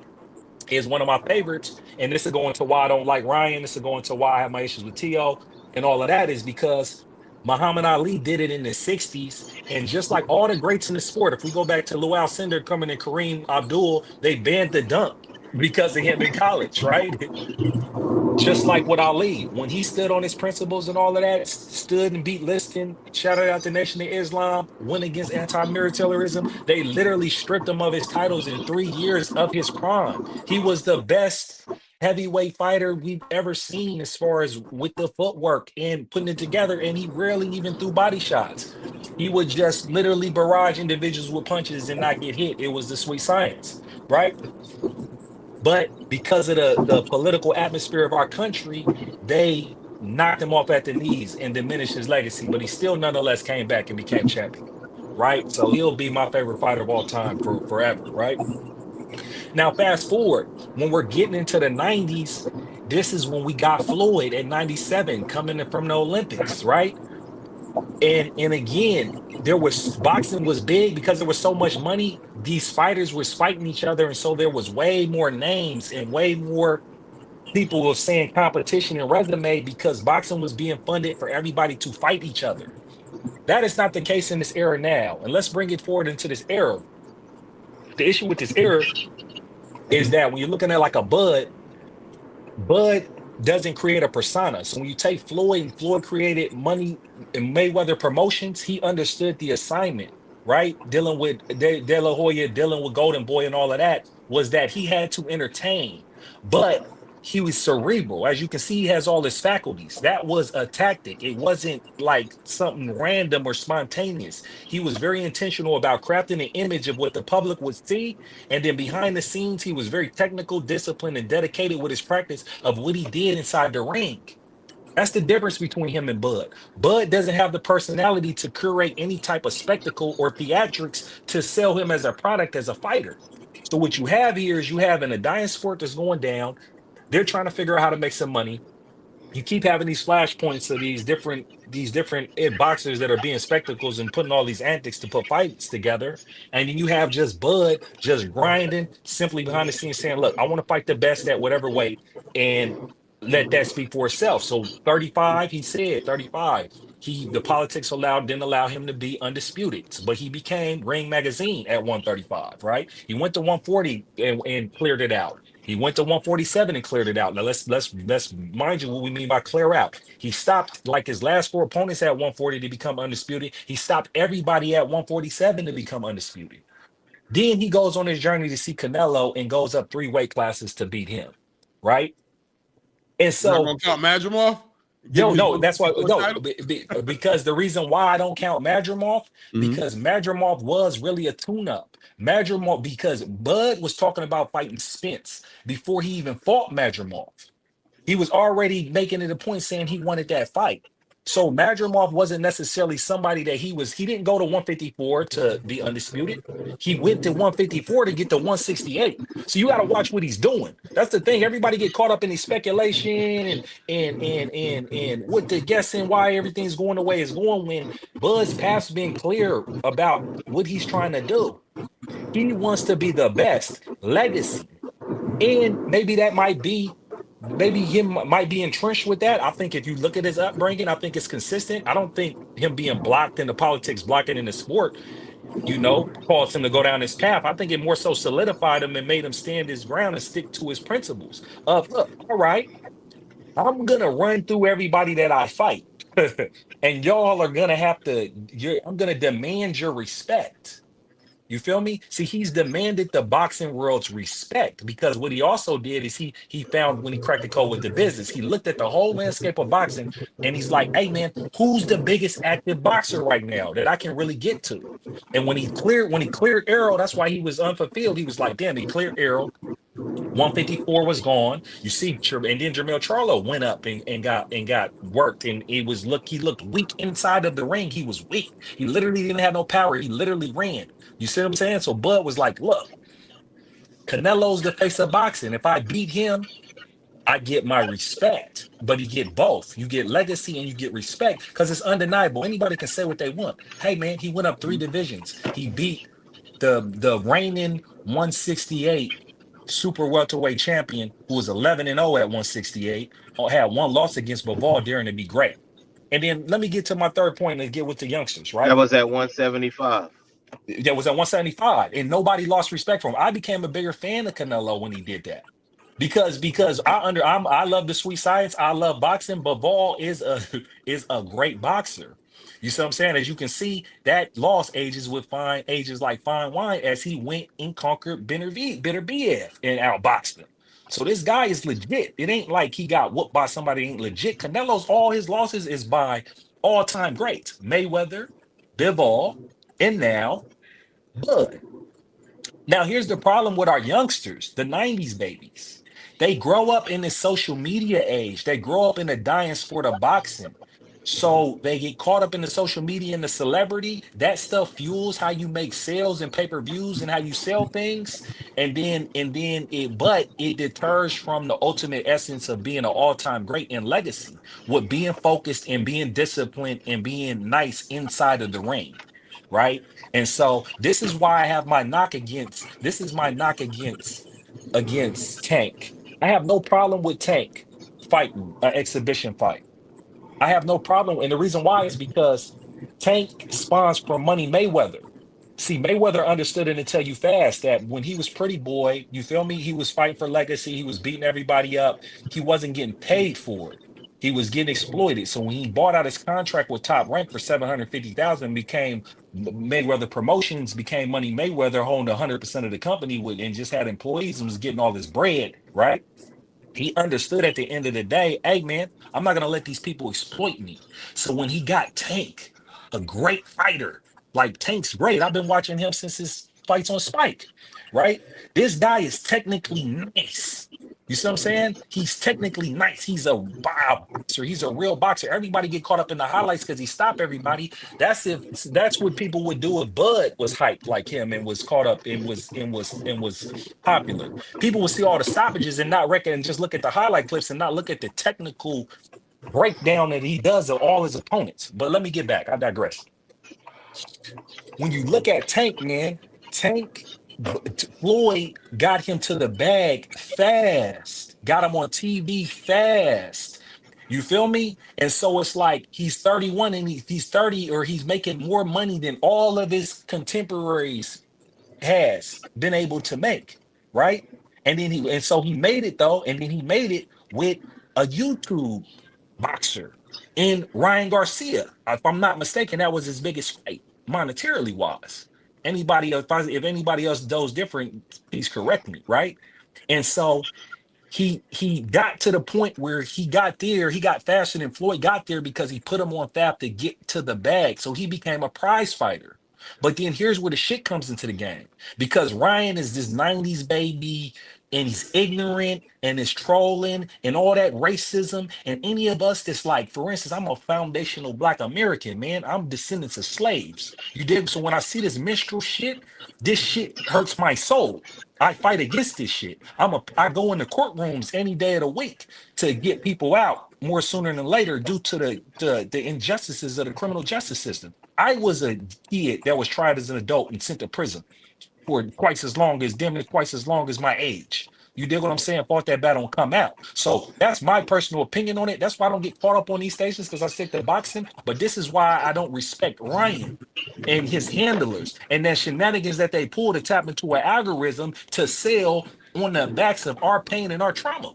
Speaker 5: is one of my favorites. And this is going to why I don't like Ryan. This is going to why I have my issues with T.O. and all of that is because Muhammad Ali did it in the 60s. And just like all the greats in the sport, if we go back to Lou Alcindor coming in Kareem Abdul, they banned the dunk because of him in college, right? Just like with Ali, when he stood on his principles and all of that, stood and beat Liston, shouted out the Nation of Islam, went against anti-militarism, they literally stripped him of his titles in 3 years of his prime. He was the best heavyweight fighter we've ever seen as far as with the footwork and putting it together, and he rarely even threw body shots. He would just literally barrage individuals with punches and not get hit. It was the sweet science, right? But because of the political atmosphere of our country, they knocked him off at the knees and diminished his legacy. But he still nonetheless came back and became champion, right? So he'll be my favorite fighter of all time for forever, right? Now, fast forward, when we're getting into the 90s, this is when we got Floyd at 97 coming in from the Olympics, right? And again, there was boxing was big because there was so much money. These fighters were fighting each other, and so there was way more names and way more people were saying competition and resume because boxing was being funded for everybody to fight each other. That is not the case in this era now. And let's bring it forward into this era. The issue with this era is that when you're looking at like a Bud doesn't create a persona. So when you take Floyd, and Floyd created money and Mayweather Promotions, he understood the assignment, right? Dealing with De La Hoya, dealing with Golden Boy and all of that, was that he had to entertain. But he was cerebral. As you can see, he has all his faculties. That was a tactic. It wasn't like something random or spontaneous. He was very intentional about crafting an image of what the public would see. And then behind the scenes, he was very technical, disciplined, and dedicated with his practice of what he did inside the ring. That's the difference between him and Bud. Bud doesn't have the personality to curate any type of spectacle or theatrics to sell him as a product as a fighter. So what you have here is you have in a dying sport that's going down. They're trying to figure out how to make some money. You keep having these flashpoints of these different boxers that are being spectacles and putting all these antics to put fights together. And then you have just Bud just grinding simply behind the scenes saying, look, I want to fight the best at whatever weight and let that speak for itself. So 35, he said 35. The politics didn't allow him to be undisputed, but he became Ring Magazine at 135, right? He went to 140 and cleared it out. He went to 147 and cleared it out. Now let's mind you what we mean by clear out. He stopped like his last four opponents at 140 to become undisputed. He stopped everybody at 147 to become undisputed. Then he goes on his journey to see Canelo and goes up 3 weight classes to beat him, right? And so,
Speaker 6: you're not gonna count Madrimov?
Speaker 5: No, that's why. No, because the reason why I don't count Madrimov, because Madrimov was really a tune-up. Madrimov, because Bud was talking about fighting Spence before he even fought Madrimov. He was already making it a point saying he wanted that fight. So Madrimov wasn't necessarily somebody that he didn't go to 154 to be undisputed. He went to 154 to get to 168. So you got to watch what he's doing. That's the thing. Everybody get caught up in the speculation and what the guessing why everything's going the way it's going when Bud's past been clear about what he's trying to do. He wants to be the best legacy. And maybe that maybe him might be entrenched with that. I think if you look at his upbringing, I think it's consistent. I don't think him being blocked in the politics, blocking in the sport, caused him to go down this path. I think it more so solidified him and made him stand his ground and stick to his principles of, look, all right, I'm going to run through everybody that I fight. And y'all are going to I'm going to demand your respect. You feel me? See, he's demanded the boxing world's respect because what he also did is he found when he cracked the code with the business, he looked at the whole landscape of boxing and he's like, hey man, who's the biggest active boxer right now that I can really get to? And when he cleared Arrow, that's why he was unfulfilled. He was like, damn, he cleared Arrow. 154 was gone. You see, and then Jermell Charlo went up and got worked, and he looked weak inside of the ring. He was weak. He literally didn't have no power. He literally ran. You see what I'm saying? So Bud was like, look, Canelo's the face of boxing. If I beat him, I get my respect. But you get both. You get legacy and you get respect because it's undeniable. Anybody can say what they want. Hey man, he went up 3 divisions. He beat the reigning 168 super welterweight champion who was 11-0 at 168, had 1 loss against Bivol during to be great. And then let me get to my third point and get with the youngsters, right?
Speaker 4: That was at 175.
Speaker 5: That was at 175, and nobody lost respect for him. I became a bigger fan of Canelo when he did that. Because I love the sweet science. I love boxing. Bivol is a great boxer. You see what I'm saying? As you can see, that loss ages like fine wine as he went and conquered Bitter BF and outboxed him. So this guy is legit. It ain't like he got whooped by somebody ain't legit. Canelo's all his losses is by all-time greats. Mayweather, Bivol, and now Bud. Now here's the problem with our youngsters, the 90s babies. They grow up in the social media age. They grow up in the dying sport of boxing. So they get caught up in the social media and the celebrity. That stuff fuels how you make sales and pay-per-views and how you sell things. But it deters from the ultimate essence of being an all-time great in legacy, with being focused and being disciplined and being nice inside of the ring. Right. And so this is why I have my knock against Tank. I have no problem with Tank fighting an exhibition fight. I have no problem. And the reason why is because Tank spawns from Money Mayweather. See, Mayweather understood it and tell you fast that when he was Pretty Boy, you feel me? He was fighting for legacy. He was beating everybody up. He wasn't getting paid for it. He was getting exploited. So when he bought out his contract with Top Rank for $750,000, became Mayweather Promotions, became Money Mayweather, owned 100% of the company and just had employees and was getting all this bread, right? He understood at the end of the day, hey man, I'm not gonna let these people exploit me. So when he got Tank, a great fighter, like Tank's great. I've been watching him since his fights on Spike, right? This guy is technically nice. You see what I'm saying? He's technically nice. He's a boxer. He's a real boxer. Everybody get caught up in the highlights because he stopped everybody. That's what people would do if Bud was hyped like him and was caught up and was popular. People would see all the stoppages and not reckon and just look at the highlight clips and not look at the technical breakdown that he does of all his opponents. But let me get back. I digress. When you look at Tank, man, Floyd got him to the bag fast, got him on TV fast. You feel me? And so it's like he's 31 and he's 30, or he's making more money than all of his contemporaries has been able to make, right? And so he made it though, and then he made it with a YouTube boxer in Ryan Garcia. If I'm not mistaken, that was his biggest fight, monetarily wise. Anybody else, if anybody else does different, please correct me, right? And so he got to the point where he got faster than Floyd got there because he put him on FAP to get to the bag. So he became a prize fighter. But then here's where the shit comes into the game, because Ryan is this 90s baby and he's ignorant and is trolling and all that racism. And any of us that's like, for instance, I'm a foundational Black American, man. I'm descendants of slaves. You dig? So when I see this minstrel shit, this shit hurts my soul. I fight against this shit. I go into courtrooms any day of the week to get people out more sooner than later due to the injustices of the criminal justice system. I was a kid that was tried as an adult and sent to prison for twice as long as my age. You dig what I'm saying? Fought that battle and come out. So that's my personal opinion on it. That's why I don't get caught up on these stations, because I stick to boxing. But this is why I don't respect Ryan and his handlers and that shenanigans that they pull to tap into an algorithm to sell on the backs of our pain and our trauma.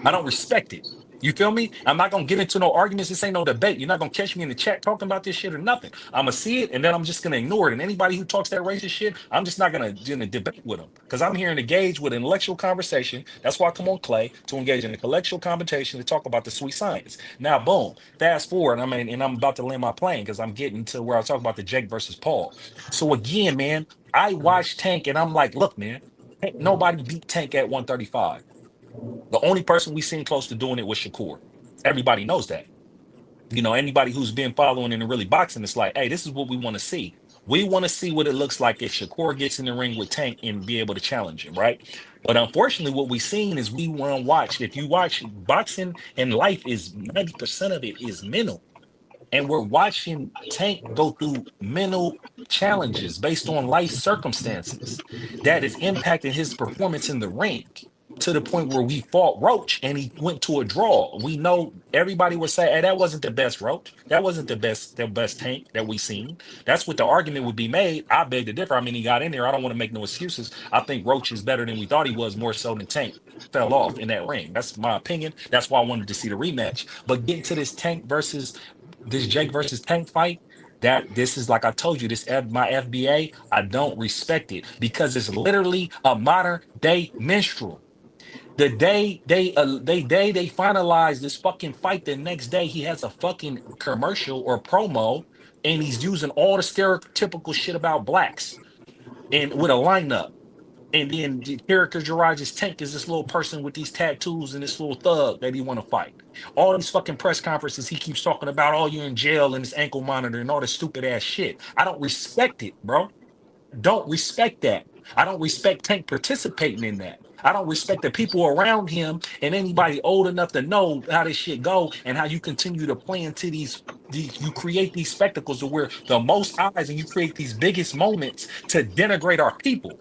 Speaker 5: I don't respect it. You feel me? I'm not gonna get into no arguments. This ain't no debate. You're not gonna catch me in the chat talking about this shit or nothing. I'm gonna see it and then I'm just gonna ignore it. And anybody who talks that racist shit, I'm just not gonna debate with them because I'm here to engage with intellectual conversation. That's why I come on Clay to engage in the intellectual conversation to talk about the sweet science. Now, boom, fast forward. I mean, and I'm about to land my plane because I'm getting to where I talk about the Jake versus Paul. So again, man, I watched Tank and I'm like, look, man, ain't nobody beat Tank at 135. The only person we seen close to doing it was Shakur. Everybody knows that. Anybody who's been following and really boxing, it's like, hey, this is what we want to see. We want to see what it looks like if Shakur gets in the ring with Tank and be able to challenge him, right? But unfortunately, what we've seen is we want to watch. If you watch boxing and life, is 90% of it is mental. And we're watching Tank go through mental challenges based on life circumstances that is impacting his performance in the ring to the point where we fought Roach and he went to a draw. We know everybody would say, hey, that wasn't the best Roach. That wasn't the best Tank that we seen. That's what the argument would be made. I beg to differ. I mean, he got in there. I don't want to make no excuses. I think Roach is better than we thought he was, more so than Tank fell off in that ring. That's my opinion. That's why I wanted to see the rematch. But getting to this Jake versus Tank fight, that this is like I told you, my FBA, I don't respect it because it's literally a modern day minstrel. The day they finalize this fucking fight, the next day he has a fucking commercial or promo and he's using all the stereotypical shit about blacks and with a lineup. And then the character Jiraj's Tank is this little person with these tattoos and this little thug that he want to fight. All these fucking press conferences he keeps talking about, oh, you're in jail and this ankle monitor and all this stupid ass shit. I don't respect it, bro. Don't respect that. I don't respect Tank participating in that. I don't respect the people around him and anybody old enough to know how this shit go and how you continue to play into you create these spectacles to where the most eyes and you create these biggest moments to denigrate our people.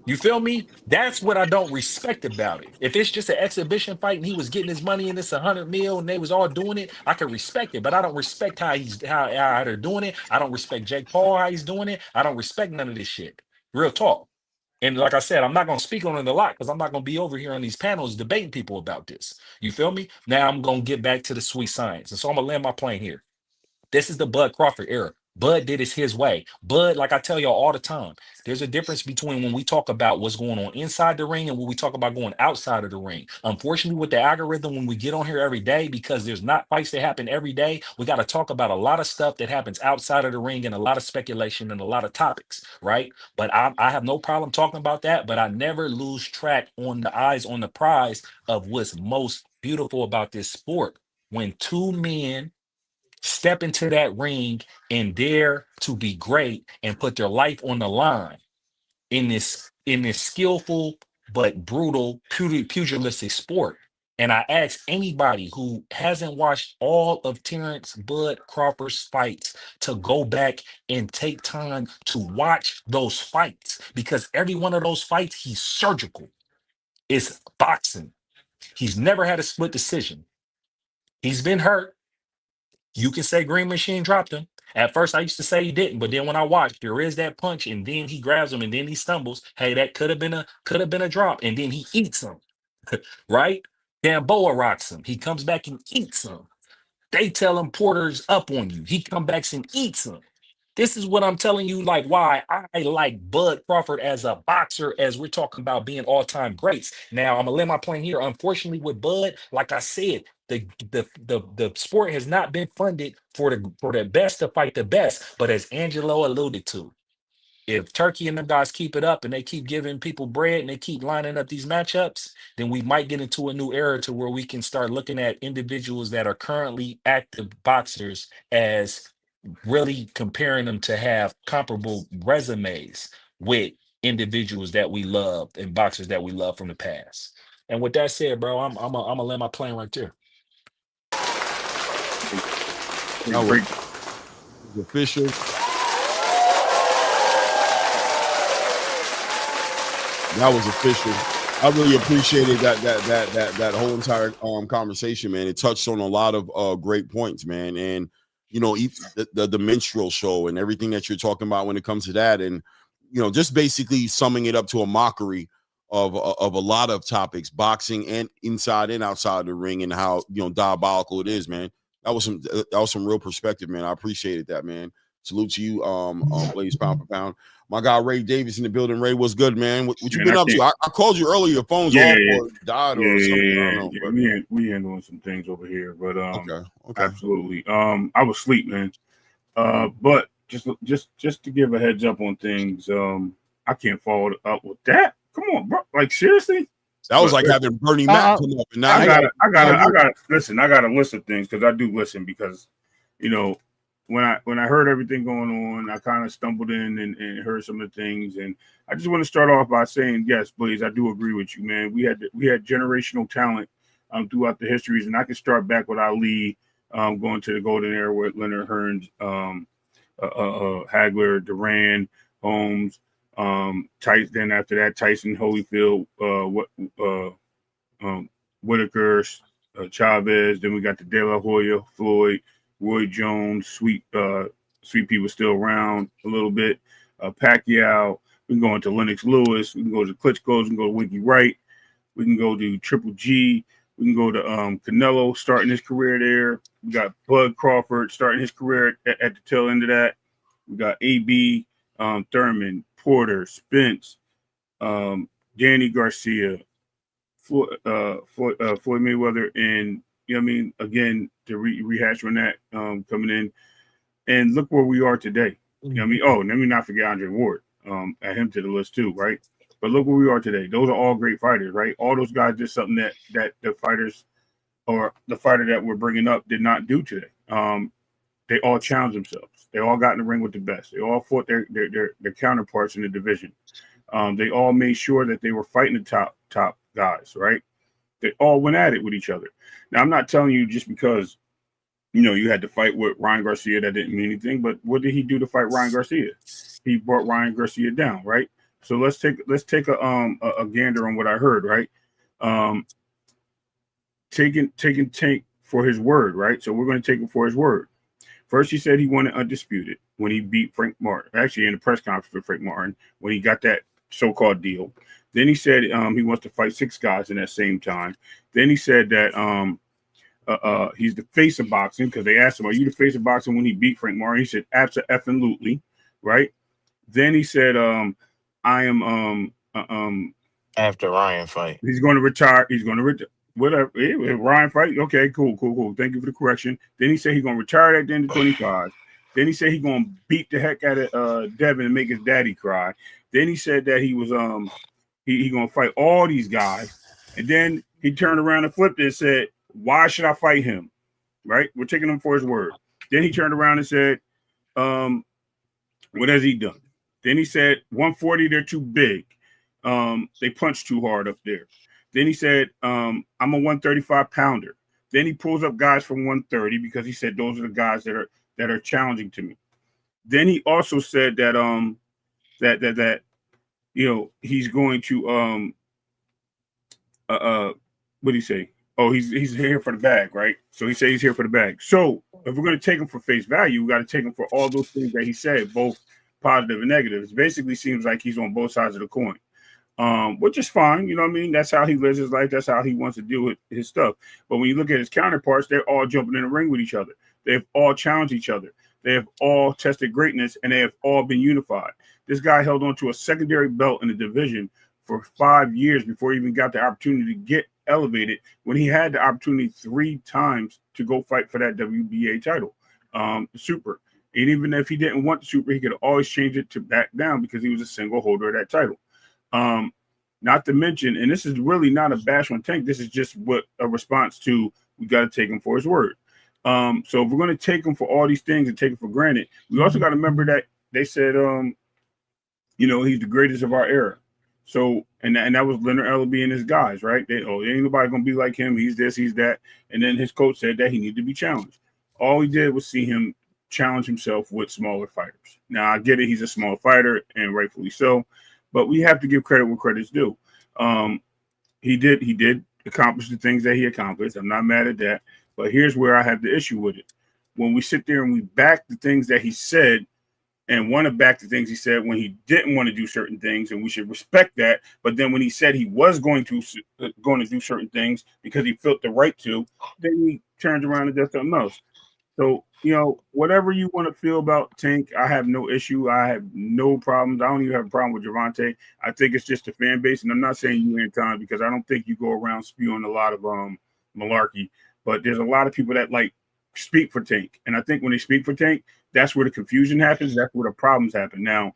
Speaker 5: You feel me? That's what I don't respect about it. If it's just an exhibition fight and he was getting his money and it's 100 mil and they was all doing it, I can respect it. But I don't respect how they're doing it. I don't respect Jake Paul how he's doing it. I don't respect none of this shit. Real talk. And like I said, I'm not gonna speak on it a lot because I'm not gonna be over here on these panels debating people about this. You feel me? Now I'm gonna get back to the sweet science, and so I'm gonna land my plane here. This is the Bud Crawford era. Bud did it his way. Bud, like I tell y'all all the time, there's a difference between when we talk about what's going on inside the ring and when we talk about going outside of the ring. Unfortunately, with the algorithm, when we get on here every day, because there's not fights that happen every day, we got to talk about a lot of stuff that happens outside of the ring and a lot of speculation and a lot of topics, right? But I have no problem talking about that, but I never lose track on the eyes on the prize of what's most beautiful about this sport. When two men step into that ring and dare to be great and put their life on the line in this skillful but brutal pugilistic sport. And I ask anybody who hasn't watched all of Terrence Bud Crawford's fights to go back and take time to watch those fights, because every one of those fights, he's surgical. It's boxing. He's never had a split decision. He's been hurt. You can say Green Machine dropped him. At first, I used to say he didn't, but then when I watched, there is that punch, and then he grabs him, and then he stumbles. Hey, that could have been a drop, and then he eats him, right? Gamboa rocks him. He comes back and eats him. They tell him Porter's up on you. He comes back and eats him. This is what I'm telling you, like why I like Bud Crawford as a boxer, as we're talking about being all-time greats. Now, I'm gonna let my plane here. Unfortunately, with Bud, like I said, the sport has not been funded for the best to fight the best. But as Angelo alluded to, if Turkey and them guys keep it up and they keep giving people bread and they keep lining up these matchups, then we might get into a new era to where we can start looking at individuals that are currently active boxers as really comparing them to have comparable resumes with individuals that we love and boxers that we love from the past. And with that said, bro, I'm gonna land my plane right there.
Speaker 2: That was official. That was official. I really appreciated that whole entire conversation, man. It touched on a lot of great points, man. And the minstrel show and everything that you're talking about when it comes to that, and just basically summing it up to a mockery of a lot of topics, boxing and inside and outside the ring, and how diabolical it is, man. That was some real perspective, man. I appreciated that, man. Salute to you, Blaze Pound for Pound. My guy Ray Davis in the building. Ray, what's good, man? What you been up to? I called you earlier. Your phone's off or died or something. I don't know.
Speaker 6: We handling some things over here, but
Speaker 2: okay.
Speaker 6: Absolutely. I was asleep, man. But just to give a heads up on things, I can't follow up with that. Come on, bro. Like, seriously?
Speaker 2: That was like having Bernie Mac come up. And now
Speaker 6: I gotta listen. I got a list of things because I do listen because, when I heard everything going on, I kind of stumbled in and heard some of the things. And I just want to start off by saying, yes, Blaze, I do agree with you, man. We had generational talent throughout the histories, and I can start back with Ali, going to the golden era with Leonard Hearns, Hagler, Duran, Holmes. Then after that, Tyson, Holyfield, Whitaker, Chavez. Then we got the De La Hoya, Floyd, Roy Jones, Sweet people still around a little bit. Pacquiao. We can go into Lennox Lewis. We can go to Klitschko's. We can go to Winky Wright. We can go to Triple G. We can go to Canelo starting his career there. We got Bud Crawford starting his career at the tail end of that. We got AB, Thurman, Porter, Spence, Danny Garcia, Floyd Mayweather, and again, to rehash on that coming in. And look where we are today. Oh, let me not forget Andre Ward. Add him to the list too, right? But look where we are today. Those are all great fighters, right? All those guys did something that the fighters or the fighter that we're bringing up did not do today. They all challenged themselves. They all got in the ring with the best. They all fought their counterparts in the division. They all made sure that they were fighting the top guys, right? They all went at it with each other. Now, I'm not telling you just because, you had to fight with Ryan Garcia, that didn't mean anything, but what did he do to fight Ryan Garcia? He brought Ryan Garcia down, right? So let's take a gander on what I heard, right? Taking Tank for his word, right? So we're going to take him for his word. First, he said he wanted undisputed when he beat Frank Martin, actually in the press conference with Frank Martin, when he got that so-called deal. Then he said he wants to fight 6 guys in that same time. Then he said that he's the face of boxing because they asked him, are you the face of boxing when he beat Frank Martin? He said, absolutely, right? Then he said, I am
Speaker 4: after Ryan fight.
Speaker 6: He's going to retire. He's going to retire. Whatever. Ryan fight. Okay, cool. Thank you for the correction. Then he said he's going to retire at the end of 25. Then he said he's going to beat the heck out of Devin and make his daddy cry. Then he said that he was he going to fight all these guys. And then he turned around and flipped it and said, why should I fight him? Right? We're taking him for his word. Then he turned around and said, what has he done? Then he said, 140, they're too big. They punch too hard up there. Then he said, I'm a 135 pounder. Then he pulls up guys from 130 because he said those are the guys that are challenging to me. Then he also said that that he's going to what did he say? Oh, he's here for the bag, right? So he said he's here for the bag. So if we're going to take him for face value, we got to take him for all those things that he said, both positive and negative. It basically seems like he's on both sides of the coin. Which is fine, you know what I mean? That's how he lives his life. That's how he wants to deal with his stuff. But when you look at his counterparts, they're all jumping in the ring with each other. They've all challenged each other. They have all tested greatness, and they have all been unified. This guy held on to a secondary belt in the division for 5 years before he even got the opportunity to get elevated, when he had the opportunity 3 times to go fight for that WBA title, super. And even if he didn't want the super, he could always change it to back down because he was a single holder of that title. Not to mention, and this is really not a bash on Tank, this is just what a response to, we got to take him for his word. So if we're going to take him for all these things and take him for granted, we also got to remember that they said, he's the greatest of our era. So, and that was Leonard Ellaby and his guys, right? There ain't nobody going to be like him. He's this, he's that. And then his coach said that he needed to be challenged. All he did was see him challenge himself with smaller fighters. Now, I get it. He's a small fighter, and rightfully so. But we have to give credit where credit's due. He did accomplish the things that he accomplished. I'm not mad at that. But here's where I have the issue with it. When we sit there and we back the things that he said and wanted back the things he said when he didn't want to do certain things, and we should respect that. But then when he said he was going to do certain things because he felt the right to, then he turns around and does something else. So, whatever you want to feel about Tank, I have no issue. I have no problems. I don't even have a problem with Javante. I think it's just a fan base, and I'm not saying you, Anton, because I don't think you go around spewing a lot of malarkey. But there's a lot of people that speak for Tank, and I think when they speak for Tank, that's where the confusion happens. That's where the problems happen. Now,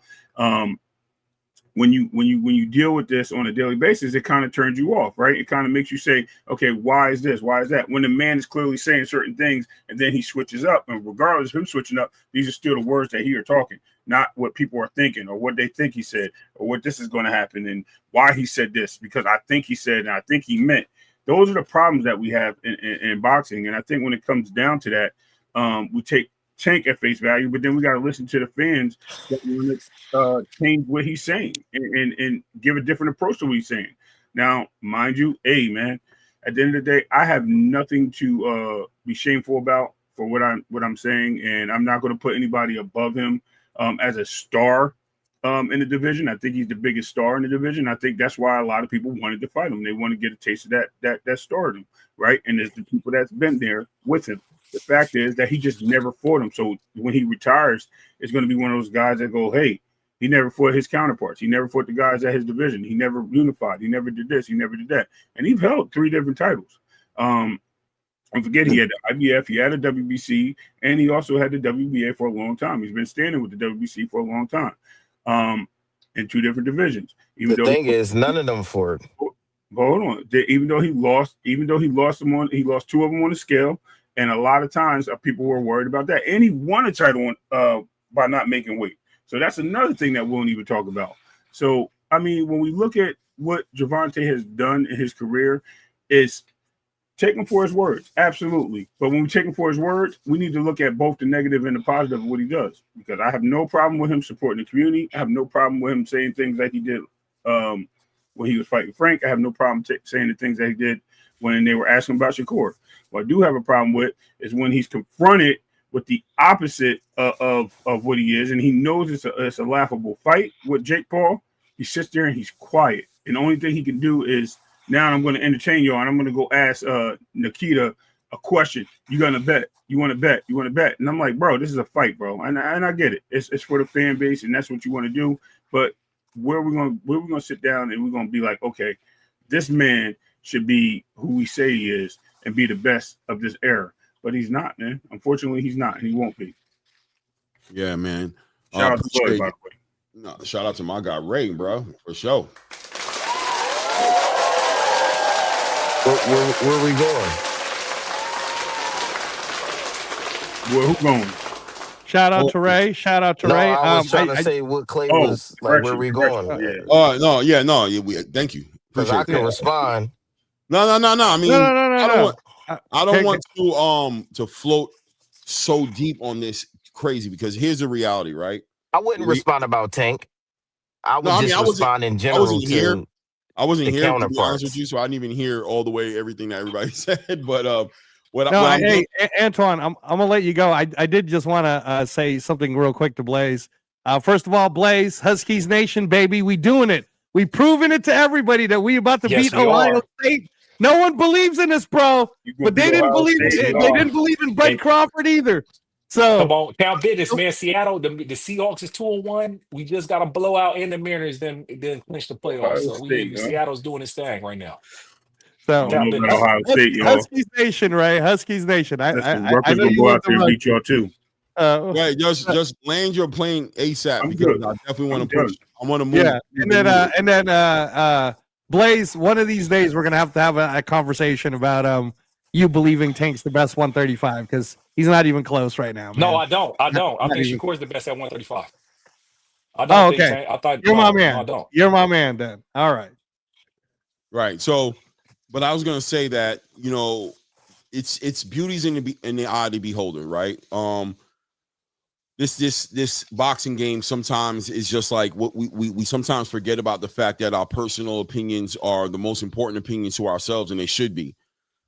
Speaker 6: when you deal with this on a daily basis, it kind of turns you off, right? It kind of makes you say, okay, why is this? Why is that? When the man is clearly saying certain things and then he switches up, and regardless of him switching up, these are still the words that he are talking, not what people are thinking or what they think he said or what this is going to happen and why he said this, because I think he said and I think he meant. Those are the problems that we have in boxing. And I think when it comes down to that, we take Tank at face value, but then we got to listen to the fans that want to change what he's saying and give a different approach to what he's saying. Now, mind you, man, at the end of the day, I have nothing to be shameful about for what I'm saying, and I'm not going to put anybody above him as a star in the division. I think he's the biggest star in the division. I think that's why a lot of people wanted to fight him. They want to get a taste of that stardom, right? And there's the people that's been there with him. The fact is that he just never fought him. So when he retires, it's going to be one of those guys that go, hey, he never fought his counterparts. He never fought the guys at his division. He never unified. He never did this. He never did that. And he held 3 different titles. Don't forget, he had the IBF, he had a WBC, and he also had the WBA for a long time. He's been standing with the WBC for a long time in 2 different divisions.
Speaker 4: Even the thing is, none of them fought.
Speaker 6: Hold on. Even though he lost 2 of them on the scale. And a lot of times people were worried about that. And he won a title by not making weight. So that's another thing that we won't even talk about. So, I mean, when we look at what Javante has done in his career, is take him for his words. Absolutely. But when we take him for his words, we need to look at both the negative and the positive of what he does. Because I have no problem with him supporting the community. I have no problem with him saying things like he did when he was fighting Frank. I have no problem saying the things that he did when they were asking about Shakur. What I do have a problem with is when he's confronted with the opposite of what he is, and he knows it's a laughable fight with Jake Paul. He sits there and he's quiet. And the only thing he can do is, now I'm going to entertain you, and I'm going to go ask Nikita a question. You going to bet? You want to bet? You want to bet? And I'm like, bro, this is a fight, bro. And I get it. It's for the fan base, and that's what you want to do. But where we're going to sit down and we're going to be like, okay, this man should be who we say he is and be the best of this era. But he's not, man. Unfortunately, he's not, and he won't be.
Speaker 2: Yeah, man.
Speaker 6: Shout out to Floyd, by the way.
Speaker 2: No, shout out to my guy Ray, bro, for sure.
Speaker 4: Where we going?
Speaker 6: Who going?
Speaker 3: Shout out to Ray. Shout out to Ray.
Speaker 4: I was trying to say what Clay was like. Where we going?
Speaker 2: Thank you.
Speaker 4: Because I can respond.
Speaker 2: No. I mean,
Speaker 3: no.
Speaker 2: I don't want to float so deep on this crazy, because here's the reality, right?
Speaker 4: I wouldn't respond about Tank. I would respond in general.
Speaker 2: I wasn't here to be honest
Speaker 4: counterparts.
Speaker 2: with you, so I didn't even hear all the way everything that everybody said. But
Speaker 3: Antoine, I'm gonna let you go. I did just want to say something real quick to Blaze. First of all, Blaze, Huskies Nation, baby, we doing it. We proving it to everybody that we about to beat Ohio State. No one believes in us, bro. But they didn't believe it. They didn't believe in Brett Crawford either. So
Speaker 5: come on, count business, man. Seattle, the Seahawks is 2-1. We just got a blowout in the Mariners, then clinch the playoffs. So Seattle's doing its thing right now.
Speaker 3: So
Speaker 6: Ohio State,
Speaker 3: Huskies Nation, right? Huskies Nation. I know you
Speaker 6: go out there and beat y'all too.
Speaker 2: Right, just land your plane ASAP, because I definitely want to push. I want to move.
Speaker 3: Yeah, and then Blaze, one of these days we're gonna have a conversation about you believing Tank's the best 135, because he's not even close right now. Man.
Speaker 5: No, I don't. I think Shakur's the best at 135. I
Speaker 3: don't think Tank. I thought you're my man. I don't. You're my man then. All right.
Speaker 2: Right. So, but I was gonna say that, it's beauty's in the eye of the beholder, right? This boxing game sometimes is just like what we sometimes forget about the fact that our personal opinions are the most important opinions to ourselves, and they should be.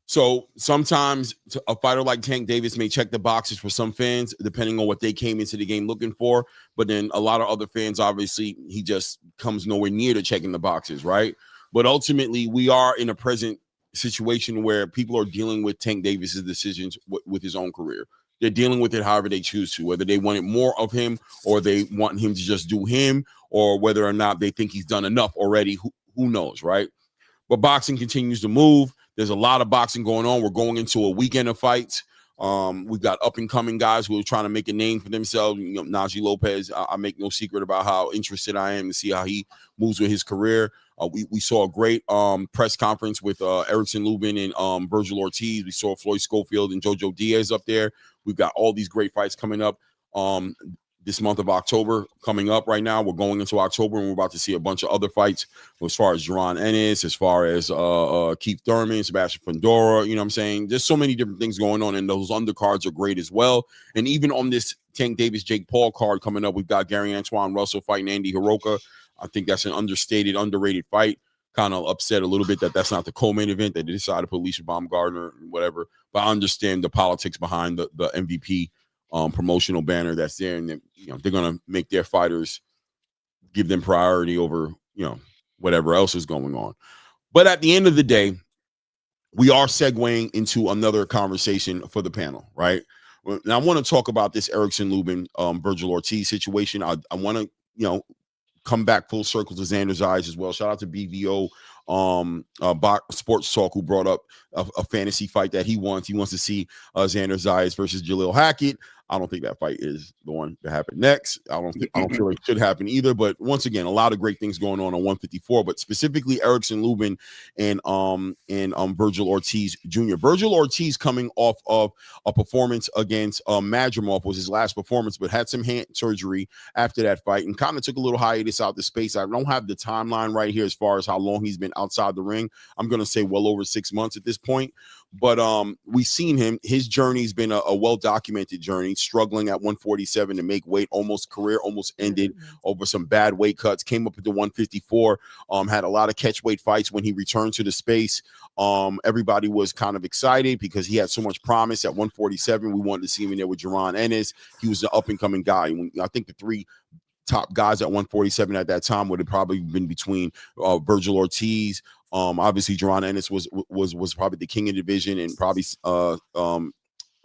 Speaker 2: So sometimes a fighter like Tank Davis may check the boxes for some fans, depending on what they came into the game looking for. But then a lot of other fans, obviously, he just comes nowhere near to checking the boxes, right? But ultimately, we are in a present situation where people are dealing with Tank Davis's decisions with his own career. They're dealing with it however they choose to, whether they wanted more of him or they want him to just do him, or whether or not they think he's done enough already. Who knows, right? But boxing continues to move. There's a lot of boxing going on. We're going into a weekend of fights. We've got up and coming guys who are trying to make a name for themselves. You know, Najee Lopez. I make no secret about how interested I am to see how he moves with his career. We saw a great press conference with Erickson Lubin and Virgil Ortiz. We saw Floyd Scofield and JoJo Diaz up there. We've got all these great fights coming up. This month of October coming up right now. We're going into October and we're about to see a bunch of other fights as far as Jaron Ennis, as far as Keith Thurman, Sebastian Fundora, you know what I'm saying? There's so many different things going on, and those undercards are great as well. And even on this Tank Davis, Jake Paul card coming up, we've got Gary Antoine Russell fighting Andy Hiroka. I think that's an understated, underrated fight. Kind of upset a little bit that that's not the co-main event. They decided to put Alicia Baumgardner and whatever. But I understand the politics behind the MVP promotional banner that's there, and they're gonna make their fighters give them priority over whatever else is going on. But at the end of the day, we are segueing into another conversation for the panel, right? Now I want to talk about this Erickson Lubin Virgil Ortiz situation. I want to come back full circle to Xander Zayas as well. Shout out to BVO Sports Talk, who brought up a fantasy fight that he wants. He wants to see Xander Zayas versus Jalil Hackett. I don't think that fight is the one to happen next. I don't feel it should happen either. But once again, a lot of great things going on 154. But specifically, Erickson Lubin and Virgil Ortiz Jr. Virgil Ortiz coming off of a performance against Madrimov, was his last performance, but had some hand surgery after that fight and kind of took a little hiatus out the space. I don't have the timeline right here as far as how long he's been outside the ring. I'm going to say well over 6 months at this point. But we've seen him. His journey's been a well-documented journey, struggling at 147 to make weight. Career almost ended over some bad weight cuts. Came up at the 154. Had a lot of catch weight fights when he returned to the space. Everybody was kind of excited because he had so much promise at 147. We wanted to see him in there with Jaron Ennis. He was the up-and-coming guy. I think the three top guys at 147 at that time would have probably been between Virgil Ortiz. Obviously, Jaron Ennis was probably the king of the division, and probably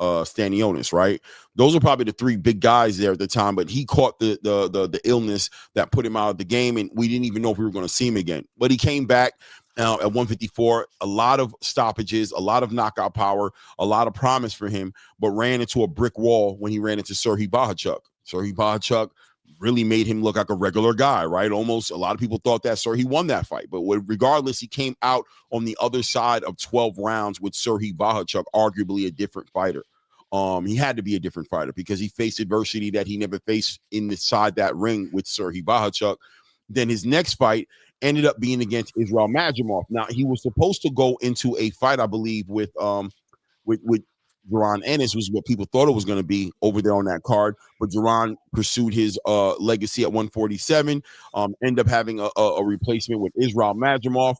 Speaker 2: Stanionis, right? Those are probably the three big guys there at the time. But he caught the illness that put him out of the game, and we didn't even know if we were going to see him again. But he came back at 154. A lot of stoppages, a lot of knockout power, a lot of promise for him, but ran into a brick wall when he ran into Serhii Bohachuk. Serhii Bohachuk really made him look like a regular guy, right? Almost a lot of people thought that Serhii won that fight. But regardless, he came out on the other side of 12 rounds with Serhii Bohachuk, arguably a different fighter. He had to be a different fighter because he faced adversity that he never faced inside that ring with Serhii Bohachuk. Then his next fight ended up being against Israel Madrimov. Now, he was supposed to go into a fight, I believe, with Jaron Ennis, was what people thought it was going to be over there on that card, but Jaron pursued his legacy at 147. Ended up having a replacement with Israel Madrimov.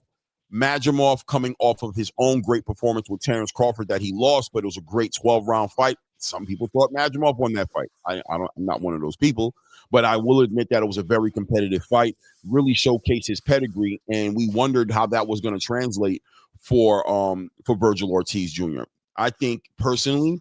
Speaker 2: Madrimov coming off of his own great performance with Terrence Crawford that he lost, but it was a great 12-round fight. Some people thought Madrimov won that fight. I'm not one of those people, but I will admit that it was a very competitive fight, really showcased his pedigree, and we wondered how that was going to translate for Virgil Ortiz Jr. I think personally,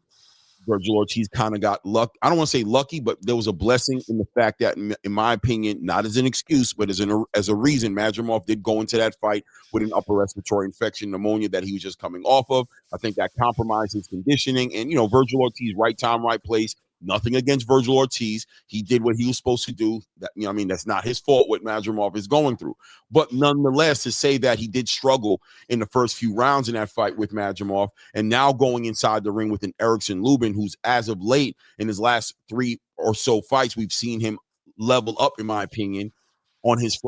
Speaker 2: Virgil Ortiz kind of got luck. I don't want to say lucky, but there was a blessing in the fact that, in my opinion, not as an excuse, but as a reason, Madrimov did go into that fight with an upper respiratory infection, pneumonia that he was just coming off of. I think that compromised his conditioning. And, Virgil Ortiz, right time, right place. Nothing against Virgil Ortiz. He did what he was supposed to do. That's not his fault what Madrimov is going through. But nonetheless, to say that he did struggle in the first few rounds in that fight with Madrimov, and now going inside the ring with an Erickson Lubin, who's as of late in his last 3 or so fights, we've seen him level up, in my opinion, on his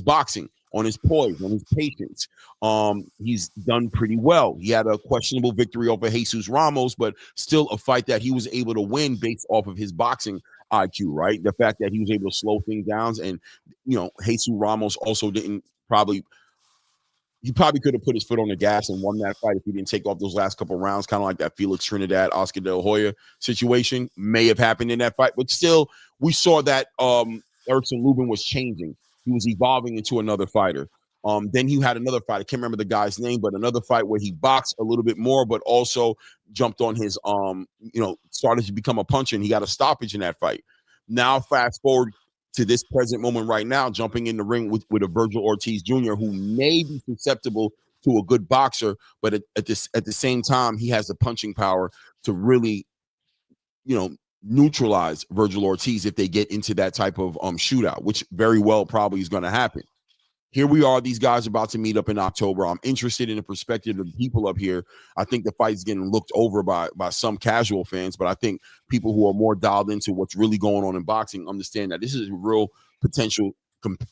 Speaker 2: boxing, on his poise, on his patience. He's done pretty well. He had a questionable victory over Jesus Ramos, but still a fight that he was able to win based off of his boxing IQ, right? The fact that he was able to slow things down, and Jesus Ramos also didn't probably he probably could have put his foot on the gas and won that fight if he didn't take off those last couple of rounds, kind of like that Felix Trinidad, Oscar De La Hoya situation may have happened in that fight. But still, we saw that Erickson Lubin was changing. He was evolving into another fighter. Then he had another fight. I can't remember the guy's name, but another fight where he boxed a little bit more, but also jumped on his, started to become a puncher, and he got a stoppage in that fight. Now, fast forward to this present moment right now, jumping in the ring with a Virgil Ortiz Jr., who may be susceptible to a good boxer, but at the same time, he has the punching power to really, neutralize Virgil Ortiz if they get into that type of shootout, which very well probably is going to happen. Here we are, these guys about to meet up in October. I'm interested in the perspective of the people up here. I think the fight's getting looked over by some casual fans, but I think people who are more dialed into what's really going on in boxing understand that this is a real potential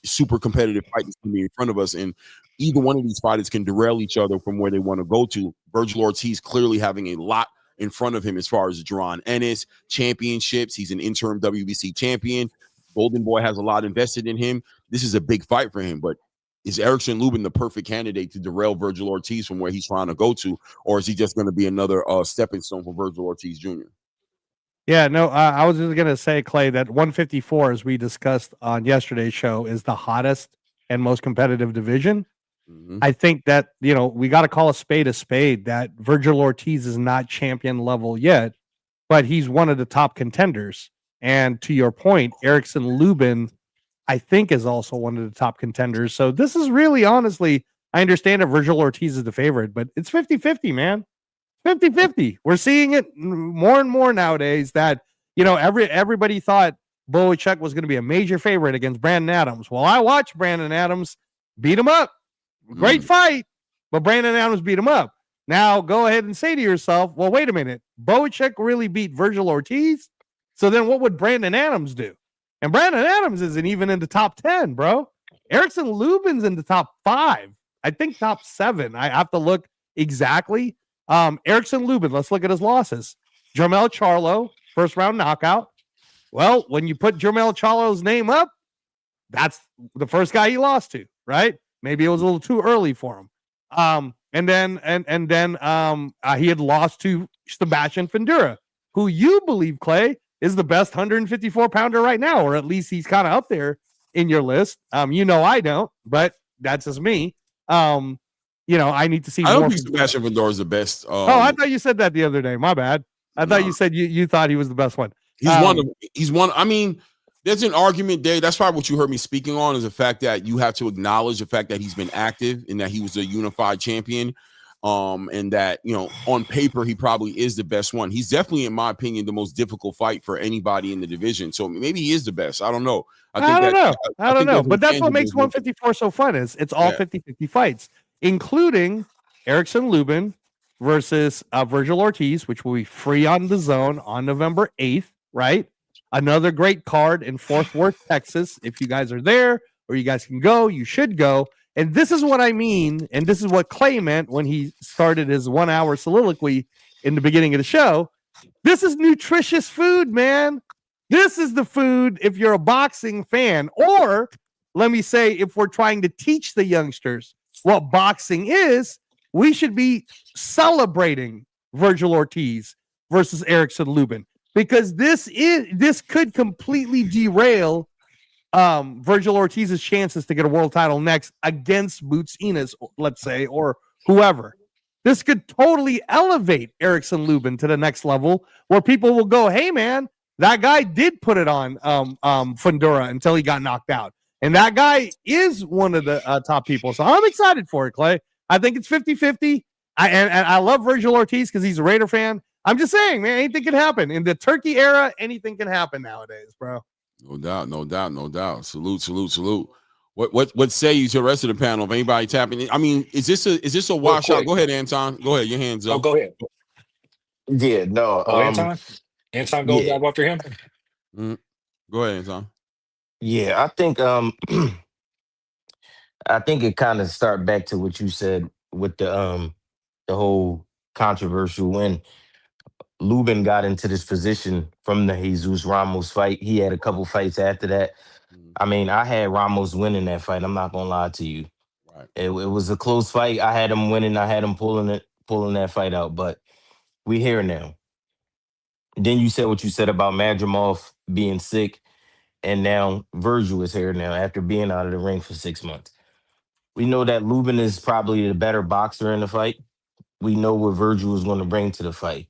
Speaker 2: super competitive fight that's going to be in front of us, and either one of these fighters can derail each other from where they want to go to. Virgil Ortiz clearly having a lot in front of him as far as Jerron Ennis, championships. He's an interim WBC champion. Golden Boy has a lot invested in him. This is a big fight for him, but is Erickson Lubin the perfect candidate to derail Virgil Ortiz from where he's trying to go to, or is he just going to be another stepping stone for Virgil Ortiz Jr.?
Speaker 3: Yeah, no, I was just going to say, Clay, that 154, as we discussed on yesterday's show, is the hottest and most competitive division. Mm-hmm. I think that, we got to call a spade, that Virgil Ortiz is not champion level yet, but he's one of the top contenders. And to your point, Erickson Lubin, I think, is also one of the top contenders. So this is really, honestly, I understand that Virgil Ortiz is the favorite, but it's 50-50, man. 50-50. We're seeing it more and more nowadays that, everybody thought Bohachek was going to be a major favorite against Brandon Adams. Well, I watched Brandon Adams beat him up. Great fight, but Brandon Adams beat him up. Now go ahead and say to yourself, well, wait a minute. Bohachek really beat Virgil Ortiz? So then what would Brandon Adams do? And Brandon Adams isn't even in the top 10, bro. Erickson Lubin's in the top 5. I think top 7. I have to look exactly. Erickson Lubin, let's look at his losses. Jermell Charlo, first round knockout. Well, when you put Jermell Charlo's name up, that's the first guy he lost to, right? Maybe it was a little too early for him. And then he had lost to Sebastian Fundora, who you believe, Clay, is the best 154-pounder right now, or at least he's kind of up there in your list. I don't, but that's just me. I need to see.
Speaker 2: I don't think Sebastian Fundora is the best.
Speaker 3: I thought you said that the other day. My bad. I thought you said you thought he was the best one.
Speaker 2: He's one. I mean, there's an argument there. That's probably what you heard me speaking on, is the fact that you have to acknowledge the fact that he's been active and that he was a unified champion. And that, on paper, he probably is the best one. He's definitely, in my opinion, the most difficult fight for anybody in the division. So maybe he is the best. I don't know.
Speaker 3: I don't know. But that's what makes 154 so fun, is it's all 50-50 fights, including Erickson Lubin versus Virgil Ortiz, which will be free on the Zone on November 8th, right? Another great card in Fort Worth, Texas. If you guys are there or you guys can go, you should go. And this is what I mean, and this is what Clay meant when he started his 1-hour soliloquy in the beginning of the show. This is nutritious food, man. This is the food if you're a boxing fan, or let me say, if we're trying to teach the youngsters what boxing is, we should be celebrating Virgil Ortiz versus Erickson Lubin, because this could completely derail Virgil Ortiz's chances to get a world title next against Boots Enos, let's say, or whoever. This could totally elevate Erickson Lubin to the next level, where people will go, hey, man, that guy did put it on Fundora until he got knocked out. And that guy is one of the top people. So I'm excited for it, Clay. I think it's 50-50. And I love Virgil Ortiz because he's a Raider fan. I'm just saying, man, anything can happen. In the turkey era, anything can happen nowadays, bro.
Speaker 2: No doubt. Salute. What say you to the rest of the panel? If anybody tapping in, I mean, is this a washout? Go ahead, Anton. Go ahead. Your hands up.
Speaker 5: Oh, go ahead.
Speaker 7: Yeah, no.
Speaker 5: Anton goes back after him.
Speaker 2: Go ahead, Anton.
Speaker 7: Yeah, I think it kind of start back to what you said with the whole controversial when Luben got into this position from the Jesus Ramos fight. He had a couple fights after that. I mean, I had Ramos winning that fight. I'm not gonna lie to you. It was a close fight. I had him winning. I had him pulling that fight out. But we here now. Then you said what you said about Madrimov being sick, and now Virgil is here now after being out of the ring for 6 months. We know that Luben is probably the better boxer in the fight. We know what Virgil is going to bring to the fight.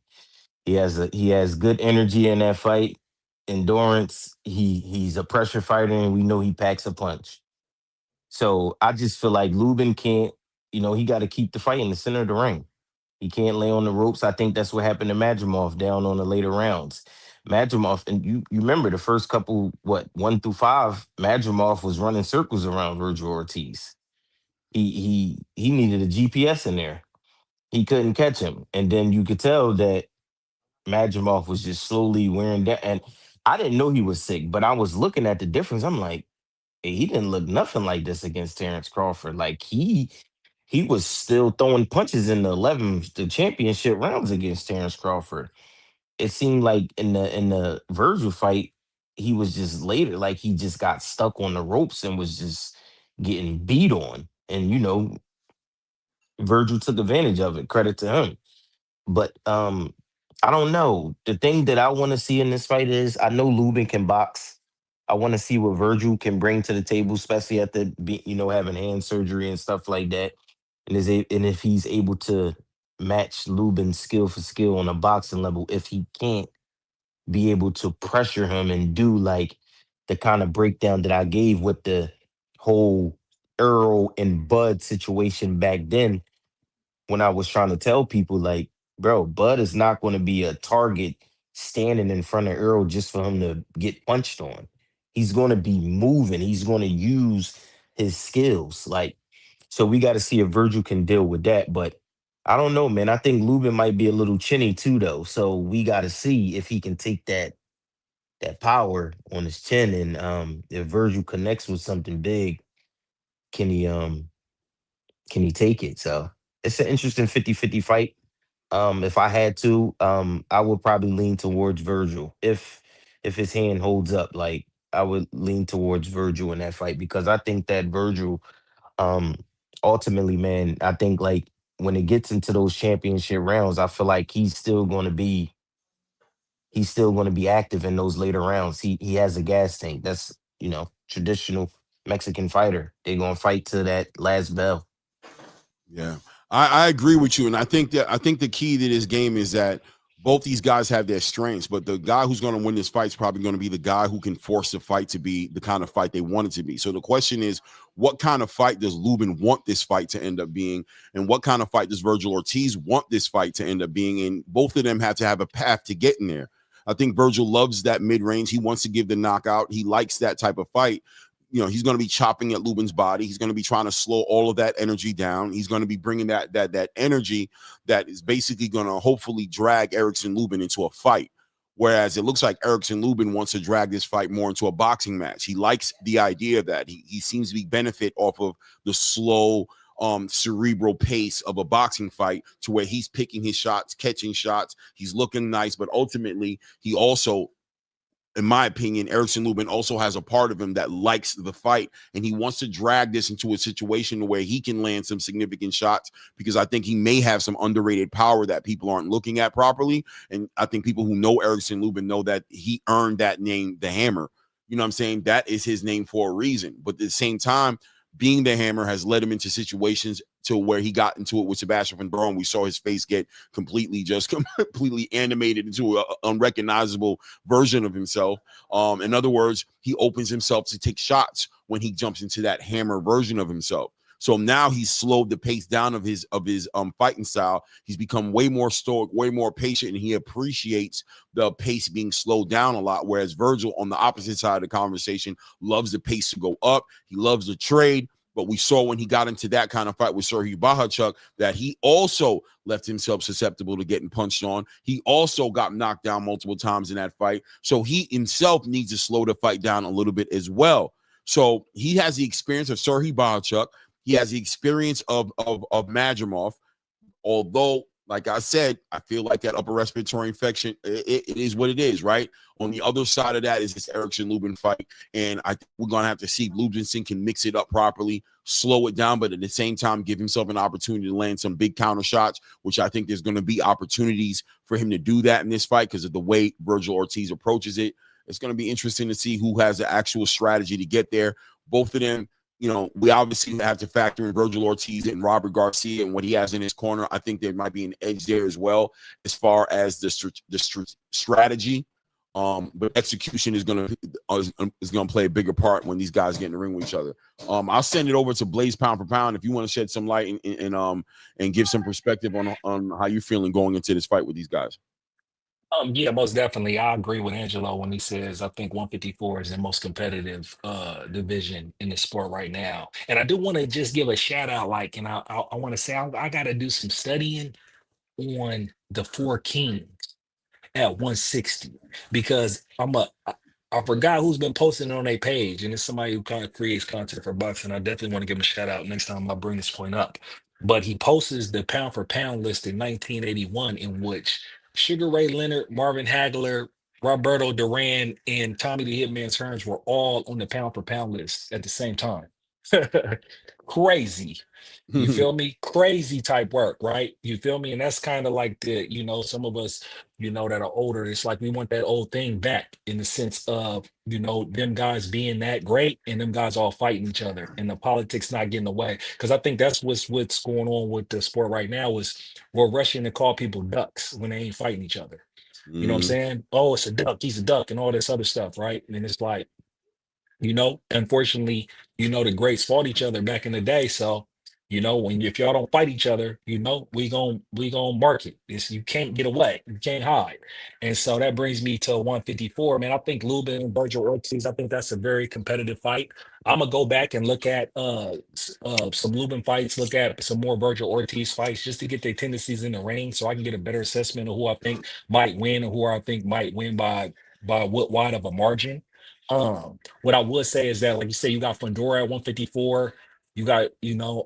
Speaker 7: He has good energy in that fight, endurance. He's a pressure fighter, and we know he packs a punch. So I just feel like Lubin can't, he got to keep the fight in the center of the ring. He can't lay on the ropes. I think that's what happened to Madrimov down on the later rounds. Madrimov, and you remember the first couple, 1 through 5, Madrimov was running circles around Virgil Ortiz. He needed a GPS in there. He couldn't catch him. And then you could tell that Madrimov was just slowly wearing down. And I didn't know he was sick, but I was looking at the difference. I'm like, hey, he didn't look nothing like this against Terrence Crawford. Like he was still throwing punches in the championship rounds against Terrence Crawford. It seemed like in the Virgil fight, he was just later, like he just got stuck on the ropes and was just getting beat on. And Virgil took advantage of it. Credit to him. But I don't know. The thing that I want to see in this fight is I know Luben can box. I want to see what Virgil can bring to the table, especially after having hand surgery and stuff like that. And if he's able to match Luben's skill for skill on a boxing level, if he can't be able to pressure him and do like the kind of breakdown that I gave with the whole Earl and Bud situation back then, when I was trying to tell people, like, bro, Bud is not going to be a target standing in front of Earl just for him to get punched on. He's going to be moving. He's going to use his skills. Like, so we got to see if Virgil can deal with that. But I don't know, man. I think Luben might be a little chinny too, though. So we got to see if he can take that power on his chin, and if Virgil connects with something big, can he take it? So it's an interesting 50-50 fight. If I had to, I would probably lean towards Virgil. If his hand holds up, like I would lean towards Virgil in that fight, because I think that Virgil, um, ultimately, man, I think like when it gets into those championship rounds, I feel like he's still going to be active in those later rounds. He has a gas tank. That's traditional Mexican fighter. They're gonna fight to that last bell.
Speaker 2: Yeah, I agree with you, and I think the key to this game is that both these guys have their strengths, but the guy who's going to win this fight is probably going to be the guy who can force the fight to be the kind of fight they want it to be. So the question is, what kind of fight does Luben want this fight to end up being, and what kind of fight does Virgil Ortiz want this fight to end up being? And both of them have to have a path to getting there. I think Virgil loves that mid-range. He wants to give the knockout. He likes that type of fight. He's going to be chopping at Luben's body. He's going to be trying to slow all of that energy down. He's going to be bringing that energy that is basically going to hopefully drag Erickson Luben into a fight. Whereas it looks like Erickson Luben wants to drag this fight more into a boxing match. He likes the idea of that. He seems to be benefit off of the slow, cerebral pace of a boxing fight, to where he's picking his shots, catching shots. He's looking nice, but ultimately he also, in my opinion, Erickson Luben also has a part of him that likes the fight, and he wants to drag this into a situation where he can land some significant shots, because I think he may have some underrated power that people aren't looking at properly. And I think people who know Erickson Luben know that he earned that name, the Hammer. You know what I'm saying? That is his name for a reason. But at the same time, being the Hammer has led him into situations to where he got into it with Sebastian Fondoro, and we saw his face get completely animated into an unrecognizable version of himself. In other words, he opens himself to take shots when he jumps into that Hammer version of himself. So now he's slowed the pace down of his fighting style. He's become way more stoic, way more patient, and he appreciates the pace being slowed down a lot. Whereas Virgil, on the opposite side of the conversation, loves the pace to go up. He loves the trade. But we saw when he got into that kind of fight with Serhiy Bohachuk that he also left himself susceptible to getting punched on. He also got knocked down multiple times in that fight. So he himself needs to slow the fight down a little bit as well. So he has the experience of Serhiy Bohachuk. He has the experience of Madrimov. Although like I said, I feel like that upper respiratory infection, it is what it is, right? On the other side of that is this Erickson-Lubin fight, and I think we're going to have to see if Lubinson can mix it up properly, slow it down, but at the same time give himself an opportunity to land some big counter shots, which I think there's going to be opportunities for him to do that in this fight because of the way Virgil Ortiz approaches it. It's going to be interesting to see who has the actual strategy to get there. Both of them, you know, we obviously have to factor in Virgil Ortiz and Robert Garcia and what he has in his corner. I think there might be an edge there as well as far as the strategy. But execution is gonna play a bigger part when these guys get in the ring with each other. I'll send it over to Blaze pound for pound if you want to shed some light and give some perspective on how you're feeling going into this fight with these guys.
Speaker 5: Yeah, most definitely. I agree with Angelo when he says I think 154 is the most competitive division in the sport right now. And I do want to just give a shout out, like, and I want to say I got to do some studying on the Four Kings at 160 because I forgot who's been posting it on their page, and it's somebody who kind of creates content for boxing. I definitely want to give him a shout out next time I bring this point up. But he posts the pound for pound list in 1981, in which Sugar Ray Leonard, Marvin Hagler, Roberto Duran, and Tommy the Hitman Hearns were all on the pound for pound list at the same time. Crazy. You feel me? Crazy type work, right? You feel me? And that's kind of like the, you know, some of us, you know, that are older, it's like we want that old thing back in the sense of, you know, them guys being that great and them guys all fighting each other and the politics not getting away. Because I think that's what's going on with the sport right now is we're rushing to call people ducks when they ain't fighting each other. You know what I'm saying? Oh, it's a duck, he's a duck, and all this other stuff, right? And it's like, you know, unfortunately, you know, the greats fought each other back in the day. So, you know, if y'all don't fight each other, you know, we gon' mark it. You can't get away, you can't hide. And so that brings me to 154. Man, I think Luben and Virgil Ortiz, I think that's a very competitive fight. I'm gonna go back and look at some Luben fights, look at some more Virgil Ortiz fights, just to get their tendencies in the ring, so I can get a better assessment of who I think might win and who I think might win by what wide of a margin. What I would say is that, like you say, you got Fundora at 154. You got, you know,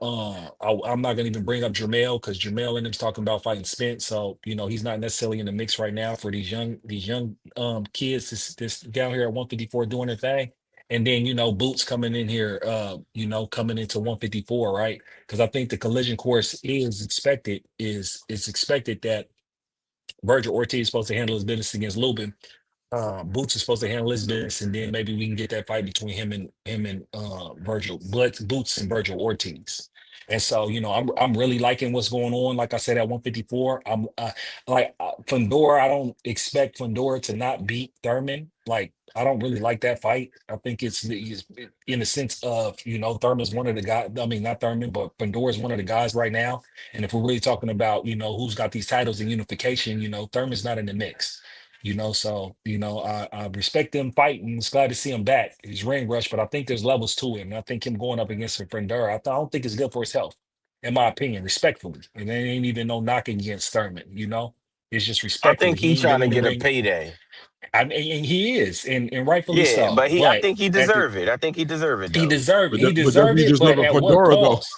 Speaker 5: I'm not gonna even bring up Jermell because Jermell and him's talking about fighting Spence. So, you know, he's not necessarily in the mix right now for these young kids this down here at 154 doing their thing. And then, you know, Boots coming in here, you know, coming into 154, right? Because I think the collision course is expected that Virgil Ortiz is supposed to handle his business against Luben. Boots is supposed to handle his business, and then maybe we can get that fight between him and Virgil, but Boots and Virgil Ortiz. And so, you know, I'm really liking what's going on. Like I said, at 154, I'm Fundora. I don't expect Fundora to not beat Thurman. Like, I don't really like that fight. I think it's in the sense of, you know, Thurman's one of the guys. I mean, not Thurman, but Fundora is one of the guys right now. And if we're really talking about, you know, who's got these titles in unification, you know, Thurman's not in the mix. You know, so, you know, I respect them fighting. It's glad to see him back. He's ring rush, but I think there's levels to it. And I think him going up against Fundora, I don't think it's good for his health, in my opinion, respectfully. And there ain't even no knocking against Thurman, you know? It's just
Speaker 7: I
Speaker 5: respectfully.
Speaker 7: think
Speaker 5: He
Speaker 7: he's
Speaker 5: ain't been
Speaker 7: trying to
Speaker 5: in the
Speaker 7: get a
Speaker 5: ring.
Speaker 7: payday.
Speaker 5: I mean, and he is, and rightfully
Speaker 7: Yeah,
Speaker 5: so.
Speaker 7: but I think he
Speaker 5: at the,
Speaker 7: deserve it. I think he deserve it
Speaker 5: he
Speaker 7: though.
Speaker 5: deserved
Speaker 2: But
Speaker 5: he
Speaker 2: doesn't
Speaker 5: deserved
Speaker 2: he
Speaker 5: it, but
Speaker 2: deserve a
Speaker 5: at what
Speaker 2: fedora though?
Speaker 5: cost?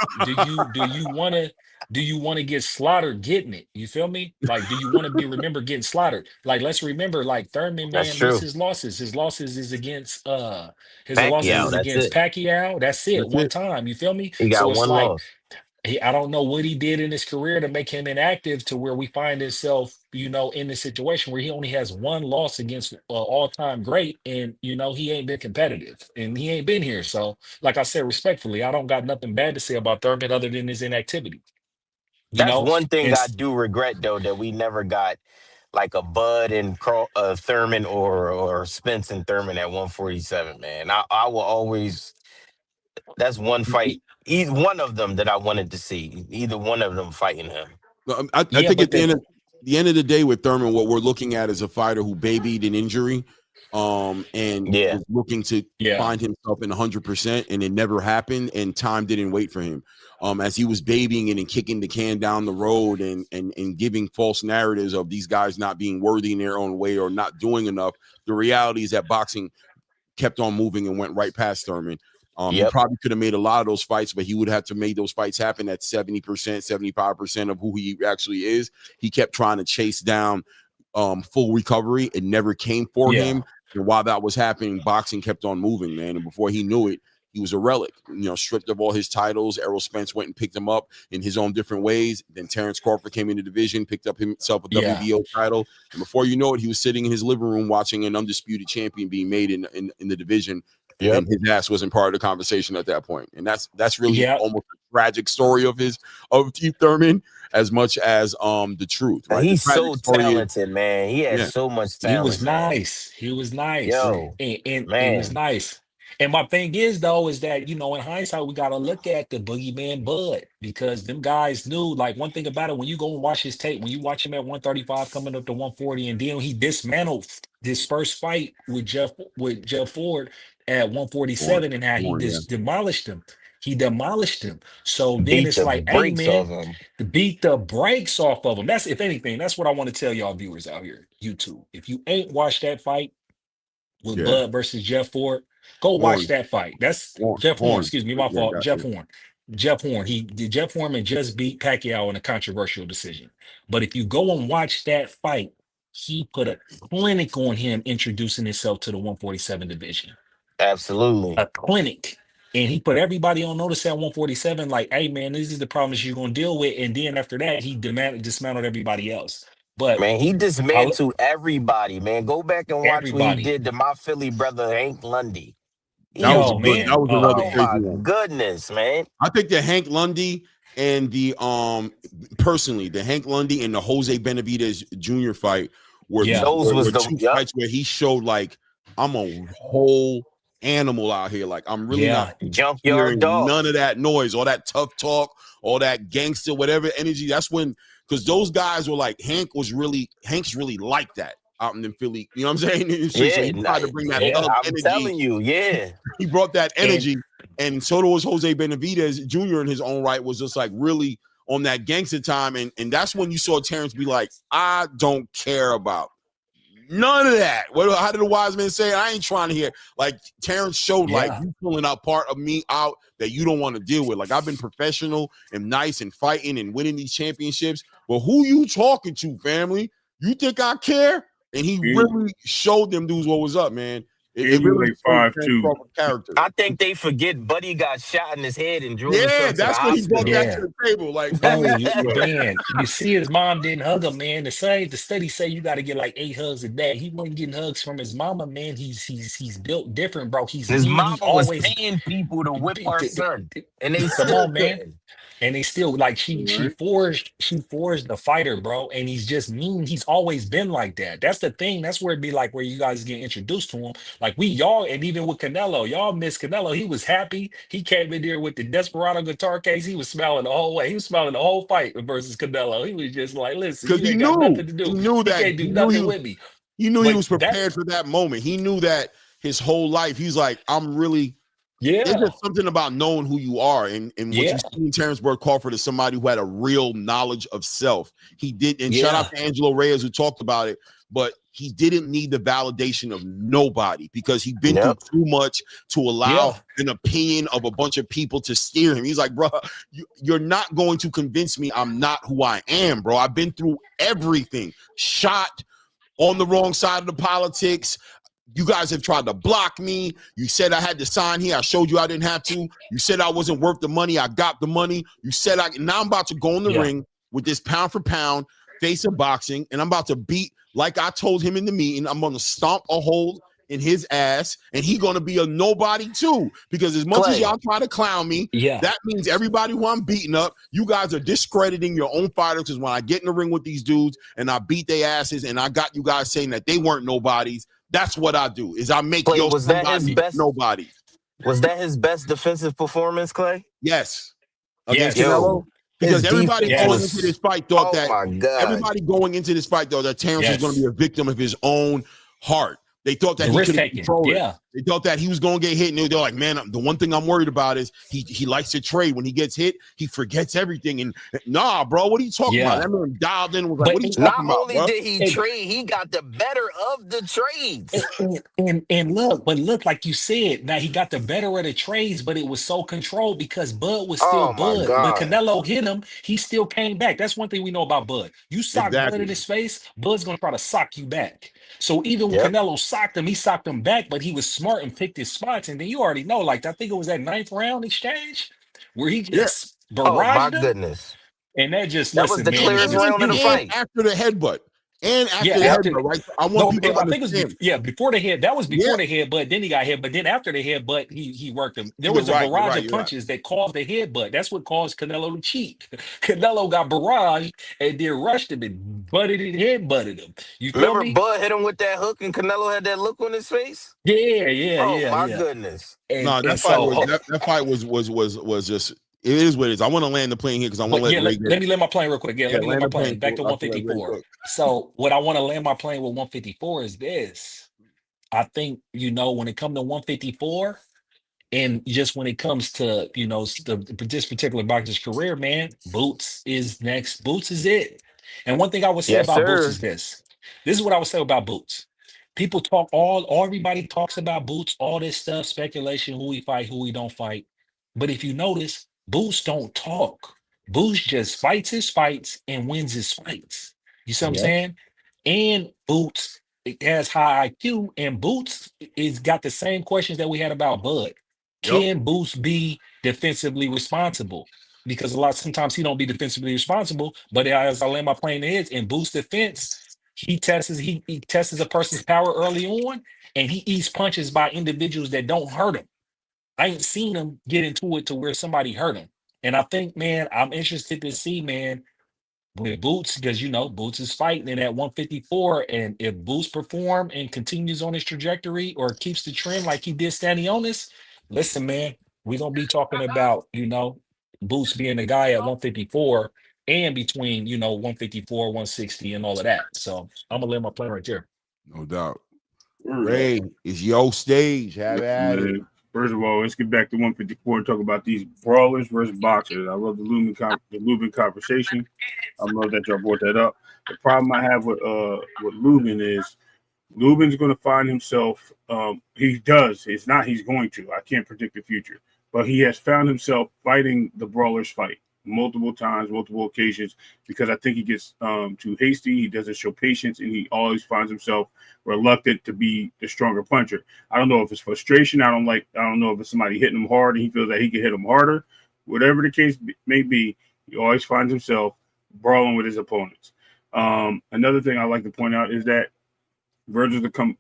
Speaker 5: Do you want to get slaughtered getting it? You feel me? Like, do you want to be remembered getting slaughtered? Like, let's remember, like, Thurman,
Speaker 7: That's
Speaker 5: man, what's
Speaker 7: true.
Speaker 5: his losses? His losses is against
Speaker 7: Pacquiao, that's it.
Speaker 5: Pacquiao. That's it,
Speaker 2: That's
Speaker 5: one
Speaker 2: it.
Speaker 5: time. You feel me?
Speaker 7: He
Speaker 5: So
Speaker 7: got
Speaker 5: it's
Speaker 7: one
Speaker 5: like,
Speaker 7: loss.
Speaker 5: I don't know what he did in his career to make him inactive to where we find himself, you know, in this situation where he only has one loss against all-time great, and you know he ain't been competitive and he ain't been here. So, like I said, respectfully, I don't got nothing bad to say about Thurman other than his inactivity. You
Speaker 7: That's
Speaker 5: know,
Speaker 7: one thing
Speaker 5: and
Speaker 7: I do regret though, that we never got like a Bud and Thurman or Spence and Thurman at 147. Man, I will always. That's one fight. Either one of them that I wanted to see. Either one of them fighting him.
Speaker 2: I
Speaker 5: yeah,
Speaker 2: think
Speaker 5: but
Speaker 2: at the end of the day with Thurman, what we're looking at is a fighter who babied an injury, and
Speaker 7: Yeah,
Speaker 2: was looking to
Speaker 5: yeah,
Speaker 2: find himself in 100%, and it never happened, and time didn't wait for him. As he was babying it and kicking the can down the road and giving false narratives of these guys not being worthy in their own way or not doing enough. The reality is that boxing kept on moving and went right past Thurman. He probably could have made a lot of those fights, but he would have to make those fights happen at 70%, 75% of who he actually is. He kept trying to chase down full recovery. It never came for him. And while that was happening, boxing kept on moving, man. And before he knew it, he was a relic, stripped of all his titles. Errol Spence went and picked him up in his own different ways. Then Terrence Crawford came in the division, picked up himself a WBO title. And before you know it, he was sitting in his living room watching an undisputed champion being made in the division. And his ass wasn't part of the conversation at that point. And that's really almost a tragic story of Keith Thurman as much as the truth. Right?
Speaker 7: He's so talented, man. He has so much talent.
Speaker 5: He was nice. He was nice.
Speaker 7: Yo,
Speaker 5: and
Speaker 7: man.
Speaker 5: He was nice. And my thing is, though, is that, in hindsight, we got to look at the boogeyman Bud, because them guys knew, like, one thing about it, when you go and watch his tape, when you watch him at 135 coming up to 140, and then he dismantled this first fight with Jeff Ford at 147 and how he demolished him. He demolished him. So then it's like, hey, man, to beat the brakes off of him. That's, if anything, that's what I want to tell y'all viewers out here, YouTube. If you ain't watched that fight with Bud versus Jeff Ford, go watch that fight. That's Jeff Horn. Excuse me, my fault. Jeff Horn. Jeff Horn. Jeff Horn just beat Pacquiao in a controversial decision. But if you go and watch that fight, he put a clinic on him introducing himself to the 147 division.
Speaker 7: Absolutely.
Speaker 5: A clinic. And he put everybody on notice at 147, like, hey, man, this is the problems you're going to deal with. And then after that, he dismantled everybody else. But
Speaker 7: man, he dismantled everybody, man. Go back and watch what he did to my Philly brother, Hank Lundy.
Speaker 2: That was another crazy one.
Speaker 7: Goodness, man.
Speaker 2: I think the Hank Lundy and the personally, the Hank Lundy and the Jose Benavidez Jr. fight were two fights where he showed, like, I'm a whole animal out here. Like, I'm really not
Speaker 7: junkyard dog.
Speaker 2: None of that noise, all that tough talk, all that gangster, whatever energy. That's when, because those guys were like, Hank's really like that out in Philly. You know what I'm saying? So he tried to bring that energy.
Speaker 7: I'm telling you,
Speaker 2: he brought that energy, and so was Jose Benavidez Jr. in his own right, was just like really on that gangster time, and that's when you saw Terrence be like, I don't care about none of that. How did the wise man say? I ain't trying to hear. Like, Terrence showed, like, you pulling out part of me out that you don't want to deal with. Like, I've been professional and nice and fighting and winning these championships, but who you talking to, family? You think I care? And he really showed them dudes what was up, man. It really
Speaker 6: like 5'2"
Speaker 2: character.
Speaker 7: I think they forget Buddy got shot in his head and drove
Speaker 2: that's when he brought that to the table. Like,
Speaker 5: man, you see his mom didn't hug him, man. The study say you got to get like 8 hugs a day. He wasn't getting hugs from his mama, man. He's built different, bro.
Speaker 7: His mama was paying people to whip our son, and they still man.
Speaker 5: And they still, like, she forged the fighter, bro. And he's just mean. He's always been like that. That's the thing. That's where it'd be like where you guys get introduced to him. Like, and even with Canelo, y'all miss Canelo. He was happy. He came in there with the Desperado guitar case. He was smiling the whole way. He was smiling the whole fight versus Canelo. He was just like, listen, you ain't got nothing to do.
Speaker 2: He knew that.
Speaker 5: You can't do nothing with me.
Speaker 2: He knew he was prepared for that moment. He knew that his whole life. He's like, I'm really. There's just something about knowing who you are, and what you see in Terrence Bud Crawford is somebody who had a real knowledge of self. He did, and shout out to Angelo Reyes who talked about it, but he didn't need the validation of nobody because he'd been through too much to allow an opinion of a bunch of people to steer him. He's like, bro, you're not going to convince me I'm not who I am, bro. I've been through everything. Shot on the wrong side of the politics. You guys have tried to block me. You said I had to sign here. I showed you I didn't have to. You said I wasn't worth the money. I got the money. You said now I'm about to go in the ring with this pound for pound face of boxing, and I'm about to beat, like I told him in the meeting, I'm going to stomp a hole in his ass, and he's going to be a nobody too, because as much as y'all try to clown me, that means everybody who I'm beating up, you guys are discrediting your own fighters, because when I get in the ring with these dudes and I beat their asses and I got you guys saying that they weren't nobodies, that's what I do, is I make your nobody.
Speaker 7: Was that his best defensive performance, Clay?
Speaker 2: Yes. Against Canelo? Because everybody going into this fight thought that Terrence was going to be a victim of his own heart. They thought that
Speaker 5: The
Speaker 2: he
Speaker 5: risk
Speaker 2: could
Speaker 5: taking.
Speaker 2: control it.
Speaker 5: Yeah.
Speaker 2: They thought that he was going to get hit. And they're like, man, the one thing I'm worried about is he likes to trade. When he gets hit, he forgets everything. And nah, bro, what are you talking about? That man dialed in and was like,
Speaker 5: But
Speaker 2: what are you
Speaker 7: Not
Speaker 2: talking about,
Speaker 7: only
Speaker 2: bro?
Speaker 7: did he trade, he got the better of the trades.
Speaker 5: and look, like you said, now he got the better of the trades, but it was so controlled because Bud was still
Speaker 7: Oh my
Speaker 5: Bud. When
Speaker 7: God.
Speaker 5: Canelo hit him, he still came back. That's one thing we know about Bud. You sock Bud in
Speaker 2: Exactly.
Speaker 5: his face, Bud's gonna try to sock you back. So even when
Speaker 7: Yep.
Speaker 5: Canelo socked him, he socked him back, but he was smart and picked his spots. And then you already know, like I think it was that 9th round exchange where he
Speaker 2: Yeah.
Speaker 5: just
Speaker 7: Oh my
Speaker 5: barraged him.
Speaker 7: goodness.
Speaker 5: And that just
Speaker 7: That was
Speaker 5: listen,
Speaker 7: the
Speaker 5: man, it's
Speaker 7: clearest
Speaker 5: just
Speaker 7: round of the
Speaker 2: And
Speaker 7: fight.
Speaker 2: after the headbutt. And
Speaker 5: yeah,
Speaker 2: after the
Speaker 5: after
Speaker 2: headbutt, right? I want
Speaker 5: no,
Speaker 2: people to
Speaker 5: I think it was
Speaker 2: understand.
Speaker 5: before the head. That was
Speaker 2: Yeah.
Speaker 5: before the headbutt. Then he got hit, but then after the headbutt, he worked him. There
Speaker 2: You're
Speaker 5: was a
Speaker 2: right. You're
Speaker 5: barrage
Speaker 2: right.
Speaker 5: of
Speaker 2: You're right.
Speaker 5: punches that caused the headbutt. That's what caused Canelo to cheat. Canelo got barraged and then rushed him and headbutted him. You feel
Speaker 7: Remember
Speaker 5: me?
Speaker 7: Bud hit him with that hook and Canelo had that look on his face? Oh my
Speaker 5: Yeah.
Speaker 7: goodness.
Speaker 2: No,
Speaker 5: And
Speaker 2: that fight
Speaker 5: so
Speaker 2: was that fight was just it is what it is. I want to land the plane here because I want to
Speaker 5: But
Speaker 2: let
Speaker 5: yeah,
Speaker 2: Ray
Speaker 5: let,
Speaker 2: get
Speaker 5: let
Speaker 2: it.
Speaker 5: me land my plane real quick. Yeah,
Speaker 2: Yeah,
Speaker 5: let me land
Speaker 2: land
Speaker 5: my
Speaker 2: the plane.
Speaker 5: plane back to
Speaker 2: I feel like Ray
Speaker 5: 154.
Speaker 2: cook.
Speaker 5: So what I want to land my plane with 154 is this. I think, when it comes to 154, and just when it comes to, this particular boxer's career, man, Boots is next. Boots is it. And one thing I would say
Speaker 7: Yes,
Speaker 5: about Boots is
Speaker 7: sir.
Speaker 5: this. This is what I would say about Boots. People talk everybody talks about Boots, all this stuff, speculation, who he fight, who he don't fight. But if you notice, Boots don't talk. Boots just fights his fights and wins his fights. You see what I'm
Speaker 2: Yeah.
Speaker 5: saying? And Boots has high IQ, and Boots is got the same questions that we had about Bud.
Speaker 2: Yep.
Speaker 5: Can Boots be defensively responsible? Because sometimes he don't be defensively responsible. But as I land my plane is in Boots' defense, he tests a person's power early on, and he eats punches by individuals that don't hurt him. I ain't seen him get into it to where somebody hurt him. And I think, man, I'm interested to see, man, with Boots, because Boots is fighting in at 154, and if Boots perform and continues on his trajectory or keeps the trend like he did standing on this, listen, man, we're gonna be talking about Boots being the guy at 154 and between 154, 160, and all of that. So I'm gonna let my play right there.
Speaker 2: No doubt. Ray, it's your stage. Have at it.
Speaker 6: First of all, let's get back to 154 and talk about these brawlers versus boxers. I love the Luben conversation. I love that y'all brought that up. The problem I have with Lubin is Lubin's going to find himself. He does. It's not. He's going to. I can't predict the future, but he has found himself fighting the brawlers fight multiple times, multiple occasions, because I think he gets too hasty. He doesn't show patience, and he always finds himself reluctant to be the stronger puncher. I don't know if it's frustration. I don't know if it's somebody hitting him hard and he feels that he can hit him harder. Whatever the case may be, he always finds himself brawling with his opponents. Another thing I like to point out is that Virgil's a come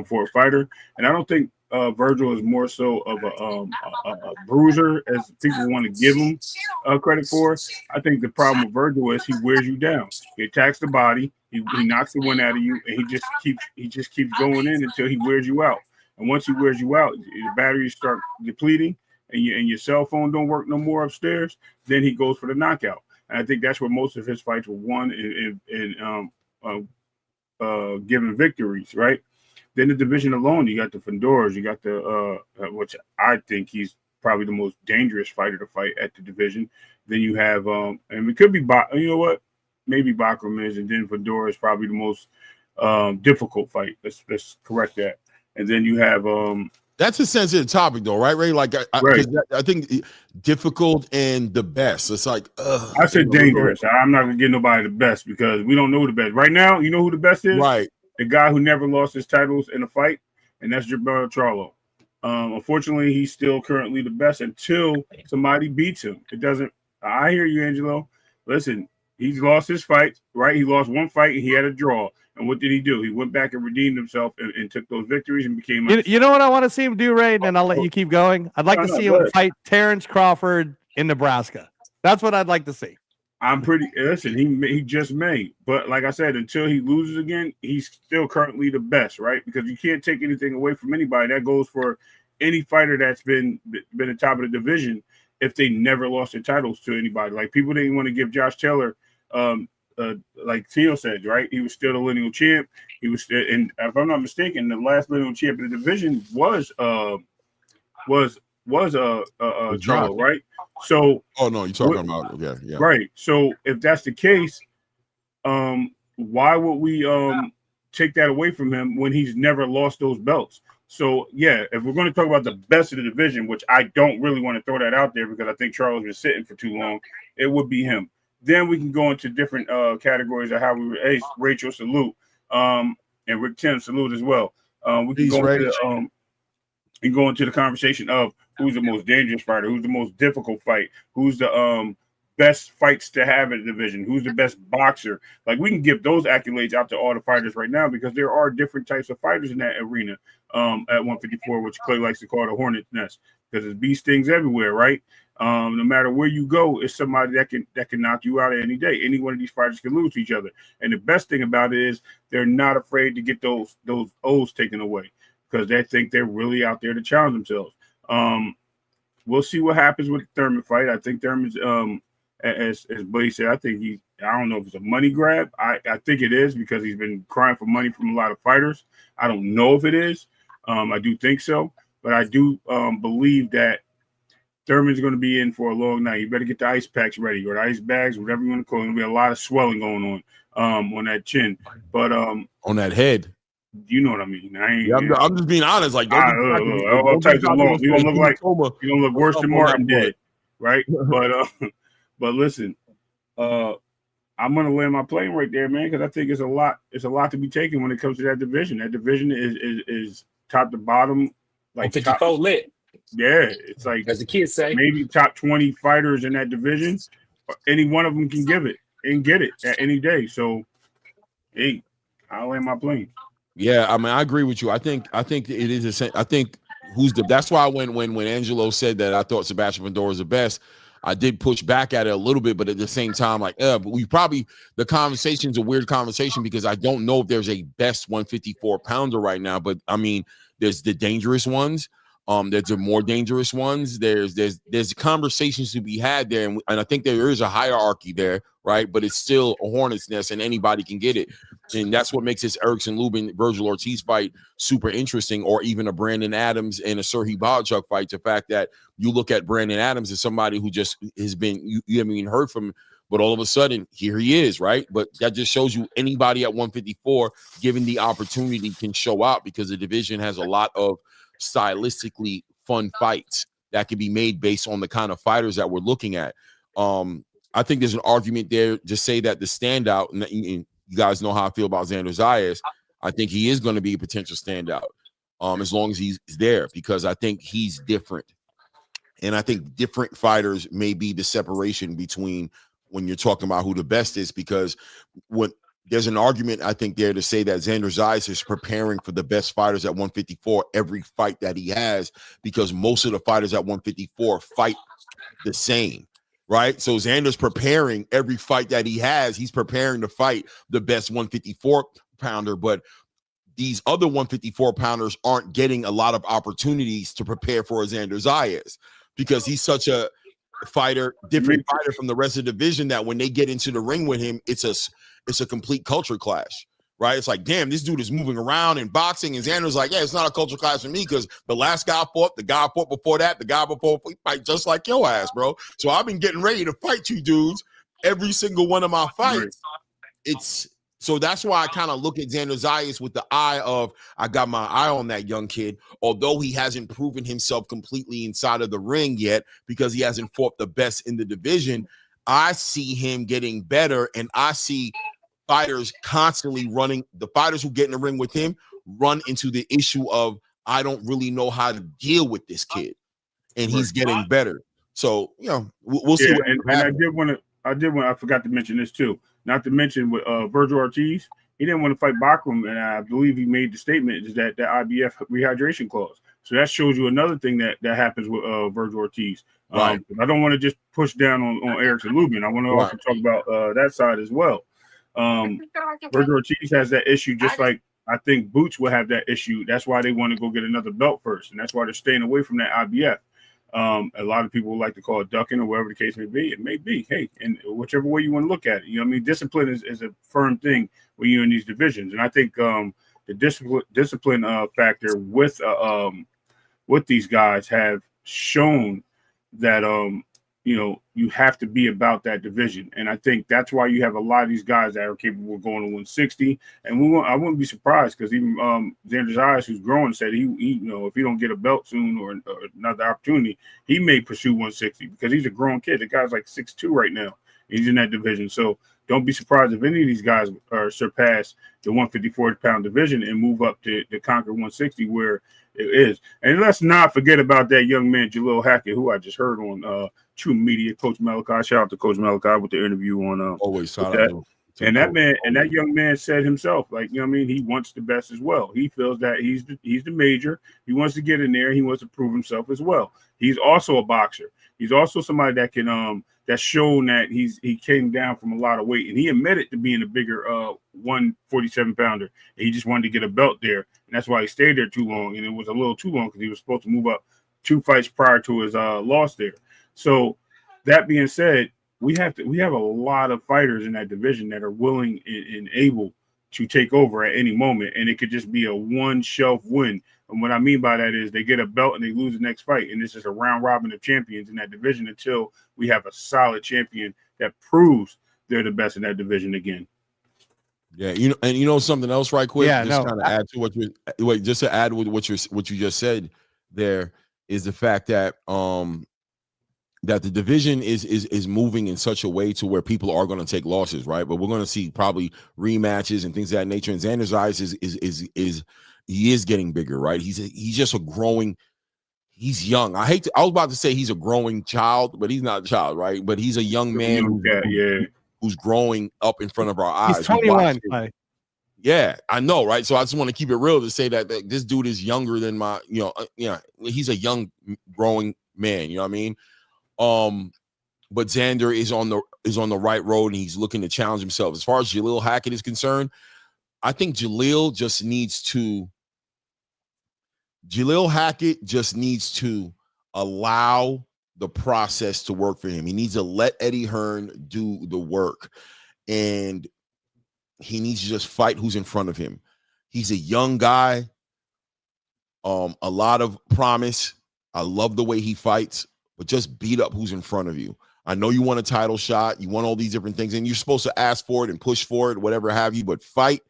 Speaker 6: forward fighter, and I don't think Virgil is more so of a bruiser as people want to give him credit for. I think the problem with Virgil is he wears you down. He attacks the body, he knocks the wind out of you, and he just keeps going in until he wears you out. And once he wears you out, the batteries start depleting, and your cell phone don't work no more upstairs. Then he goes for the knockout, and I think that's where most of his fights were won given victories, right? Then the division alone, you got the Fendoras, you got the which I think he's probably the most dangerous fighter to fight at the division. Then you have and it could be you know what? Maybe Bakram is, and then Fedora is probably the most difficult fight. Let's correct that. And then you have
Speaker 2: that's a sensitive topic, though, right, Ray? Like,
Speaker 6: right.
Speaker 2: I think difficult and the best. It's like,
Speaker 6: I said dangerous. I'm not gonna give nobody the best because we don't know the best right now. You know who the best is?
Speaker 2: Right.
Speaker 6: The guy who never lost his titles in a fight, and that's Gilberto Charlo. Unfortunately, he's still currently the best until somebody beats him. It doesn't. I hear you, Angelo. Listen, he's lost his fight, right? He lost one fight and he had a draw. And what did he do? He went back and redeemed himself and took those victories and became.
Speaker 3: You know what I want to see him do, Ray? And then I'll let you keep going. I'd like to see him fight Terrence Crawford in Nebraska. That's what I'd like to see.
Speaker 6: Listen, he just may. But like I said, until he loses again, he's still currently the best, right? Because you can't take anything away from anybody. That goes for any fighter that's been the top of the division if they never lost their titles to anybody. Like people didn't want to give Josh Taylor like Tio said, right? He was still the lineal champ. He was still, and if I'm not mistaken, the last lineal champ in the division was
Speaker 2: Josh.
Speaker 6: Charlo, right? So,
Speaker 2: oh no, you're talking about yeah.
Speaker 6: Right. So if that's the case, why would we take that away from him when he's never lost those belts? So yeah, if we're going to talk about the best of the division, which I don't really want to throw that out there because I think Charles been sitting for too long, it would be him. Then we can go into different categories of how we. Hey, Rachel, salute, and Rick Tim, salute as well. We can go into the conversation of who's the most dangerous fighter, who's the most difficult fight, who's the best fights to have in the division, who's the best boxer. Like, we can give those accolades out to all the fighters right now because there are different types of fighters in that arena at 154, which Clay likes to call the hornet's nest because there's bee stings everywhere, right? No matter where you go, it's somebody that can knock you out any day. Any one of these fighters can lose to each other. And the best thing about it is they're not afraid to get those O's taken away because they think they're really out there to challenge themselves. We'll see what happens with the Thurman fight. I think Thurman's as Blaze said, I don't know if it's a money grab. I think it is because he's been crying for money from a lot of fighters. I don't know if it is. I do think so, but I do believe that Thurman's going to be in for a long night. You better get the ice packs ready or the ice bags, whatever you want to call it. There's going to be a lot of swelling going on that chin, but
Speaker 2: on that head.
Speaker 6: You know what I mean?
Speaker 2: I'm just being honest. Like,
Speaker 6: all types of long. You don't look worse than Martin did, right? But listen, I'm gonna land my plane right there, man, because I think it's a lot. It's a lot to be taken when it comes to that division. That division is top to bottom, like
Speaker 5: 54 lit.
Speaker 6: Yeah, it's like,
Speaker 5: as the kids say,
Speaker 6: maybe top 20 fighters in that division. Any one of them can give it and get it at any day. So, hey, I'll land my plane.
Speaker 2: Yeah, I mean, I agree with you. I think it is I think that's why when Angelo said that I thought Sebastian Fundora was the best, I did push back at it a little bit, but at the same time, like, but the conversation's a weird conversation because I don't know if there's a best 154 pounder right now, but I mean, there's the dangerous ones. There's the more dangerous ones. There's conversations to be had there, and I think there is a hierarchy there, right? But it's still a hornet's nest, and anybody can get it, and that's what makes this Erickson Lubin Virgil Ortiz fight super interesting, or even a Brandon Adams and a Serhii Bohachuk fight. The fact that you look at Brandon Adams as somebody who just has been you haven't even heard from, but all of a sudden here he is, right? But that just shows you anybody at 154, given the opportunity, can show out because the division has a lot of stylistically fun fights that can be made based on the kind of fighters that we're looking at. I think there's an argument there to say that the standout, and you guys know how I feel about Xander Zayas. I think he is going to be a potential standout as long as he's there, because I think he's different. And I think different fighters may be the separation between when you're talking about who the best is, because when there's an argument, I think, there to say that Xander Zayas is preparing for the best fighters at 154 every fight that he has, because most of the fighters at 154 fight the same, right? So Xander's preparing every fight that he has. He's preparing to fight the best 154 pounder, but these other 154 pounders aren't getting a lot of opportunities to prepare for Xander Zayas because he's such a different fighter from the rest of the division that when they get into the ring with him, it's a complete culture clash, right? It's like, damn, this dude is moving around in boxing, and Xander's like, yeah, it's not a culture clash for me because the last guy fought, the guy fought before that, the guy before fight just like your ass, bro. So I've been getting ready to fight you dudes every single one of my fights. So that's why I kind of look at Xander Zayas with the eye of, I got my eye on that young kid, although he hasn't proven himself completely inside of the ring yet because he hasn't fought the best in the division. I see him getting better, and I see fighters constantly running. The fighters who get in the ring with him run into the issue of, I don't really know how to deal with this kid, and he's getting better. So, we'll see.
Speaker 6: And I did want to, I forgot to mention this too. Not to mention with Virgil Ortiz, he didn't want to fight Bachram, and I believe he made the statement is that the IBF rehydration clause. So that shows you another thing that happens with Virgil Ortiz. Right. I don't want to just push down on Erickson Lubin. I want to also talk about that side as well. Virgil Ortiz has that issue, just like I think Boots will have that issue. That's why they want to go get another belt first, and that's why they're staying away from that IBF. A lot of people like to call it ducking or whatever the case may be. It may be, hey, and whichever way you want to look at it. You know what I mean? Discipline is a firm thing when you're in these divisions. And I think the discipline factor with these guys have shown that you have to be about that division, and I think that's why you have a lot of these guys that are capable of going to 160. And I wouldn't be surprised because even Xander Zayas, who's growing, said he if he don't get a belt soon or another opportunity, he may pursue 160 because he's a grown kid. The guy's like 6'2" right now. He's in that division, so don't be surprised if any of these guys are surpass the 154-pound division and move up to conquer 160 where it is. And let's not forget about that young man, Jalil Hackett, who I just heard on True Media, Coach Malachi. Shout out to Coach Malachi with the interview on
Speaker 2: always shout
Speaker 6: that.
Speaker 2: out
Speaker 6: And that young man said himself, like, you know what I mean, he wants the best as well. He feels that he's the major. He wants to get in there. He wants to prove himself as well. He's also a boxer. He's also somebody that can that's shown that he came down from a lot of weight, and he admitted to being a bigger 147-pounder. And he just wanted to get a belt there, and that's why he stayed there too long. And it was a little too long because he was supposed to move up 2 fights prior to his loss there. So that being said, we have a lot of fighters in that division that are willing and able to take over at any moment, and it could just be a one-shelf win. And what I mean by that is they get a belt and they lose the next fight, and this is a round robin of champions in that division until we have a solid champion that proves they're the best in that division again.
Speaker 2: Yeah, something else, right quick.
Speaker 3: Yeah,
Speaker 2: just kind of add to what you just said. There is the fact that that the division is moving in such a way to where people are going to take losses, right? But we're going to see probably rematches and things of that nature. And Xander Zayas is getting bigger, right? He's just a growing. He's young. I was about to say he's a growing child, but he's not a child, right? But he's a young man who's growing up in front of our eyes.
Speaker 3: He's 21.
Speaker 2: Yeah, I know, right? So I just want to keep it real to say that this dude is younger than my, he's a young growing man. You know what I mean? But Xander is on the right road, and he's looking to challenge himself. As far as Jalil Hackett is concerned, I think Jalil Hackett just needs to allow the process to work for him. He needs to let Eddie Hearn do the work, and he needs to just fight who's in front of him. He's a young guy, a lot of promise. I love the way he fights, but just beat up who's in front of you. I know you want a title shot, you want all these different things, and you're supposed to ask for it and push for it, whatever have you, but fight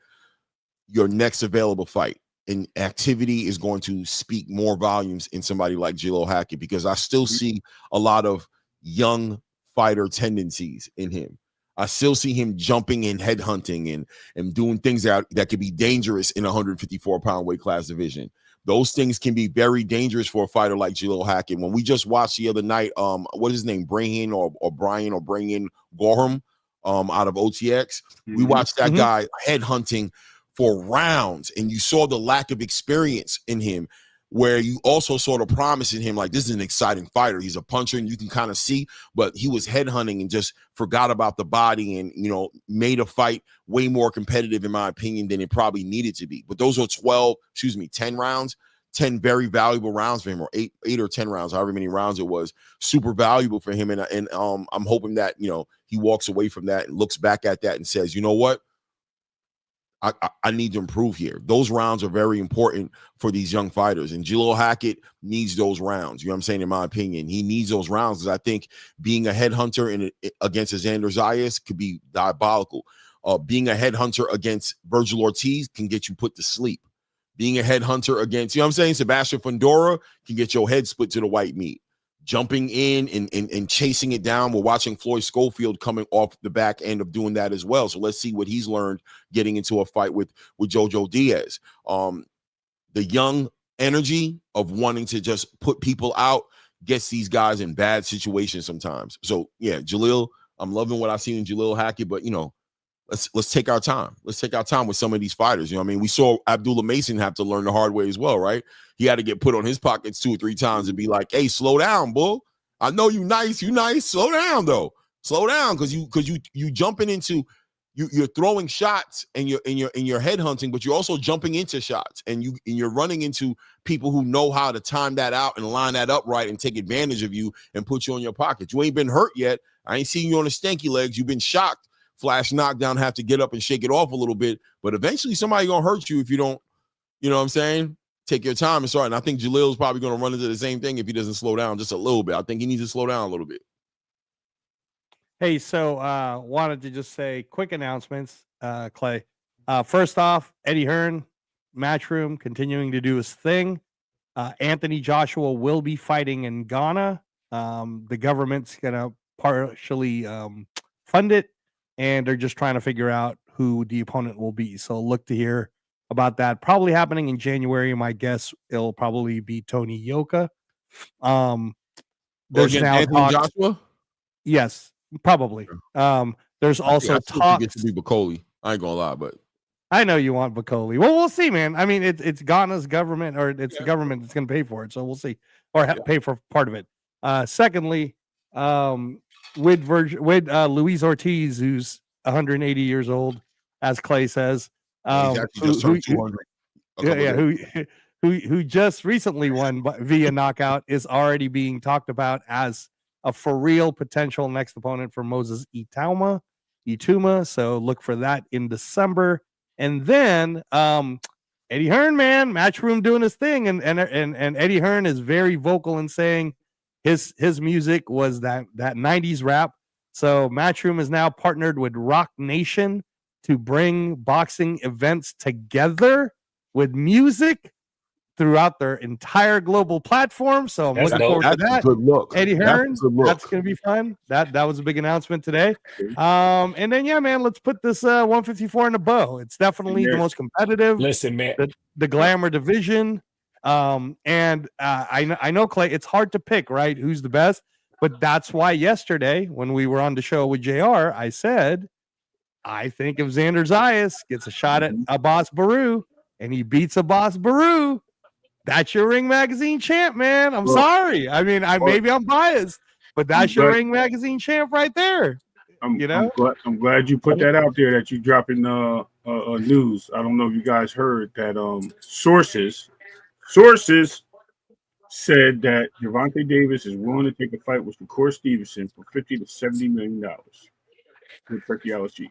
Speaker 2: your next available fight. And activity is going to speak more volumes in somebody like Jalil Hackett, because I still see a lot of young fighter tendencies in him. I still see him jumping and headhunting and doing things that could be dangerous in a 154-pound weight class division. Those things can be very dangerous for a fighter like Jalil Hackett. When we just watched the other night, what is his name? Brian Gorham out of OTX. We watched that guy headhunting for rounds, and you saw the lack of experience in him, where you also saw the promise in him, like, this is an exciting fighter. He's a puncher, and you can kind of see, but he was headhunting and just forgot about the body and, made a fight way more competitive, in my opinion, than it probably needed to be. But those are 10 rounds, 10 very valuable rounds for him, or eight or 10 rounds, however many rounds it was, super valuable for him. And I'm hoping that, he walks away from that and looks back at that and says, you know what? I need to improve here. Those rounds are very important for these young fighters, and Jalil Hackett needs those rounds. You know what I'm saying? In my opinion, he needs those rounds, because I think being a headhunter against a Xander Zayas could be diabolical. Being a headhunter against Virgil Ortiz can get you put to sleep. Being a headhunter against, Sebastian Fundora can get your head split to the white meat. Jumping in and chasing it down. We're watching Floyd Scofield coming off the back end of doing that as well. So let's see what he's learned getting into a fight with Jojo Diaz. The young energy of wanting to just put people out gets these guys in bad situations sometimes. So yeah, Jalil, I'm loving what I've seen in Jalil Hackett, but let's take our time. Let's take our time with some of these fighters. We saw Abdullah Mason have to learn the hard way as well, right? He had to get put on his pockets 2 or 3 times and be like, hey, slow down, bull. I know you nice. Slow down, though. Slow down, because you jumping into you're throwing shots and you're head hunting, but you're also jumping into shots and you're running into people who know how to time that out and line that up right and take advantage of you and put you in your pocket. You ain't been hurt yet. I ain't seen you on the stanky legs. You've been shocked, flash knockdown, have to get up and shake it off a little bit. But eventually somebody gonna hurt you if you don't, you know what I'm saying? Take your time and start. And I think Jalil's probably gonna run into the same thing if he doesn't slow down just a little bit. I think he needs to slow down a little bit.
Speaker 3: Hey, so wanted to just say quick announcements, Clay. First off, Eddie Hearn, Matchroom, continuing to do his thing. Anthony Joshua will be fighting in Ghana. The government's going to partially fund it, and they're just trying to figure out who the opponent will be. So look to hear about that. Probably happening in January. My guess it'll probably be Tony Yoka. There's now
Speaker 2: Anthony Joshua?
Speaker 3: Yes. Probably. There's also talks.
Speaker 2: Get to be Bacoli. I ain't gonna lie, but
Speaker 3: I know you want Bacoli. Well, we'll see, man. I mean, it's Ghana's government, or it's the government that's going to pay for it. So we'll see, or pay for part of it. Secondly, with Luis Ortiz, who's 180 years old, as Clay says,
Speaker 2: he's actually just turned 200.
Speaker 3: Who just recently won via knockout, is already being talked about as a for real potential next opponent for Moses Ituma. So look for that in December. And then Eddie Hearn, man, Matchroom doing his thing, and Eddie Hearn is very vocal in saying his music was that 90s rap. So Matchroom is now partnered with Rock Nation to bring boxing events together with music throughout their entire global platform. So I'm looking forward to that.
Speaker 2: Good look.
Speaker 3: Eddie Hearn, that's going to be fun. That was a big announcement today. And then, yeah, man, let's put this 154 in a bow. It's definitely the most competitive.
Speaker 5: Listen, man,
Speaker 3: the glamour division. And I know, Clay, it's hard to pick, right? Who's the best? But that's why yesterday, when we were on the show with JR, I said, I think if Xander Zayas gets a shot at Abbas Baru and he beats Abbas Baru, that's your Ring Magazine champ, man. I'm sorry. I mean, maybe I'm biased, but that's your Ring Magazine champ right there.
Speaker 6: I'm glad you put that out there, that you dropping news. I don't know if you guys heard that sources said that Gervonta Davis is willing to take a fight with Shakur Stevenson for $50 to $70 million with Turkey LSG.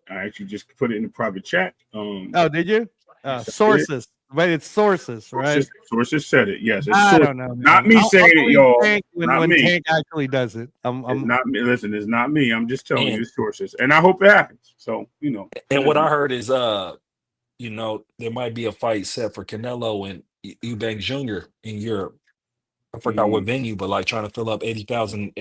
Speaker 6: I actually just put it in the private chat.
Speaker 3: Oh, did you? Sources. But it's sources, right?
Speaker 6: Sources said it. Yes, it's
Speaker 3: I don't know. Man.
Speaker 6: Not me saying it, y'all.
Speaker 3: When Tank actually does it,
Speaker 6: it's not me. Listen, it's not me. I'm just telling you the sources, and I hope it happens. So
Speaker 5: And what I heard is, there might be a fight set for Canelo and Eubank Jr. in Europe. I forgot what venue, but like trying to fill up 80,000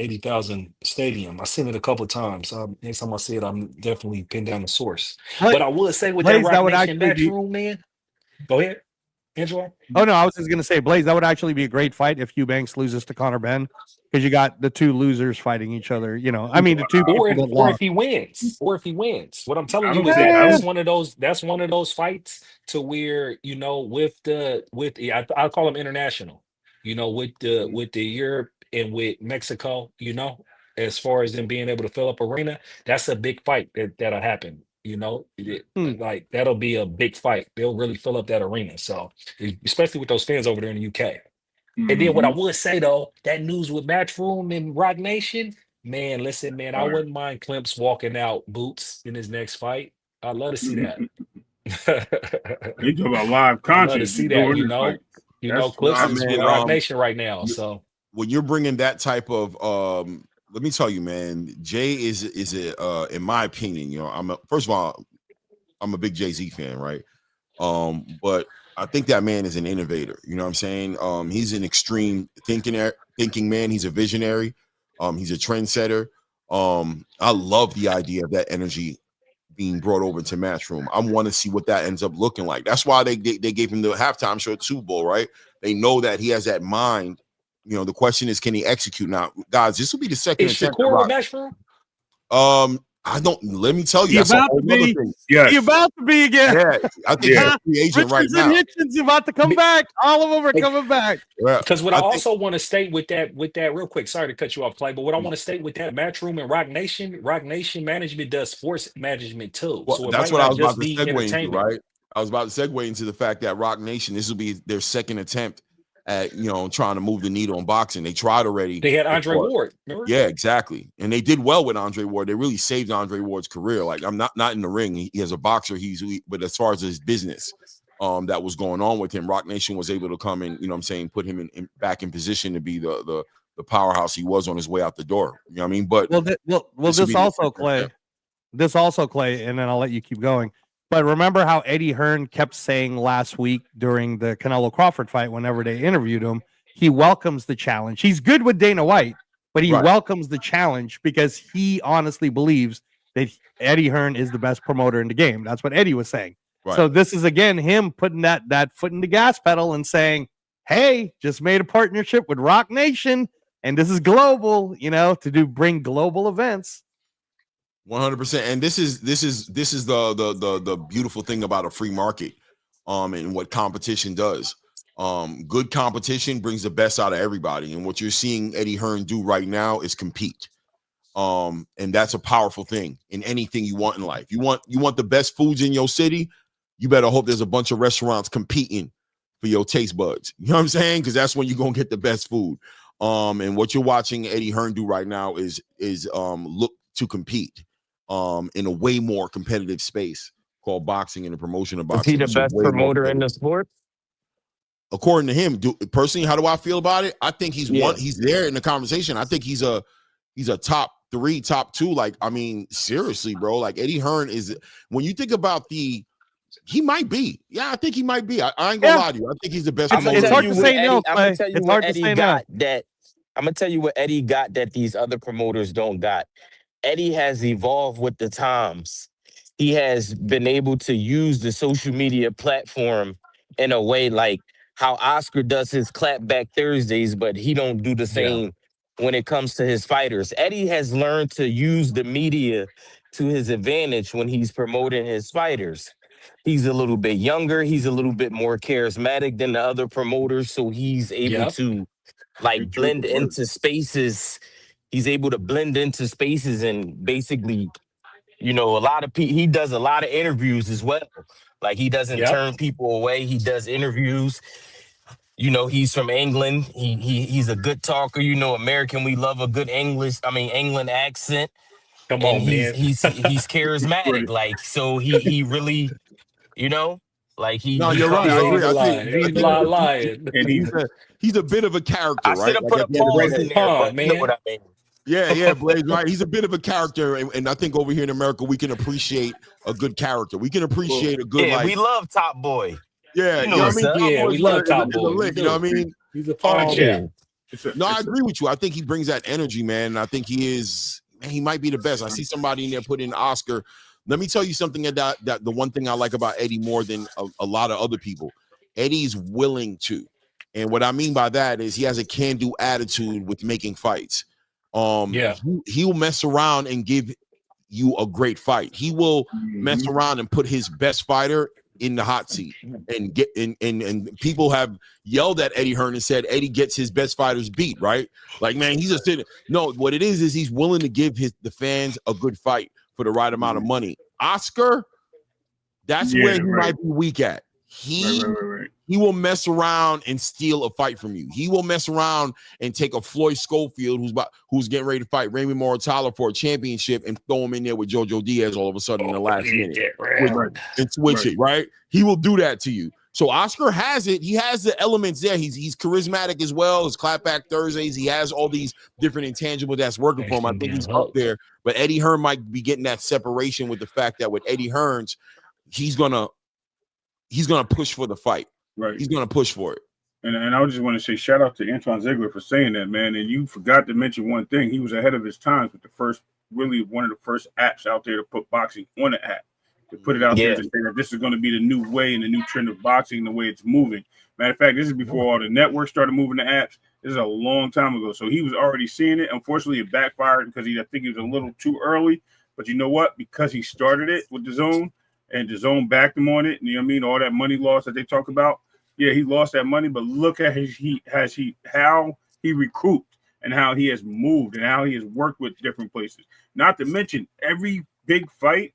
Speaker 5: stadium. I've seen it a couple of times. Next time I see it, I'm definitely pin down the source. But I would say with that Rock Nation Matchroom, man. Go ahead, Angelo.
Speaker 3: Oh no, I was just gonna say, Blaze, that would actually be a great fight if Eubanks loses to Conor Benn, because you got the two losers fighting each other. I mean, the two
Speaker 5: or if he wins. What I'm telling you is that's one of those. That's one of those fights to where I call them international. With the Europe and with Mexico. As far as them being able to fill up arena, that's a big fight that'll happen. Like that'll be a big fight. They'll really fill up that arena. So, especially with those fans over there in the UK. And then what I would say though, that news with Matchroom and Rock Nation, man, listen, man, I wouldn't mind Klimps walking out boots in his next fight. I'd love to see that.
Speaker 6: You talk about live content.
Speaker 5: I'd love to see that. Klimps is with Rock Nation right now. So
Speaker 2: when you're bringing that type of let me tell you, man, Jay is in my opinion, first of all, I'm a big Jay-Z fan, right? But I think that man is an innovator. You know what I'm saying? He's an extreme thinking man. He's a visionary. He's a trendsetter. I love the idea of that energy being brought over to Matchroom. I want to see what that ends up looking like. That's why they gave him the halftime show at Super Bowl, right? They know that he has that mind. The question is, can he execute? Now, guys, this will be the second.
Speaker 5: Is Shakur with Matchroom?
Speaker 2: I don't. Let me tell you,
Speaker 3: He
Speaker 2: that's a
Speaker 3: about
Speaker 2: whole
Speaker 3: to
Speaker 2: other
Speaker 3: be.
Speaker 2: thing.
Speaker 6: Yes.
Speaker 3: He about to be again.
Speaker 2: Yeah, I think he's a free agent right
Speaker 3: Richardson
Speaker 2: now.
Speaker 3: Hitchens about to come back. All of them are coming back.
Speaker 2: Yeah,
Speaker 5: Because what I
Speaker 2: I think
Speaker 5: also want to state with that real quick, sorry to cut you off, Clay, but what I want to state with that Matchroom and Rock Nation management does sports management too.
Speaker 2: well,
Speaker 5: So it
Speaker 2: that's
Speaker 5: might
Speaker 2: what I
Speaker 5: not
Speaker 2: was about
Speaker 5: just
Speaker 2: to
Speaker 5: be
Speaker 2: segue into,
Speaker 5: entertainment.
Speaker 2: right? I was about to segue into the fact that Rock Nation, this will be their second attempt at trying to move the needle in boxing. They tried already.
Speaker 5: They had Andre
Speaker 2: before.
Speaker 5: Ward, remember?
Speaker 2: Yeah, exactly. And they did well with Andre Ward. They really saved Andre Ward's career. Like, I'm not in the ring. He as a boxer, but as far as his business, that was going on with him, Rock Nation was able to come in, put him back in position to be the powerhouse he was on his way out the door. You know what I mean? But
Speaker 3: this also, Clay, and then I'll let you keep going. But remember how Eddie Hearn kept saying last week during the Canelo Crawford fight, whenever they interviewed him, he welcomes the challenge. He's good with Dana White, but he welcomes the challenge because he honestly believes that Eddie Hearn is the best promoter in the game. That's what Eddie was saying. Right. So this is, again, him putting that foot in the gas pedal and saying, hey, just made a partnership with Rock Nation, and this is global, to bring global events.
Speaker 2: 100%. And this is the beautiful thing about a free market, and what competition does. Good competition brings the best out of everybody. And what you're seeing Eddie Hearn do right now is compete. And that's a powerful thing in anything you want in life. You want the best foods in your city. You better hope there's a bunch of restaurants competing for your taste buds. You know what I'm saying? Because that's when you're gonna get the best food. And what you're watching Eddie Hearn do right now is look to compete in a way more competitive space called boxing and the promotion of boxing.
Speaker 7: Is he the best promoter in the sport?
Speaker 2: According to him, personally, how do I feel about it? I think he's there in the conversation. I think he's a top 3, top 2. Like, I mean, seriously, bro. Like, Eddie Hearn is, when you think about he might be. Yeah, I think he might be. I ain't gonna lie to you. I think he's the best promoter.
Speaker 3: It's hard to say no, Clay.
Speaker 7: I'm gonna tell you what Eddie got that. I'm gonna tell you what Eddie got that these other promoters don't got. Eddie has evolved with the times. He has been able to use the social media platform in a way like how Oscar does his clapback Thursdays, but he don't do the same when it comes to his fighters. Eddie has learned to use the media to his advantage when he's promoting his fighters. He's a little bit younger. He's a little bit more charismatic than the other promoters, so he's able to blend into spaces. He's able to blend into spaces and basically, a lot of people. He does a lot of interviews as well. Like, he doesn't turn people away. He does interviews. He's from England. He's a good talker. American, we love a good England accent.
Speaker 5: Come on,
Speaker 7: he's
Speaker 5: man.
Speaker 7: he's charismatic. Like, so he really,
Speaker 2: No, you're right. I agree.
Speaker 5: He's lying.
Speaker 2: And he's a bit of a character, right?
Speaker 7: I should have put a pause in there, but you know what I mean.
Speaker 2: Yeah, Blaze, right? He's a bit of a character, and I think over here in America, we can appreciate a good character. We can appreciate a good,
Speaker 7: we love Top Boy.
Speaker 2: Yeah,
Speaker 7: you know what I mean?
Speaker 5: Yeah, we love Top Boy.
Speaker 2: You know what I mean?
Speaker 5: He's a fun champ.
Speaker 2: No, I agree with you. I think he brings that energy, man. And I think he might be the best. I see somebody in there put in Oscar. Let me tell you something that the one thing I like about Eddie more than a lot of other people. Eddie's willing to. And what I mean by that is he has a can-do attitude with making fights. He'll mess around and give you a great fight. He will mess around and put his best fighter in the hot seat and and people have yelled at Eddie Hearn and said Eddie gets his best fighters beat, right? Like, man, he's just no, what it is he's willing to give the fans a good fight for the right amount of money. Oscar, that's where he might be weak at. He will mess around and steal a fight from you. He will mess around and take a Floyd Scofield who's getting ready to fight Raymond Mortala for a championship and throw him in there with Jojo Diaz all of a sudden in the last minute and switch it, right? He will do that to you. So Oscar has it. He has the elements there. He's charismatic as well. His clapback Thursdays. He has all these different intangibles that's working for him. I think he's up there. But Eddie Hearn might be getting that separation with the fact that with Eddie Hearn's, he's gonna push for the fight.
Speaker 6: Right.
Speaker 2: He's gonna push for it.
Speaker 6: And I just want to say shout out to Antoine Ziegler for saying that, man. And you forgot to mention one thing. He was ahead of his times with one of the first apps out there to put boxing on the app. To put it out there to say that this is going to be the new way and the new trend of boxing, the way it's moving. Matter of fact, this is before all the networks started moving the apps. This is a long time ago. So he was already seeing it. Unfortunately, it backfired because I think he was a little too early. But you know what? Because he started it with the zone and the zone backed him on it, you know what I mean? All that money loss that they talk about. Yeah, he lost that money, but look at how he recruited and how he has moved and how he has worked with different places. Not to mention every big fight,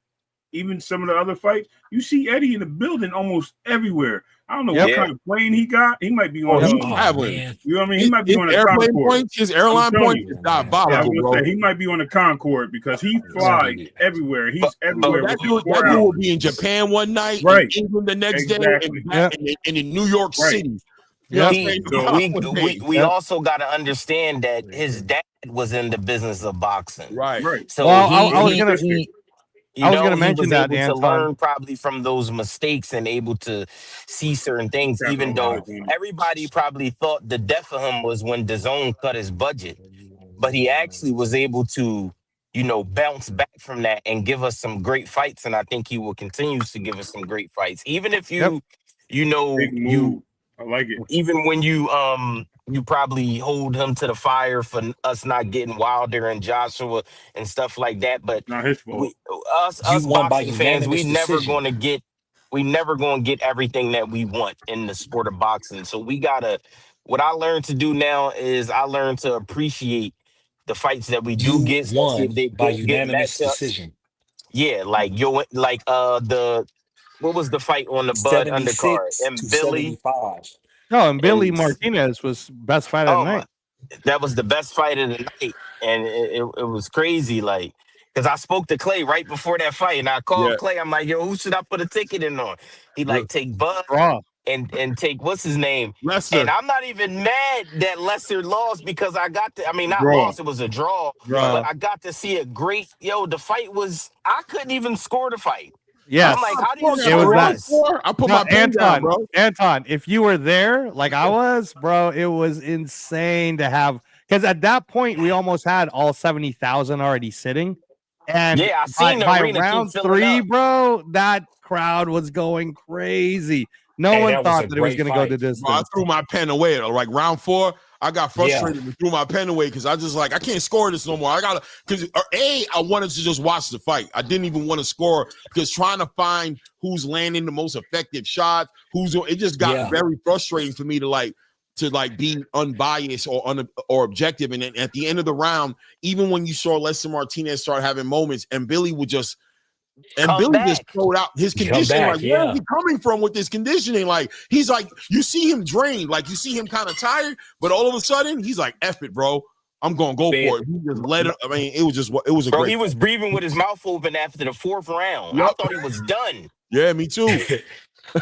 Speaker 6: even some of the other fights, you see Eddie in the building almost everywhere. I don't know what kind of plane he got. He might be on.
Speaker 2: He's traveling.
Speaker 6: You know what I mean? He might be on a
Speaker 2: airplane
Speaker 6: Concorde.
Speaker 2: points. His airline points is diabolical, bro.
Speaker 6: He might be on a Concorde because he flies everywhere. He's everywhere.
Speaker 2: That dude will be in Japan one night, in England the next day, and in New York City.
Speaker 7: We also got to understand that his dad was in the business of boxing,
Speaker 2: right?
Speaker 7: So
Speaker 3: I was gonna
Speaker 7: he
Speaker 3: mention
Speaker 7: was
Speaker 3: that,
Speaker 7: able to
Speaker 3: Anton.
Speaker 7: learn probably from those mistakes and able to see certain things, even though everybody probably thought the death of him was when DAZN cut his budget, but he actually was able to, bounce back from that and give us some great fights, and I think he will continue to give us some great fights, even if
Speaker 6: I like it.
Speaker 7: Even when you probably hold him to the fire for us not getting Wilder and Joshua and stuff like that, but
Speaker 6: not his fault.
Speaker 7: Us boxing fans, we never going to get everything that we want in the sport of boxing. So what I learned to do now is I learned to appreciate the fights that we do get, especially if they
Speaker 5: by
Speaker 7: get
Speaker 5: unanimous
Speaker 7: matchups.
Speaker 5: decision.
Speaker 7: Yeah, what was the fight on the Bud undercard? And Billy.
Speaker 3: No, and Billy Martinez was best fight of the night.
Speaker 7: That was the best fight of the night, and it was crazy. Like, because I spoke to Clay right before that fight, and I called Clay. I'm like, "Yo, who should I put a ticket in on?" He take Bud and take what's his name,
Speaker 2: Lester.
Speaker 7: And I'm not even mad that Lester lost because I got to. I mean, not lost; it was a draw. But I got to see a great. The fight was. I couldn't even score the fight.
Speaker 3: Yes.
Speaker 7: I'm like, how do you
Speaker 3: score
Speaker 7: this?
Speaker 2: I put my pen down, bro.
Speaker 3: Anton, if you were there like I was, bro, it was insane to have, because at that point we almost had all 70,000 already sitting. And
Speaker 7: I seen
Speaker 3: by
Speaker 7: the arena
Speaker 3: round
Speaker 7: keep filling
Speaker 3: 3,
Speaker 7: up.
Speaker 3: bro, that crowd was going crazy. No one thought that it was going to go the distance.
Speaker 2: Bro, I threw my pen away. Like round 4, I got frustrated and threw my pen away because I just I can't score this no more. I wanted to just watch the fight. I didn't even want to score because trying to find who's landing the most effective shots, it just got very frustrating for me to be unbiased or objective. And then at the end of the round, even when you saw Lester Martinez start having moments, and Billy would just. And Billy just throwed out his conditioning. Where is he coming from with this conditioning? He's like, you see him drained, you see him kind of tired, but all of a sudden he's like, F it, bro. I'm gonna go for it. He just let it. I mean, it was a great.
Speaker 7: He was breathing with his mouth open after the 4th round. I thought he was done.
Speaker 2: Yeah, me too.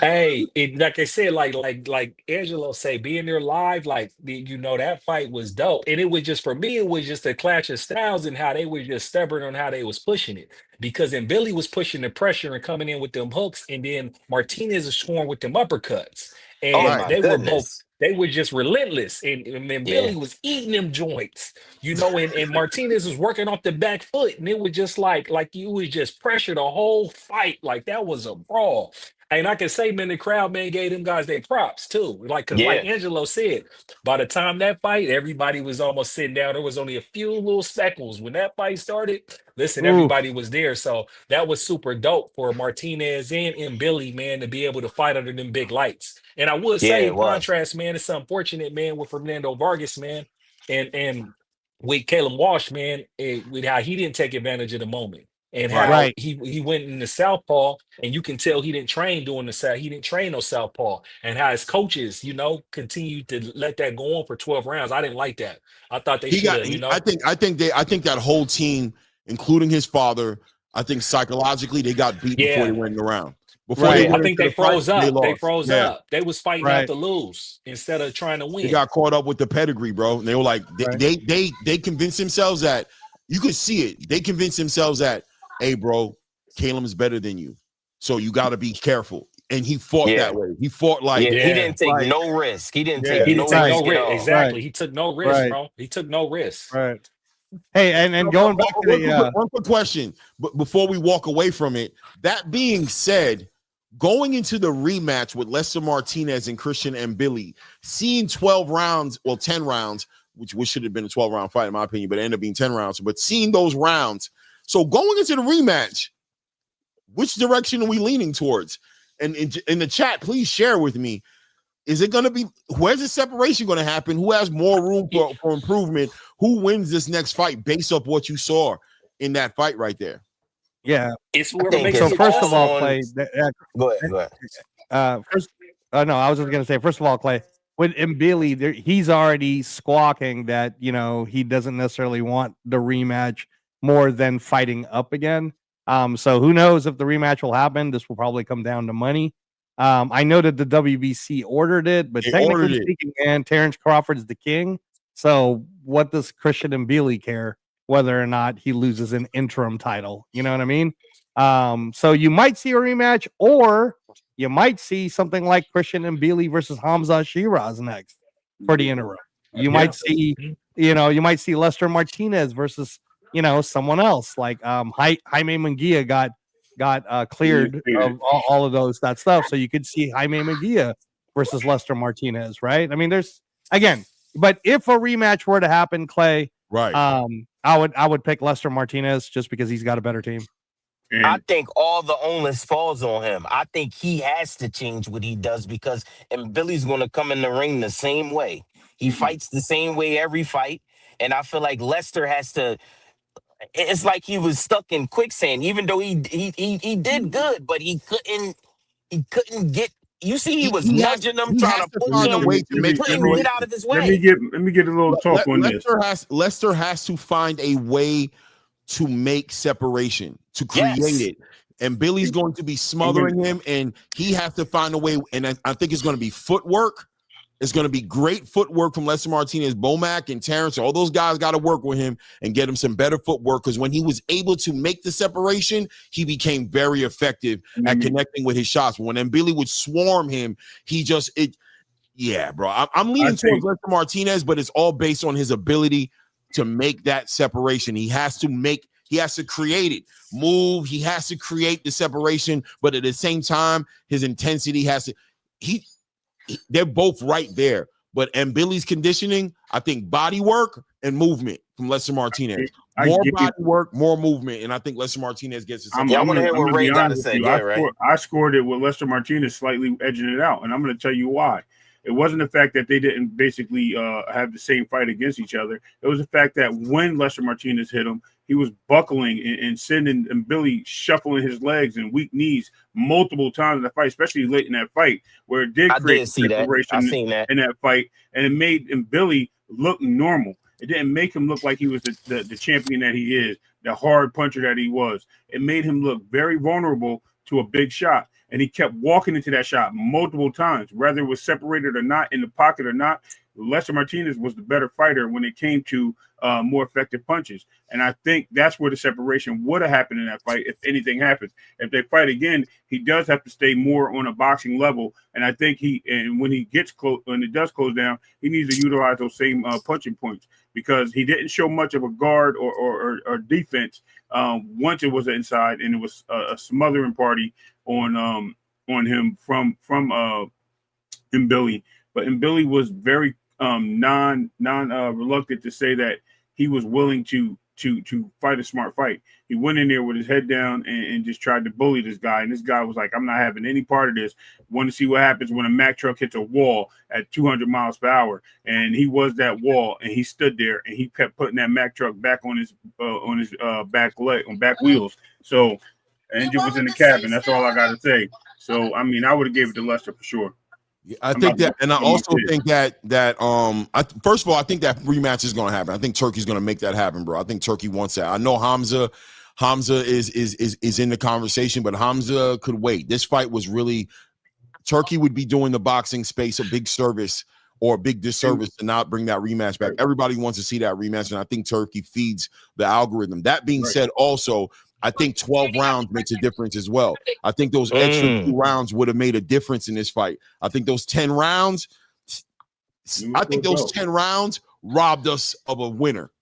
Speaker 5: Hey, like I said, like Angelo say, being there live, that fight was dope. And it was just, for me, it was just a clash of styles and how they were just stubborn on how they was pushing it. Because then Billy was pushing the pressure and coming in with them hooks, and then Martinez is scoring with them uppercuts. And they were just relentless. And Billy was eating them joints, and Martinez was working off the back foot. And it was just like you was just pressure the whole fight. Like, that was a brawl. And I can say, man, the crowd, man, gave them guys their props too. Like Angelo said, by the time that fight, everybody was almost sitting down. There was only a few little speckles. When that fight started, listen, everybody was there. So that was super dope for Martinez and Billy, man, to be able to fight under them big lights. And I would say, in contrast, man, it's unfortunate, man, with Fernando Vargas, man, and with Caleb Walsh, man, with how he didn't take advantage of the moment. And how he went in the southpaw, and you can tell he didn't train doing he didn't train no southpaw, and how his coaches, continued to let that go on for 12 rounds. I didn't like that. I thought they should have,
Speaker 2: I think that whole team, including his father, I think psychologically they got beat before they went in the round.
Speaker 5: I think they froze up. They froze up. They was fighting out to lose instead of trying to win.
Speaker 2: They got caught up with the pedigree, bro. And they were like, they convinced themselves that you could see it. They convinced themselves that, hey, bro, Caleb is better than you, so you got to be careful. And he fought that way. He fought he
Speaker 7: didn't take no risk. He didn't take no risk.
Speaker 5: Exactly. He took no risk, bro. He took no risk.
Speaker 3: Right. Hey, and going back to
Speaker 2: one quick question, but before we walk away from it, that being said, going into the rematch with Lester Martinez and Christian and Billy, seeing 10 rounds, which should have been a 12-round fight in my opinion, but it ended up being 10 rounds. But seeing those rounds, So going into the rematch, which direction are we leaning towards? And in the chat, please share with me. Is it going to be, where's the separation going to happen? Who has more room for improvement? Who wins this next fight based off what you saw in that fight right there?
Speaker 3: Yeah.
Speaker 5: It's
Speaker 7: I
Speaker 5: where
Speaker 7: think
Speaker 5: makes
Speaker 3: So
Speaker 7: it's
Speaker 5: it
Speaker 3: first of all,
Speaker 7: on.
Speaker 3: Clay,
Speaker 7: Go ahead.
Speaker 3: first, no, I was just gonna say, first of all, Clay, with Mbili, he's already squawking that he doesn't necessarily want the rematch more than fighting up again. So who knows if the rematch will happen? This will probably come down to money. I know that the WBC ordered it, but
Speaker 2: They
Speaker 3: technically
Speaker 2: ordered it.
Speaker 3: speaking, man, Terrence Crawford's the king. So what does Christian Mbili care whether or not he loses an interim title? You know what I mean? So you might see a rematch, or you might see something like Christian Mbili versus Hamza Shiraz next for the interim. You might see, you might see Lester Martinez versus, someone else like Jaime Munguia got cleared of all of that stuff. So you could see Jaime Munguia versus Lester Martinez, right? I mean, there's again, but if a rematch were to happen, Clay,
Speaker 2: Right.
Speaker 3: I would pick Lester Martinez just because he's got a better team.
Speaker 7: I think all the onus falls on him. I think he has to change what he does because Billy's going to come in the ring the same way. He fights the same way every fight. And I feel like Lester has to. It's like he was stuck in quicksand, even though he did good, but he couldn't get. You see, he was nudging him, trying to push
Speaker 2: find a
Speaker 7: him.
Speaker 2: way to
Speaker 7: He
Speaker 2: make
Speaker 7: couldn't get out of his way.
Speaker 6: Let me get a little talk on this.
Speaker 2: Lester has to find a way to make separation, to create it. And Billy's going to be smothering him, and he has to find a way. And I think it's going to be footwork. It's going to be great footwork from Lester Martinez, Bomac, and Terrence. All those guys got to work with him and get him some better footwork, because when he was able to make the separation, he became very effective at connecting with his shots. When Billy would swarm him, bro. I'm leaning towards Lester Martinez, but it's all based on his ability to make that separation. He has to create it, move. He has to create the separation, but at the same time, his intensity has to, they're both right there. But Billy's conditioning, I think body work and movement from Lester Martinez. More body work, more movement, and I think Lester Martinez gets it.
Speaker 7: I want to hear what Ray got to say.
Speaker 6: I scored it with Lester Martinez slightly edging it out, and I'm going to tell you why. It wasn't the fact that they didn't basically have the same fight against each other. It was the fact that when Lester Martinez hit him, he was buckling and sending Billy shuffling his legs and weak knees multiple times in the fight, especially late in that fight, where it did create separation in that fight, and it made Billy look normal. It didn't make him look like he was the champion that he is, the hard puncher that he was. It made him look very vulnerable to a big shot. And he kept walking into that shot multiple times, whether it was separated or not, in the pocket or not. Lester Martinez was the better fighter when it came to more effective punches. And I think that's where the separation would have happened in that fight if anything happens. If they fight again, he does have to stay more on a boxing level. And I think when he gets close, when it does close down, he needs to utilize those same punching points, because he didn't show much of a guard or defense once it was inside, and it was a smothering party on him from Billy. But Billy was very non reluctant to say that he was willing to fight a smart fight. He went in there with his head down and just tried to bully this guy. And this guy was like, I'm not having any part of this. Want to see what happens when a Mack truck hits a wall at 200 miles per hour. And he was that wall, and he stood there and he kept putting that Mack truck back on his back wheels. So Engine was in the cabin. That's all I got to say. So, I mean, I would have gave it to Lester for sure.
Speaker 2: I think that, and I also think that first of all, I think that rematch is going to happen. I think Turkey's going to make that happen, bro. I think Turkey wants that. I know Hamza is in the conversation, but Hamza could wait. This fight was really, Turkey would be doing the boxing space a big service or a big disservice to not bring that rematch back. Everybody wants to see that rematch, and I think Turkey feeds the algorithm. That being said, also, I think 12 rounds makes a difference as well. I think those extra 2 rounds would have made a difference in this fight. I think those 10 rounds, robbed us of a winner.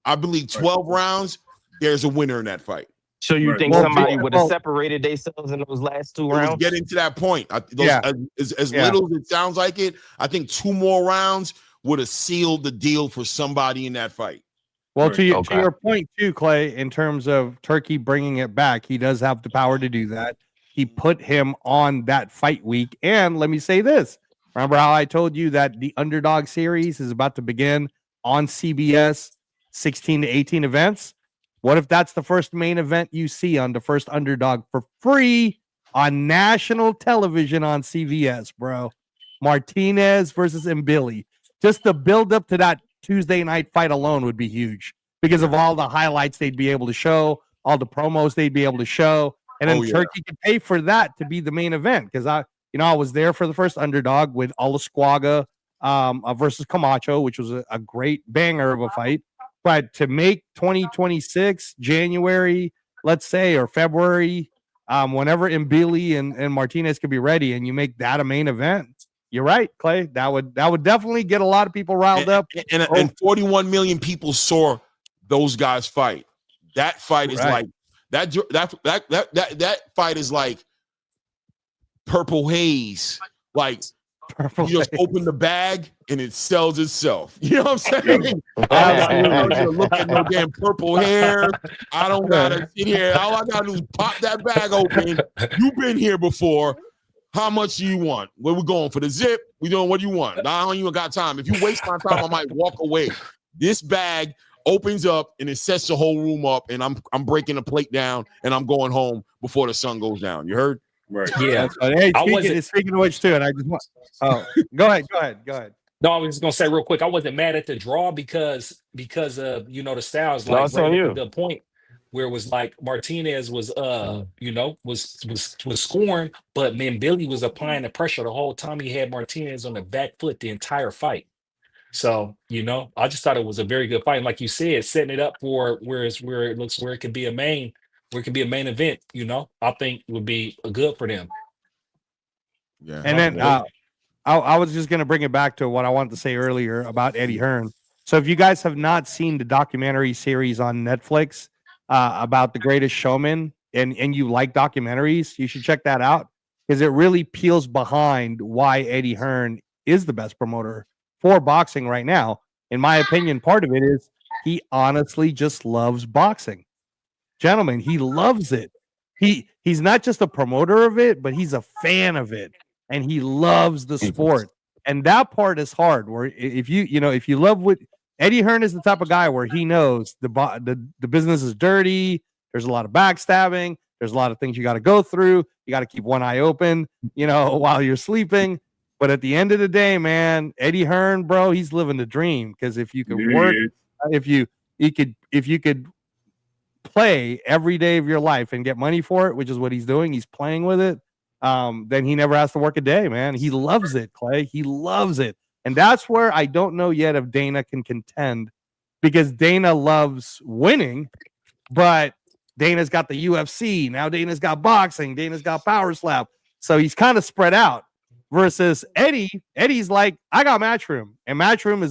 Speaker 2: I believe 12 rounds, there's a winner in that fight.
Speaker 7: So you think somebody would have separated themselves in those last 2 rounds?
Speaker 2: Getting to that point. As little as it sounds like it, I think 2 more rounds would have sealed the deal for somebody in that fight.
Speaker 3: Well,
Speaker 6: Right.
Speaker 3: to your point too, Clay, in terms of Turkey bringing it back, he does have the power to do that. He put him on that fight week. And let me say this. Remember how I told you that the Underdog series is about to begin on CBS, 16 to 18 events? What if that's the first main event you see on the first Underdog for free on national television on CBS, bro? Martinez versus Mbili. Just the build up to that Tuesday night fight alone would be huge because of all the highlights they'd be able to show, all the promos they'd be able to show, and then Turkey could pay for that to be the main event. Because I was there for the first Underdog with Olasquaga versus Camacho, which was a great banger of a fight. But to make 2026 January, let's say, or February, whenever Mbili and Martinez could be ready, and you make that a main event. You're right, Clay. That would definitely get a lot of people riled up.
Speaker 2: And 41 million people saw those guys fight. That fight is like that fight is like purple haze. Like you just open the bag and it sells itself. You know what I'm saying? I don't gotta look at no damn purple hair. I don't gotta sit here. All I gotta do is pop that bag open. You've been here before. How much do you want? Where we going for the zip? We doing what do you want? I don't even got time. If you waste my time, I might walk away. This bag opens up and it sets the whole room up, and I'm breaking the plate down and I'm going home before the sun goes down. You heard?
Speaker 6: Right.
Speaker 5: Yeah.
Speaker 3: Hey, speaking of which, too, and I just want. Oh, go ahead.
Speaker 5: No, I was just gonna say real quick. I wasn't mad at the draw because of the styles.
Speaker 7: No,
Speaker 5: Like
Speaker 7: it's on you.
Speaker 5: the point where it was like Martinez was was scoring, but man, Billy was applying the pressure the whole time. He had Martinez on the back foot the entire fight. So I just thought it was a very good fight. And like you said, setting it up for where it could be a main event. I think would be good for them.
Speaker 2: Yeah.
Speaker 3: And then I was just gonna bring it back to what I wanted to say earlier about Eddie Hearn. So if you guys have not seen the documentary series on Netflix about The Greatest Showman, and you like documentaries, you should check that out because it really peels behind why Eddie Hearn is the best promoter for boxing right now. In my opinion, part of it is he honestly just loves boxing. Gentlemen, he loves it. He's not just a promoter of it, but he's a fan of it, and he loves the sport. And that part is hard. Where if you love what Eddie Hearn is, the type of guy where he knows the business is dirty. There's a lot of backstabbing. There's a lot of things you got to go through. You got to keep one eye open, while you're sleeping. But at the end of the day, man, Eddie Hearn, bro, he's living the dream. Because if you could work, if you could play every day of your life and get money for it, which is what he's doing, he's playing with it. Then he never has to work a day, man. He loves it, Clay. He loves it. And that's where I don't know yet if Dana can contend, because Dana loves winning, but Dana's got the UFC. Now Dana's got boxing. Dana's got Power Slap. So he's kind of spread out versus Eddie. Eddie's like, I got Matchroom, and Matchroom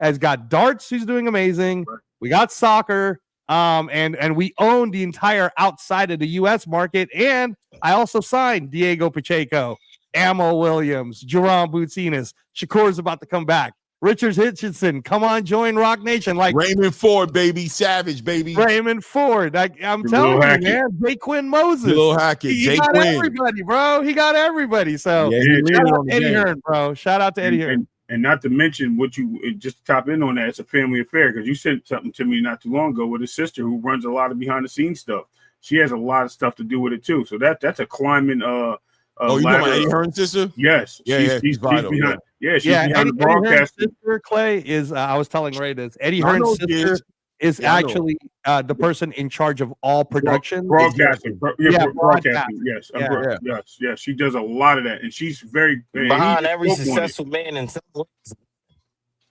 Speaker 3: has got darts, who's doing amazing. We got soccer. And we own the entire outside of the U.S. market. And I also signed Diego Pacheco, Amo Williams, Jerome Boutsinas. Shakur's about to come back. Richard Hitchinson, come on, join Rock Nation. Like
Speaker 2: Raymond Ford, baby, Savage, baby.
Speaker 3: Raymond Ford. I'm telling you, man. Jay Quinn Moses.
Speaker 2: Little Hackett.
Speaker 3: He got everybody, bro. He got everybody. So shout out to Eddie Hearn, bro. Shout out to Eddie Hearn.
Speaker 6: And not to mention what you just top in on that, it's a family affair, because you sent something to me not too long ago with his sister who runs a lot of behind the scenes stuff. She has a lot of stuff to do with it too. So that's a climbing.
Speaker 2: You know about Eddie Hearn's sister?
Speaker 6: Yes.
Speaker 2: She's vital.
Speaker 6: Behind, she's behind
Speaker 3: Eddie,
Speaker 6: the broadcast.
Speaker 3: Hearn's sister, Clay, is I was telling Ray this. Eddie Hearn's sister is actually the person in charge of all production.
Speaker 6: Broadcasting. Broadcasting. Yes.
Speaker 3: Yeah.
Speaker 6: Yes. She does a lot of that. And she's very
Speaker 7: behind every successful man in some ways.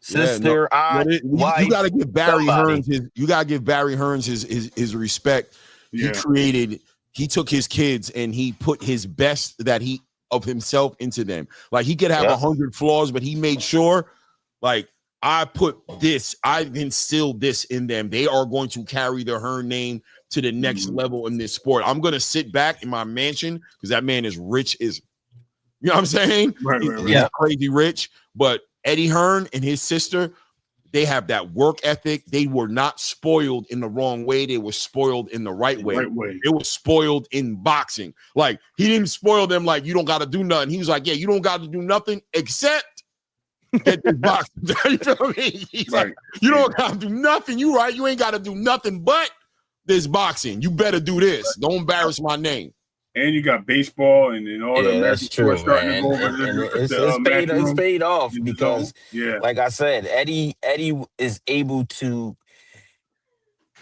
Speaker 7: Sister,
Speaker 2: you gotta give Barry Hearns his respect.
Speaker 6: Yeah.
Speaker 2: He took his kids and he put his best of himself into them. Like he could have 100 flaws, but he made sure, like, I instilled this in them. They are going to carry the Hearn name to the next level in this sport. I'm going to sit back in my mansion because that man is rich you know what I'm saying?
Speaker 6: Right.
Speaker 2: He's crazy rich. But Eddie Hearn and his sister, They have that work ethic. They were not spoiled in the wrong way. They were spoiled in the right way. They were spoiled in boxing. Like, he didn't spoil them like, you don't got to do nothing. He was like, yeah, you don't got to do nothing except get this boxing. You feel what I mean? He's like, you don't got to do nothing. You right. You ain't got to do nothing but this boxing. You better do this. Don't embarrass my name.
Speaker 6: And you got baseball and all the American sports starting to go over
Speaker 7: it's paid off because, like I said, Eddie is able to.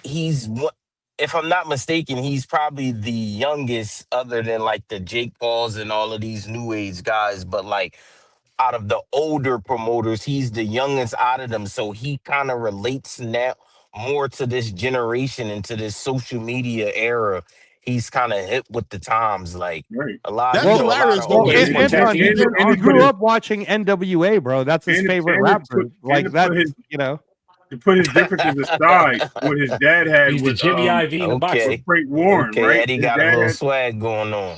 Speaker 7: If I'm not mistaken, he's probably the youngest, other than like the Jake Pauls and all of these new age guys. But like, out of the older promoters, he's the youngest out of them, so he kind of relates now more to this generation and to this social media era. He's kind of hip with the times, like a lot.
Speaker 2: That's hilarious.
Speaker 3: He grew up watching NWA, bro. That's his favorite rap group. Like that,
Speaker 6: to put his differences aside, what his dad had
Speaker 5: He's
Speaker 6: with
Speaker 5: the Jimmy IV
Speaker 6: with Frank Warren, right?
Speaker 7: Eddie got a little swag going on.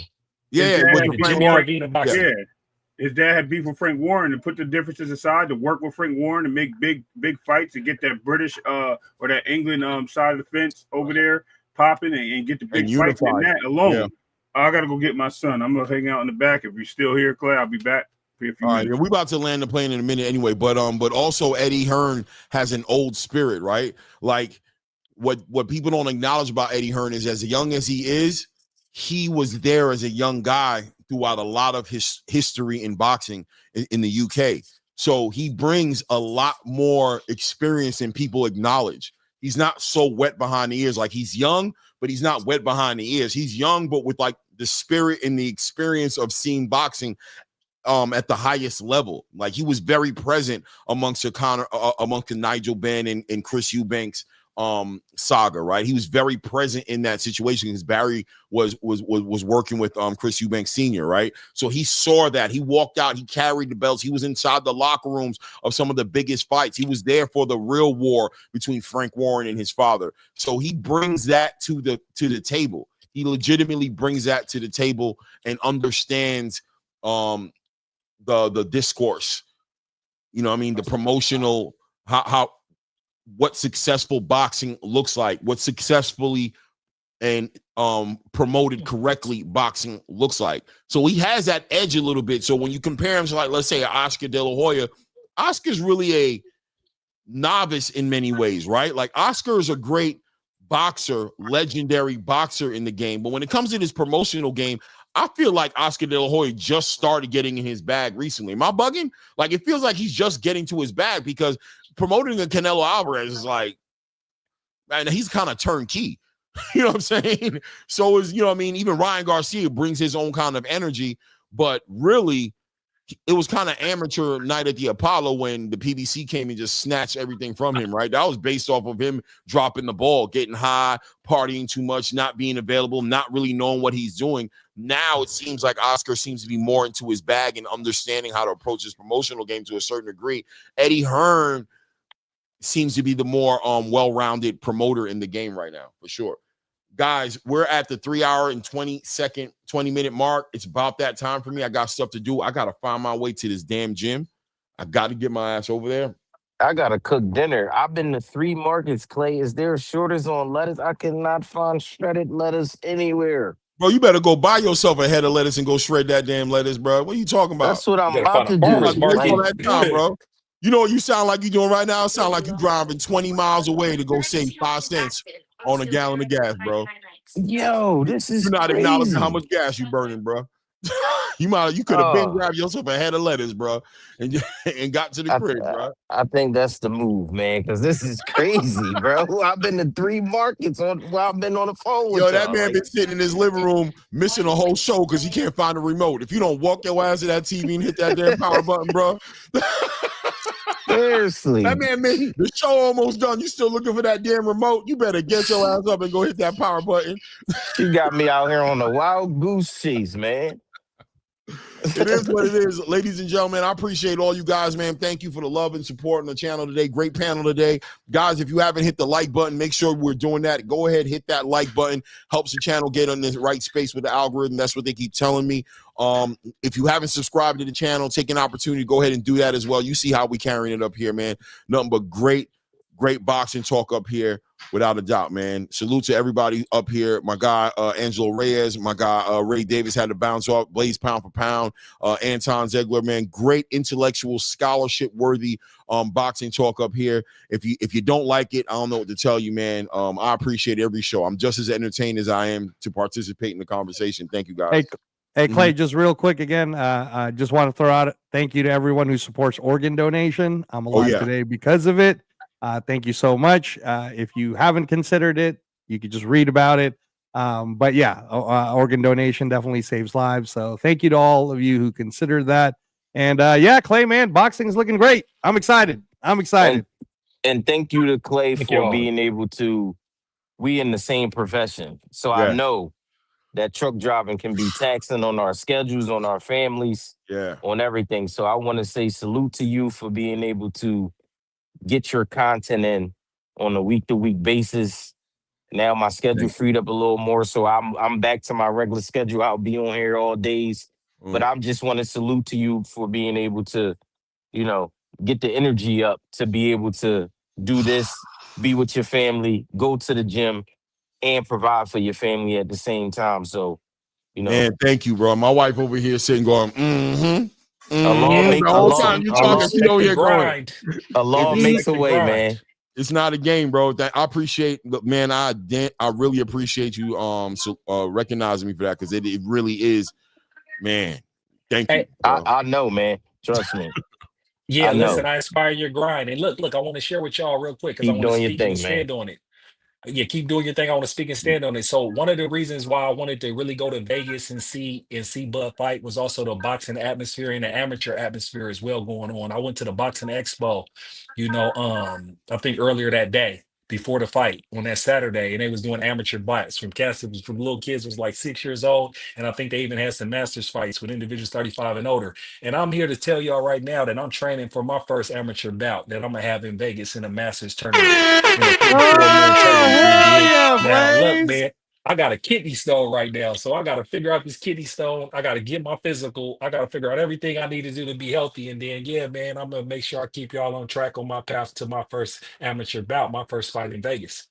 Speaker 2: Yeah,
Speaker 5: Jimmy IV in the boxing.
Speaker 6: Yeah. His dad had beef with Frank Warren, to put the differences aside, to work with Frank Warren to make big fights, to get that British or that England side of the fence over there popping and get the big fights in that alone. Yeah. I gotta go get my son. I'm gonna hang out in the back. If you're still here, Clay, I'll be back.
Speaker 2: All right, we're about to land the plane in a minute anyway. But also Eddie Hearn has an old spirit, right? Like what people don't acknowledge about Eddie Hearn is, as young as he is, he was there as a young guy throughout a lot of his history in boxing in the UK. So he brings a lot more experience than people acknowledge. He's not so wet behind the ears. Like, he's young, but he's not wet behind the ears. He's young, but with like the spirit and the experience of seeing boxing at the highest level. Like, he was very present amongst the Nigel Benn and Chris Eubanks saga, right? He was very present in that situation because Barry was working with Chris Eubanks Sr., right? So he saw that. He walked out, he carried the belts, he was inside the locker rooms of some of the biggest fights. He was there for the real war between Frank Warren and his father. So he brings that to the table. He legitimately brings that to the table and understands the discourse. You know what I mean? The promotional, how what successful boxing looks like, what successfully and promoted correctly boxing looks like. So he has that edge a little bit. So when you compare him to, like, let's say Oscar De La Hoya, Oscar's really a novice in many ways, right? Like, Oscar is a great boxer, legendary boxer in the game. But when it comes to this promotional game, I feel like Oscar De La Hoya just started getting in his bag recently. Am I bugging? Like, it feels like he's just getting to his bag, because promoting a Canelo Alvarez is like, man, he's kind of turnkey. You know what I'm saying? So is, you know what I mean? Even Ryan Garcia brings his own kind of energy, but really, it was kind of amateur night at the Apollo when the PBC came and just snatched everything from him, right? That was based off of him dropping the ball, getting high, partying too much, not being available, not really knowing what he's doing. Now it seems like Oscar seems to be more into his bag and understanding how to approach his promotional game to a certain degree. Eddie Hearn seems to be the more well-rounded promoter in the game right now, for sure. Guys, we're at the 3 hour and 20-minute mark. It's about that time for me. I got stuff to do. I got to find my way to this damn gym. I got to get my ass over there.
Speaker 7: I got to cook dinner. I've been to 3 markets, Clay. Is there a shortage on lettuce? I cannot find shredded lettuce anywhere.
Speaker 2: Bro, you better go buy yourself a head of lettuce and go shred that damn lettuce, bro. What are you talking about?
Speaker 7: That's what I'm about to do.
Speaker 2: Bro. You know what you sound like you're doing right now? It sound like you're driving 20 miles away to go save 5 cents on a gallon of gas, bro.
Speaker 7: Yo, this is
Speaker 2: You're not
Speaker 7: crazy.
Speaker 2: acknowledging how much gas you burning, bro. You could have been grabbed yourself a head of lettuce, bro, and got to the crib, bro.
Speaker 7: I think that's the move, man, because this is crazy, bro. I've been to 3 markets while I've been on the phone with
Speaker 2: that man been sitting in his living room missing a whole show because he can't find a remote. If you don't walk your ass to that TV and hit that damn power button, bro.
Speaker 7: Seriously.
Speaker 2: That man, the show almost done. You still looking for that damn remote? You better get your ass up and go hit that power button.
Speaker 7: You got me out here on a wild goose chase, man.
Speaker 2: It is what it is. Ladies and gentlemen, I appreciate all you guys, man. Thank you for the love and support on the channel today. Great panel today. Guys, if you haven't hit the like button, make sure we're doing that. Go ahead, hit that like button. Helps the channel get on the right space with the algorithm. That's what they keep telling me. If you haven't subscribed to the channel, take an opportunity to go ahead and do that as well. You see how we carrying it up here, man. Nothing but great boxing talk up here, without a doubt, man. Salute to everybody up here. My guy, Angelo Reyes, my guy, Ray Davis had to bounce off. Blaze pound for pound. Anton Zegler, man. Great intellectual, scholarship-worthy boxing talk up here. If you don't like it, I don't know what to tell you, man. I appreciate every show. I'm just as entertained as I am to participate in the conversation. Thank you, guys.
Speaker 3: Hey, Clay, just real quick again, I just want to throw out thank you to everyone who supports organ donation. I'm alive today because of it. Thank you so much. If you haven't considered it, you could just read about it. But yeah, organ donation definitely saves lives. So thank you to all of you who considered that. And yeah, Clay, man, boxing is looking great. I'm excited.
Speaker 7: And thank you to Clay for being able to, we in the same profession. So I know that truck driving can be taxing on our schedules, on our families, on everything. So I want to say salute to you for being able to get your content in on a week-to-week basis. Now my schedule freed up a little more, so I'm back to my regular schedule. I'll be on here all days. But I just want to salute to you for being able to, get the energy up to be able to do this, be with your family, go to the gym, and provide for your family at the same time. So,
Speaker 2: Man, thank you, bro. My wife over here sitting going,
Speaker 7: the
Speaker 2: whole time you talking, she over here going.
Speaker 7: Allah makes a way, man.
Speaker 2: It's not a game, bro. I appreciate, man. I really appreciate you recognizing me for that, because it really is, man. Thank you.
Speaker 7: I know, man. Trust me.
Speaker 5: Yeah, listen, I inspire your grind. And look, I want to share with y'all real quick, because I want to speak and stand on it. Yeah, keep doing your thing. I want to speak and stand on it. So one of the reasons why I wanted to really go to Vegas and see Bud fight was also the boxing atmosphere and the amateur atmosphere as well going on. I went to the boxing expo, I think earlier that day before the fight on that Saturday, and they was doing amateur fights from little kids was like 6 years old, and I think they even had some masters fights with individuals 35 and older. And I'm here to tell y'all right now that I'm training for my first amateur bout that I'm gonna have in Vegas in a masters tournament. Now, look, man, I got a kidney stone right now, so I got to figure out this kidney stone. I got to get my physical. I got to figure out everything I need to do to be healthy. And then, yeah, man, I'm going to make sure I keep y'all on track on my path to my first amateur bout, my first fight in Vegas.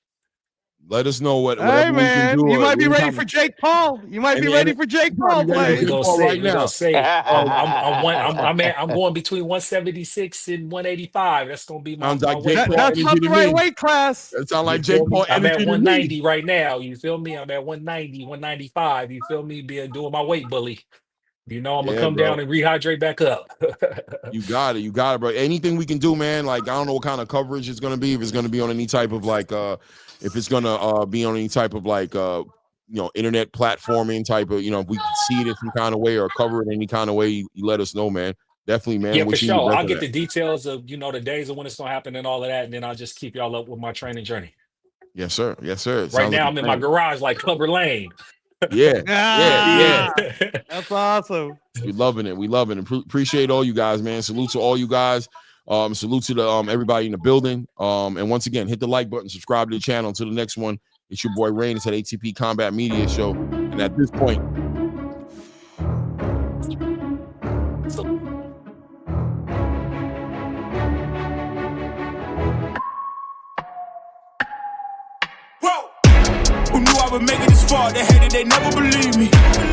Speaker 2: Let us know what.
Speaker 3: Hey, man, you might be ready for Jake Paul. You might be ready for Jake Paul.
Speaker 5: We're gonna say. I'm going between 176 and 185. That's gonna be my.
Speaker 3: That's not the right weight class.
Speaker 2: That sounds like Jake Paul.
Speaker 5: I'm at 190 right now. You feel me? I'm at 190, 195. You feel me? Doing my weight bully. I'm gonna come down and rehydrate back up.
Speaker 2: You got it, bro. Anything we can do, man. Like, I don't know what kind of coverage it's gonna be. If it's gonna be on any type of if it's gonna be on any type of internet platforming type of, if we can see it in some kind of way or cover it any kind of way, you let us know, man. Definitely, man.
Speaker 5: Yeah, for sure. I'll get the details of the days of when it's gonna happen and all of that, and then I'll just keep y'all up with my training journey.
Speaker 2: Yes, sir.
Speaker 5: Right now, I'm in my garage like Clubber Lane.
Speaker 2: Yeah.
Speaker 3: That's awesome.
Speaker 2: We loving it. Appreciate all you guys, man. Salute to all you guys. Salute to the everybody in the building. And once again, hit the like button, subscribe to the channel. Until the next one, it's your boy Rain. It's at ATP Combat Media Show. And at this point,
Speaker 1: who knew I would make it this far? They hated, they never believed me.